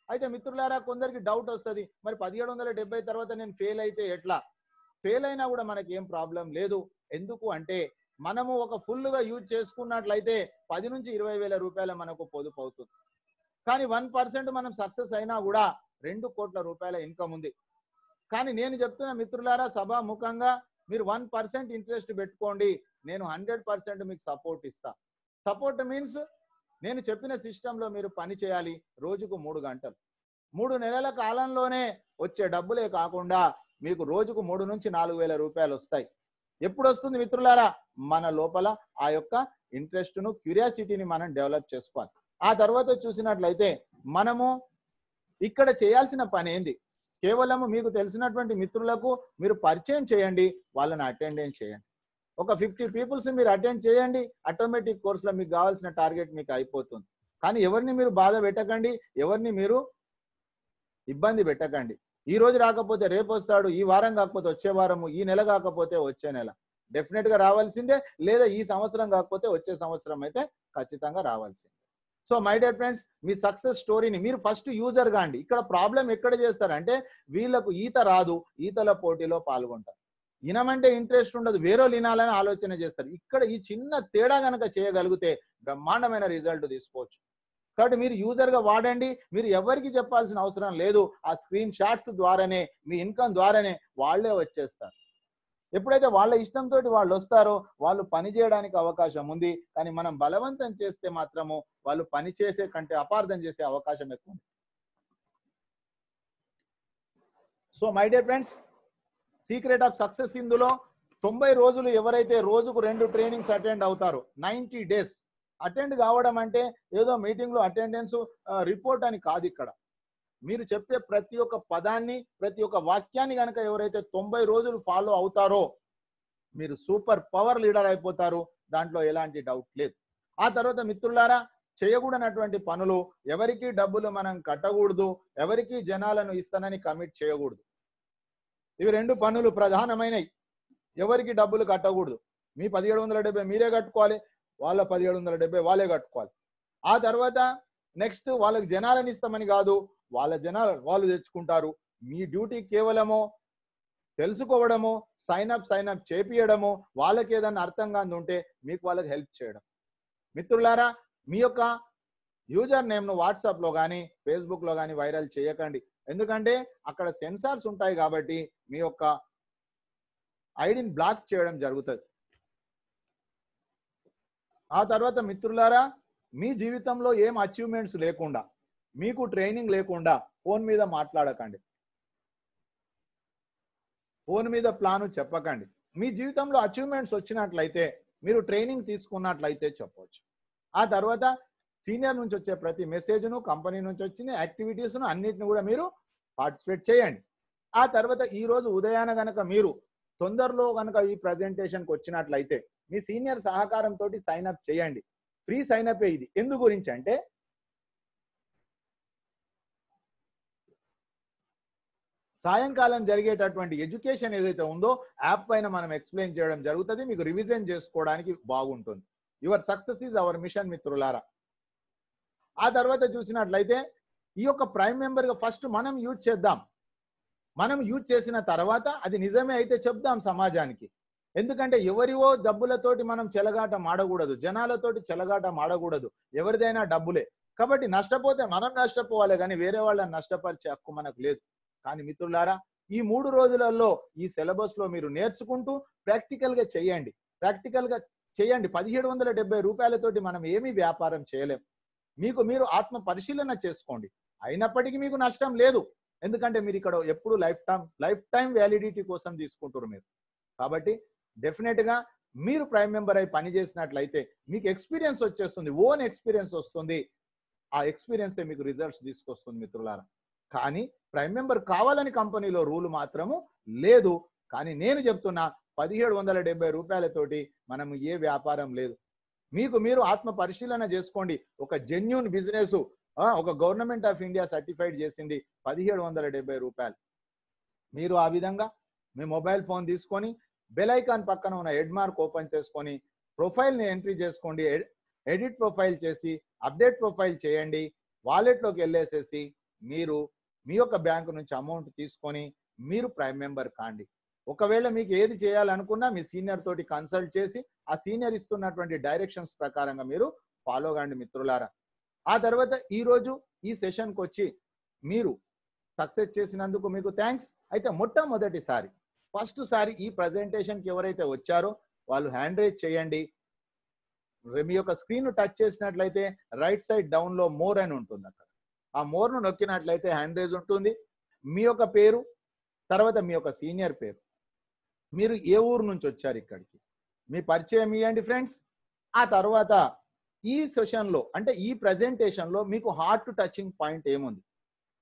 అయితే మిత్రులారా, కొందరికి డౌట్ వస్తుంది, మరి 1770 తర్వాత నేను ఫెయిల్ అయితే ఎట్లా? ఫెయిల్ అయినా కూడా మనకి ఏం ప్రాబ్లం లేదు. ఎందుకు అంటే మనము ఒక ఫుల్గా యూజ్ చేసుకున్నట్లయితే 10 నుంచి 20 వేల రూపాయలు మనకు పొదుపు అవుతుంది. కానీ 1% మనం సక్సెస్ అయినా కూడా 2 కోట్ల రూపాయల ఇన్కమ్ ఉంది. కానీ నేను చెప్తున్న మిత్రులారా, సభాముఖంగా మీరు 1% ఇంట్రెస్ట్ పెట్టుకోండి, నేను 100% మీకు సపోర్ట్ ఇస్తా. సపోర్ట్ మీన్స్ నేను చెప్పిన సిస్టంలో మీరు పని చేయాలి, రోజుకు 3 గంటలు. 3 నెలల కాలంలోనే వచ్చే డబ్బులే కాకుండా మీకు రోజుకు 3 నుంచి 4 వేల రూపాయలు వస్తాయి. ఎప్పుడు వస్తుంది మిత్రులారా? మన లోపల ఆ యొక్క ఇంట్రెస్ట్ను, క్యూరియాసిటీని మనం డెవలప్ చేసుకోవాలి. ఆ తర్వాత చూసినట్లయితే మనము ఇక్కడ చేయాల్సిన పని ఏంది? కేవలం మీకు తెలిసినటువంటి మిత్రులకు మీరు పరిచయం చేయండి, వాళ్ళని అటెండెన్స్ చేయండి. ఒక 50 పీపుల్స్ మీరు అటెండ్ చేయండి, ఆటోమేటిక్ కోర్సులో మీకు కావాల్సిన టార్గెట్ మీకు అయిపోతుంది. కానీ ఎవరిని మీరు బాధ పెట్టకండి, ఎవరిని మీరు ఇబ్బంది పెట్టకండి. ఈ రోజు రాకపోతే రేపు వస్తాడు, ఈ వారం కాకపోతే వచ్చే వారము, ఈ నెల కాకపోతే వచ్చే నెల డెఫినెట్ గా రావాల్సిందే, లేదా ఈ సంవత్సరం కాకపోతే వచ్చే సంవత్సరం అయితే ఖచ్చితంగా రావాల్సిందే. So my dear friends, me success స్టోరీని మీరు ఫస్ట్ యూజర్ కాండి. ఇక్కడ ప్రాబ్లం ఎక్కడ చేస్తారంటే వీళ్ళకు ఈత రాదు, ఈతల పోటీలో పాల్గొంటారు. ఇనమంటే ఇంట్రెస్ట్ ఉండదు, వేరే వినాలని ఆలోచన చేస్తారు. ఇక్కడ ఈ చిన్న తేడా కనుక చేయగలిగితే బ్రహ్మాండమైన రిజల్ట్ తీసుకోవచ్చు. కాబట్టి మీరు యూజర్ గా వాడండి, మీరు ఎవరికి చెప్పాల్సిన అవసరం లేదు. ఆ స్క్రీన్ షాట్స్ ద్వారానే, మీ ఇన్కమ్ ద్వారానే వాళ్ళే వచ్చేస్తారు. ఎప్పుడైతే వాళ్ళ ఇష్టంతో వాళ్ళు వస్తారో వాళ్ళు పని చేయడానికి అవకాశం ఉంది. కానీ మనం బలవంతం చేస్తే మాత్రము వాళ్ళు పని చేసే కంటే అపార్థం చేసే అవకాశం ఎక్కువ ఉంది. So my dear friends, secret of success ఇందులో 90 రోజులు ఎవరైతే రోజుకు 2 ట్రైనింగ్స్ అటెండ్ అవుతారో, 90 days అటెండ్ కావడం అంటే ఏదో మీటింగ్ లో అటెండెన్స్ రిపోర్ట్ అని కాదు. ఇక్కడ మీరు చెప్పే ప్రతి ఒక్క పదాన్ని, ప్రతి ఒక్క వాక్యాన్ని కనుక ఎవరైతే 90 రోజులు ఫాలో అవుతారో మీరు సూపర్ పవర్ లీడర్ అయిపోతారు, దాంట్లో ఎలాంటి డౌట్ లేదు. ఆ తర్వాత మిత్రులారా, చేయకూడనటువంటి పనులు, ఎవరికి డబ్బులు మనం కట్టకూడదు, ఎవరికి జనాలను ఇస్తానని కమిట్ చేయకూడదు. ఇవి 2 పనులు ప్రధానమైనవి. ఎవరికి డబ్బులు కట్టకూడదు. మీ 1770 మీరే కట్టుకోవాలి, వాళ్ళ 1770 వాళ్ళే కట్టుకోవాలి. ఆ తర్వాత నెక్స్ట్ వాళ్ళకి జనాలను ఇస్తామని కాదు, వాళ్ళ జనాలు వాళ్ళు తెచ్చుకుంటారు. మీ డ్యూటీ కేవలము తెలుసుకోవడము, సైన్ అప్ చేపియడము, వాళ్ళకి ఏదైనా అర్థం కాని ఉంటే మీకు వాళ్ళకి హెల్ప్ చేయడం. మిత్రులారా, మీ యొక్క యూజర్ నేమ్ను వాట్సాప్లో కానీ ఫేస్బుక్లో కానీ వైరల్ చేయకండి. ఎందుకంటే అక్కడ సెన్సార్స్ ఉంటాయి కాబట్టి మీ యొక్క ఐడిని బ్లాక్ చేయడం జరుగుతుంది. ఆ తర్వాత మిత్రులారా, మీ జీవితంలో ఏం అచీవ్మెంట్స్ లేకుండా, మీకు ట్రైనింగ్ లేకుండా ఫోన్ మీద మాట్లాడకండి, ఫోన్ మీద ప్లాను చెప్పకండి. మీ జీవితంలో అచీవ్మెంట్స్ వచ్చినట్లయితే, మీరు ట్రైనింగ్ తీసుకున్నట్లయితే చెప్పవచ్చు. ఆ తర్వాత సీనియర్ నుంచి వచ్చే ప్రతి మెసేజ్ను, కంపెనీ నుంచి వచ్చిన యాక్టివిటీస్ను అన్నిటిని కూడా మీరు పార్టిసిపేట్ చేయండి. ఆ తర్వాత ఈ రోజు ఉదయాన గనక మీరు తొందరలో గనక ఈ ప్రజెంటేషన్కి వచ్చినట్లయితే మీ సీనియర్ సహకారంతో సైన్ అప్ చేయండి. Free sign up. ఇది ఎందు గురించి అంటే, సాయంకాలం జరిగేటటువంటి ఎడ్యుకేషన్ ఏదైతే ఉందో యాప్ పైన మనం ఎక్స్ప్లెయిన్ చేయడం జరుగుతుంది. మీకు రివిజన్ చేసుకోవడానికి బాగుంటుంది. Your success is our machine మిత్రులారా. ఆ తర్వాత చూసినట్లయితే ఈ యొక్క ప్రైమ్ మెంబర్గా ఫస్ట్ మనం యూజ్ చేద్దాం. మనం యూజ్ చేసిన తర్వాత అది నిజమే అయితే చెప్దాం సమాజానికి. ఎందుకంటే ఎవరివో డబ్బులతోటి మనం చెలగాట మాడకూడదు, జనాలతోటి చెలగాట మాడకూడదు. ఎవరిదైనా డబ్బులే కాబట్టి నష్టపోతే మనం నష్టపోవాలి, కానీ వేరే వాళ్ళని నష్టపరిచే హక్కు మనకు లేదు. కానీ మిత్రులారా, ఈ 3 రోజులలో ఈ సిలబస్ లో మీరు నేర్చుకుంటూ ప్రాక్టికల్ గా చేయండి. 1770 రూపాయలతోటి మనం ఏమీ వ్యాపారం చేయలేం. మీకు మీరు ఆత్మ పరిశీలన చేసుకోండి. అయినప్పటికీ మీకు నష్టం లేదు, ఎందుకంటే మీరు ఇక్కడ ఎప్పుడు లైఫ్ టైం వ్యాలిడిటీ కోసం తీసుకుంటారు మీరు. కాబట్టి డెఫినెట్ గా మీరు ప్రైమ్ మెంబర్ అయి పని చేసినట్లయితే మీకు ఎక్స్పీరియన్స్ వచ్చేస్తుంది, ఓన్ ఎక్స్పీరియన్స్ వస్తుంది. ఆ ఎక్స్పీరియన్సే మీకు రిజల్ట్స్ తీసుకొస్తుంది మిత్రులారా. కానీ ప్రైమ్ మెంబర్ కావాలని కంపెనీలో రూల్ మాత్రము లేదు. కానీ నేను చెప్తున్నా 1770 రూపాయలతోటి మనం ఏ వ్యాపారం లేదు. మీకు మీరు ఆత్మ పరిశీలన చేసుకోండి. ఒక జెన్యూన్ బిజినెస్ ఒక గవర్నమెంట్ ఆఫ్ ఇండియా సర్టిఫైడ్ చేసింది 1770 రూపాయలు. మీరు ఆ విధంగా మీ మొబైల్ ఫోన్ తీసుకొని బెల్ ఐకాన్ పక్కన ఉన్న హెడ్ మార్క్ ఓపెన్ చేసుకొని ప్రొఫైల్ని ఎంట్రీ చేసుకోండి. ఎడిట్ ప్రొఫైల్ చేసి అప్డేట్ ప్రొఫైల్ చేయండి. వాలెట్లోకి వెళ్ళేసేసి మీరు మీ యొక్క బ్యాంకు నుంచి అమౌంట్ తీసుకొని మీరు ప్రైమ్ మెంబర్ కాండి. ఒకవేళ మీకు ఏది చేయాలనుకున్నా మీ సీనియర్ తోటి కన్సల్ట్ చేసి ఆ సీనియర్ ఇస్తున్నటువంటి డైరెక్షన్స్ ప్రకారంగా మీరు ఫాలో కాండి మిత్రులారా. ఆ తర్వాత ఈరోజు ఈ సెషన్కి వచ్చి మీరు సక్సెస్ చేసినందుకు మీకు థ్యాంక్స్. అయితే మొట్టమొదటిసారి ఫస్ట్ సారి ఈ ప్రజెంటేషన్కి ఎవరైతే వచ్చారో వాళ్ళు హ్యాండ్ రైజ్ చేయండి. మీ యొక్క స్క్రీన్ టచ్ చేసినట్లయితే రైట్ సైడ్ డౌన్ లో మోర్ అని ఉంటుంది. అక్కడ ఆ మోర్ ను నొక్కినట్లయితే హ్యాండ్ రైజ్ ఉంటుంది. మీ యొక్క పేరు, తర్వాత మీ యొక్క సీనియర్ పేరు, మీరు ఏ ఊరు నుంచి వచ్చారు ఇక్కడికి, మీ పరిచయం ఇవ్వండి ఫ్రెండ్స్. ఆ తర్వాత ఈ సెషన్ లో అంటే ఈ ప్రెజెంటేషన్ లో మీకు హార్ట్ టచింగ్ పాయింట్ ఏముంది,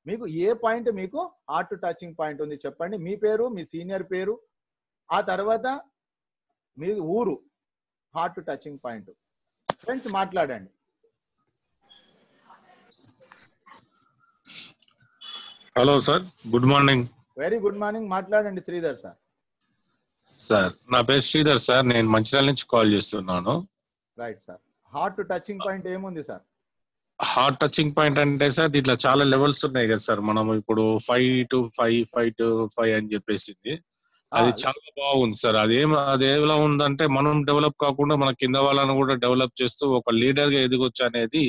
మీకు ఏ పాయింట్ మీకు హార్ట్ టచింగ్ పాయింట్ ఉంది చెప్పండి. మీ పేరు, మీ సీనియర్ పేరు, ఆ తర్వాత మీ ఊరు, హార్ట్ టచింగ్ పాయింట్. ఫ్రెండ్స్ మాట్లాడండి. Hello sir, good morning. Very good morning. మాట్లాడండి శ్రీధర్ సార్. సార్ నా పేరు శ్రీధర్ సార్, నేను మంచిర్యాల నుంచి కాల్ చేస్తున్నాను. Right sir. Heart touching point ఏముంది సార్? హార్ట్ టచింగ్ పాయింట్ అంటే సార్ దీంట్లో చాలా లెవెల్స్ ఉన్నాయి కదా సార్. మనం ఇప్పుడు 5 to 5, 5 to 5 అని చెప్పేసింది. అది చాలా బాగుంది సార్. అది ఎలా ఉందంటే మనం డెవలప్ కాకుండా మన కింద వాళ్ళని కూడా డెవలప్ చేస్తూ ఒక లీడర్ గా ఎదిగొచ్చు అనేది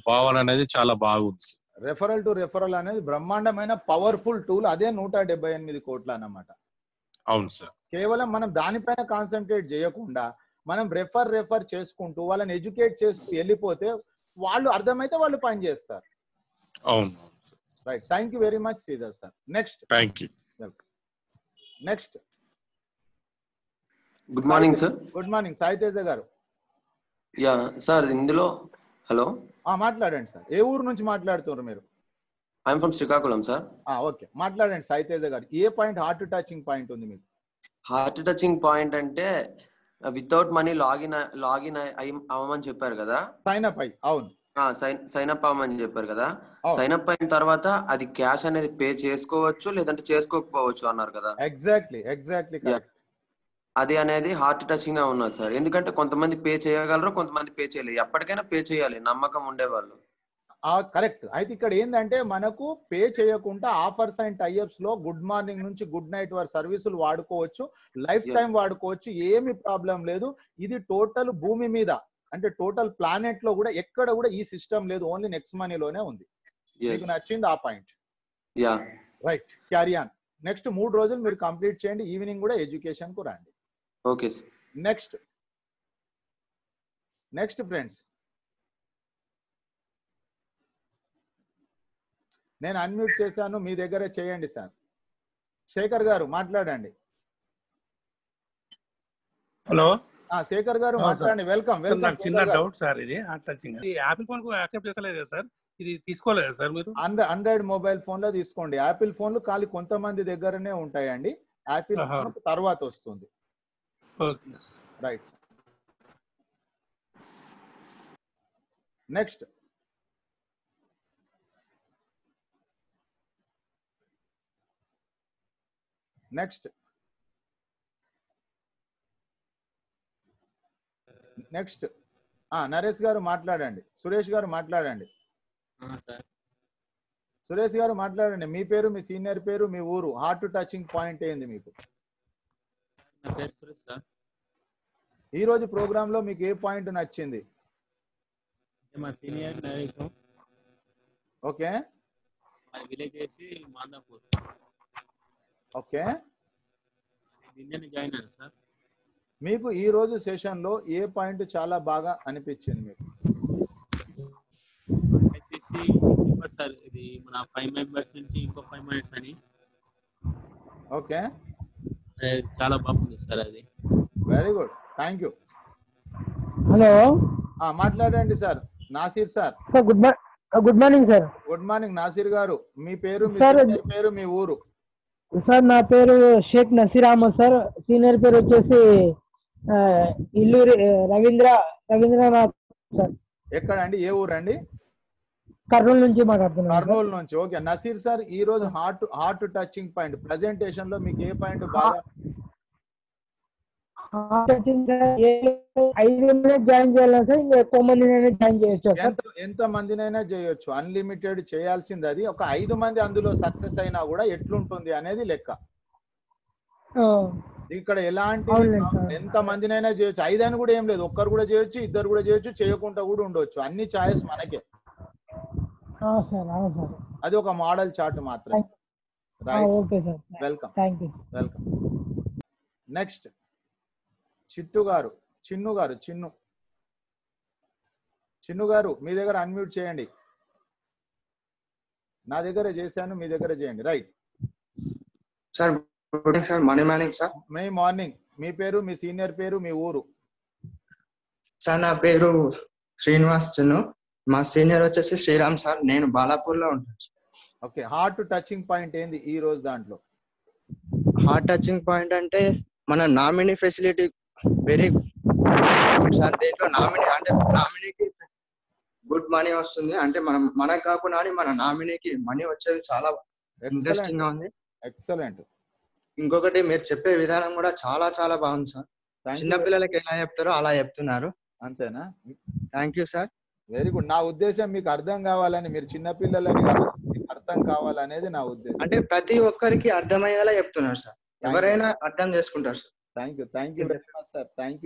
భావన అనేది చాలా బాగుంది. రెఫరల్ టు రెఫరల్ అనేది బ్రహ్మాండమైన పవర్ఫుల్ టూల్. అదే 178 కోట్లు అన్నమాట. అవును సార్. కేవలం మనం దానిపైన కాన్సన్ట్రేట్ చేయకుండా మనం రెఫర్ చేసుకుంటూ వాళ్ళని ఎడ్యుకేట్ చేస్తూ వెళ్ళిపోతే వాళ్ళు అర్థమైతే వాళ్ళు పని చేస్తారు. అవును. Right. Thank you very much Sridhar sir. Next. Thank you. Next. Good morning sir. Good morning Sai Teja గారు. యా సార్, ఇందులో హలో మాట్లాడండి సార్. ఏ ఊరు నుంచి మాట్లాడుతున్నారు మీరు? I'm from Srikakulam sir. Okay, మాట్లాడండి సాయి తేజ గారు. ఏ పాయింట్ హార్ట్ టచింగ్ పాయింట్ ఉంది మీకు? హార్ట్ టచింగ్ పాయింట్ అంటే వితౌట్ మనీ లాగిన్ అవ్వమని చెప్పారు కదా. సైన్ అప్ అయ్యి. అవును, సైన్ అప్ అవ్వమని చెప్పారు కదా. సైన్ అప్ అయిన తర్వాత అది క్యాష్ అనేది పే చేసుకోవచ్చు, లేదంటే చేసుకోకపోవచ్చు అన్నారు కదా. ఎగ్జాక్ట్లీ. అది అనేది హార్ట్ టచింగ్ గా ఉన్నది సార్. ఎందుకంటే కొంతమంది పే చేయగలరు, కొంతమంది పే చేయలేరు. ఎప్పటికైనా పే చేయాలి, నమ్మకం ఉండేవాళ్ళు. కరెక్ట్. అయితే ఇక్కడ ఏంటంటే మనకు పే చేయకుండా ఆఫర్స్ అండ్ టైఅప్స్ లో గుడ్ మార్నింగ్ నుంచి గుడ్ నైట్ వరకు సర్వీసులు వాడుకోవచ్చు, లైఫ్ టైం వాడుకోవచ్చు, ఏమి ప్రాబ్లం లేదు. ఇది టోటల్ భూమి మీద అంటే టోటల్ ప్లానెట్ లో కూడా ఎక్కడ కూడా ఈ సిస్టమ్ లేదు, ఓన్లీ నెక్స్ట్ మనీలోనే ఉంది. మీకు నచ్చింది ఆ point? Yeah right, carry on. Next 3 రోజులు మీరు కంప్లీట్ చేయండి. ఈవినింగ్ కూడా ఎడ్యుకేషన్ కు రండి. Okay sir. నెక్స్ట్ ఫ్రెండ్స్, నేను అన్మ్యూట్ చేశాను, మీ దగ్గర చేయండి సార్. శేఖర్ గారు మాట్లాడండి. హలో శేఖర్ గారు మాట్లాడండి. వెల్కమ్. నాకు చిన్న డౌట్ సార్, ఇది టచింగ్ యాపిల్ ఫోన్ కు యాక్సెప్ట్ చేస్తలేదు సార్, ఇది తీసుకోలేదు సార్ మీరు? ఆండ్రాయిడ్ మొబైల్ ఫోన్ లో తీసుకోండి. యాపిల్ ఫోన్లు ఖాళీ కొంతమంది దగ్గరనే ఉంటాయండి. యాపిల్ ఫోన్ తర్వాత వస్తుంది. Okay right. నెక్స్ట్ నరేష్ గారు మాట్లాడండి. సురేష్ గారు మాట్లాడండి. సురేష్ గారు మాట్లాడండి. మీ పేరు, మీ సీనియర్ పేరు, మీ ఊరు, హార్ట్ టచింగ్ పాయింట్ ఏంది మీకు? ఈ రోజు ప్రోగ్రామ్ లో మీకు ఏ పాయింట్ నచ్చింది? Okay okay. మీకు ఈ రోజు సెషన్ లో ఏ పాయింట్ చాలా బాగా అనిపించింది మీకు? సార్ ఇది మన 5 మెంబర్స్ నుంచి ఇంకో 5 మినిట్స్ అని. ఓకే, చాలా బాగుంది సార్ అది. Very good, thank you. Hello, మాట్లాడండి sir. Nasir sir. Good morning sir. Good morning Nasir garu. మీ పేరు, మీ సీనియర్ పేరు, మీ ఊరు? సార్ నా పేరు షేక్ నసీర్ అహ్మద్ సార్. సీనియర్ పేరు వచ్చేసి ఇల్లు రవీంద్రనాథ్ సార్. ఎక్కడండి, ఏ ఊరు అండి? కర్నూలు నుంచి మాట్లాడుతున్నాను. కర్నూలు నుంచి. ఓకే నసీర్ సార్, ఈ రోజు హార్ట్ టచింగ్ పాయింట్ ప్రెజెంటేషన్ లో మీకు ఏ పాయింట్ బాగా? 5 మినిట్స్ జాయిన్ చేయాలి సార్, ఇంకా ఎక్కువ మందినైనా జాయిన్ చేయొచ్చు? ఎంత మందినైనా చేయొచ్చు, అన్లిమిటెడ్ చేయాల్సింది. అది ఒక 5 మంది అందులో సక్సెస్ అయినా కూడా ఎట్లుంటుంది అనేది లెక్క. ఇక్కడ ఎలాంటి ఎంత మందినైనా చేయొచ్చు. 5 అని కూడా ఏం లేదు, ఒక్కరు కూడా చేయొచ్చు, ఇద్దరు కూడా చేయొచ్చు, చేయకుండా కూడా ఉండొచ్చు. అన్ని ఛాయిస్ మనకే. అది ఒక మోడల్ చార్ట్ మాత్రమే. వెల్కమ్. నెక్స్ట్ చిన్ను గారు మీ దగ్గర అన్మ్యూట్ చేయండి. నా దగ్గర చేశాను, మీ దగ్గర చేయండి. Right sir. Good morning sir. Morning sir. Morning. మీ పేరు, మీ సీనియర్ పేరు, మీ ఊరు? సార్ నా పేరు శ్రీనివాస్ చిన్ను. మా సీనియర్ వచ్చేసి శ్రీరామ్ సార్. నేను బాలాపూర్ లో ఉంటాను. ఓకే, హార్ట్ టచింగ్ పాయింట్ ఏంది ఈ రోజు దాంట్లో? హార్ట్ టచింగ్ పాయింట్ అంటే మన nominee facility very good sir. దీంట్లో నామినీకి గుడ్ మనీ వస్తుంది. అంటే మనకు కాకుండా మన నామినీకి మనీ వచ్చేది చాలా ఇంట్రెస్టింగ్ గా ఉంది. ఎక్సలెంట్. ఇంకొకటి, మీరు చెప్పే విధానం కూడా చాలా చాలా బాగుంది సార్. చిన్న పిల్లలకి ఎలా చెప్తారో అలా చెప్తున్నారు. అంతేనా? Thank you sir. Very good. నా ఉద్దేశం మీకు అర్థం కావాలని, మీరు చిన్న పిల్లలని అర్థం కావాలనేది నా ఉద్దేశం. అంటే ప్రతి ఒక్కరికి అర్థమయ్యేలా చెప్తున్నారు సార్, ఎవరైనా అర్థం చేసుకుంటారు sir. Thank you very much sir. Thank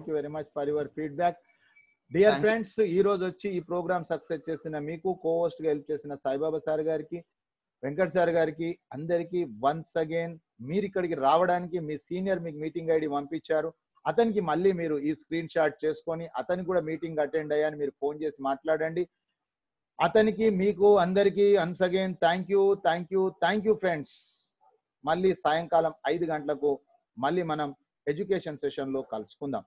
you very much for your feedback. Dear friends, ఈ రోజు వచ్చి ఈ ప్రోగ్రామ్ సక్సెస్ చేసిన మీకు, కోహోస్ట్ గా హెల్ప్ చేసిన సాయిబాబా సార్ గారికి, వెంకట్ సార్ గారికి, అందరికి వన్స్ అగైన్, మీరు ఇక్కడికి రావడానికి మీ సీనియర్ మీకు మీటింగ్ ఐడి పంపించారు. అతనికి మళ్ళీ మీరు ఈ స్క్రీన్ షాట్ చేసుకొని అతనికి కూడా మీటింగ్ అటెండ్ అయ్యాని మీరు ఫోన్ చేసి మాట్లాడండి. అతనికి, మీకు అందరికీ once again thank you friends. మళ్ళీ సాయంకాలం 5 గంటలకు మళ్ళీ మనం ఎడ్యుకేషన్ సెషన్ లో కలుసుకుందాం.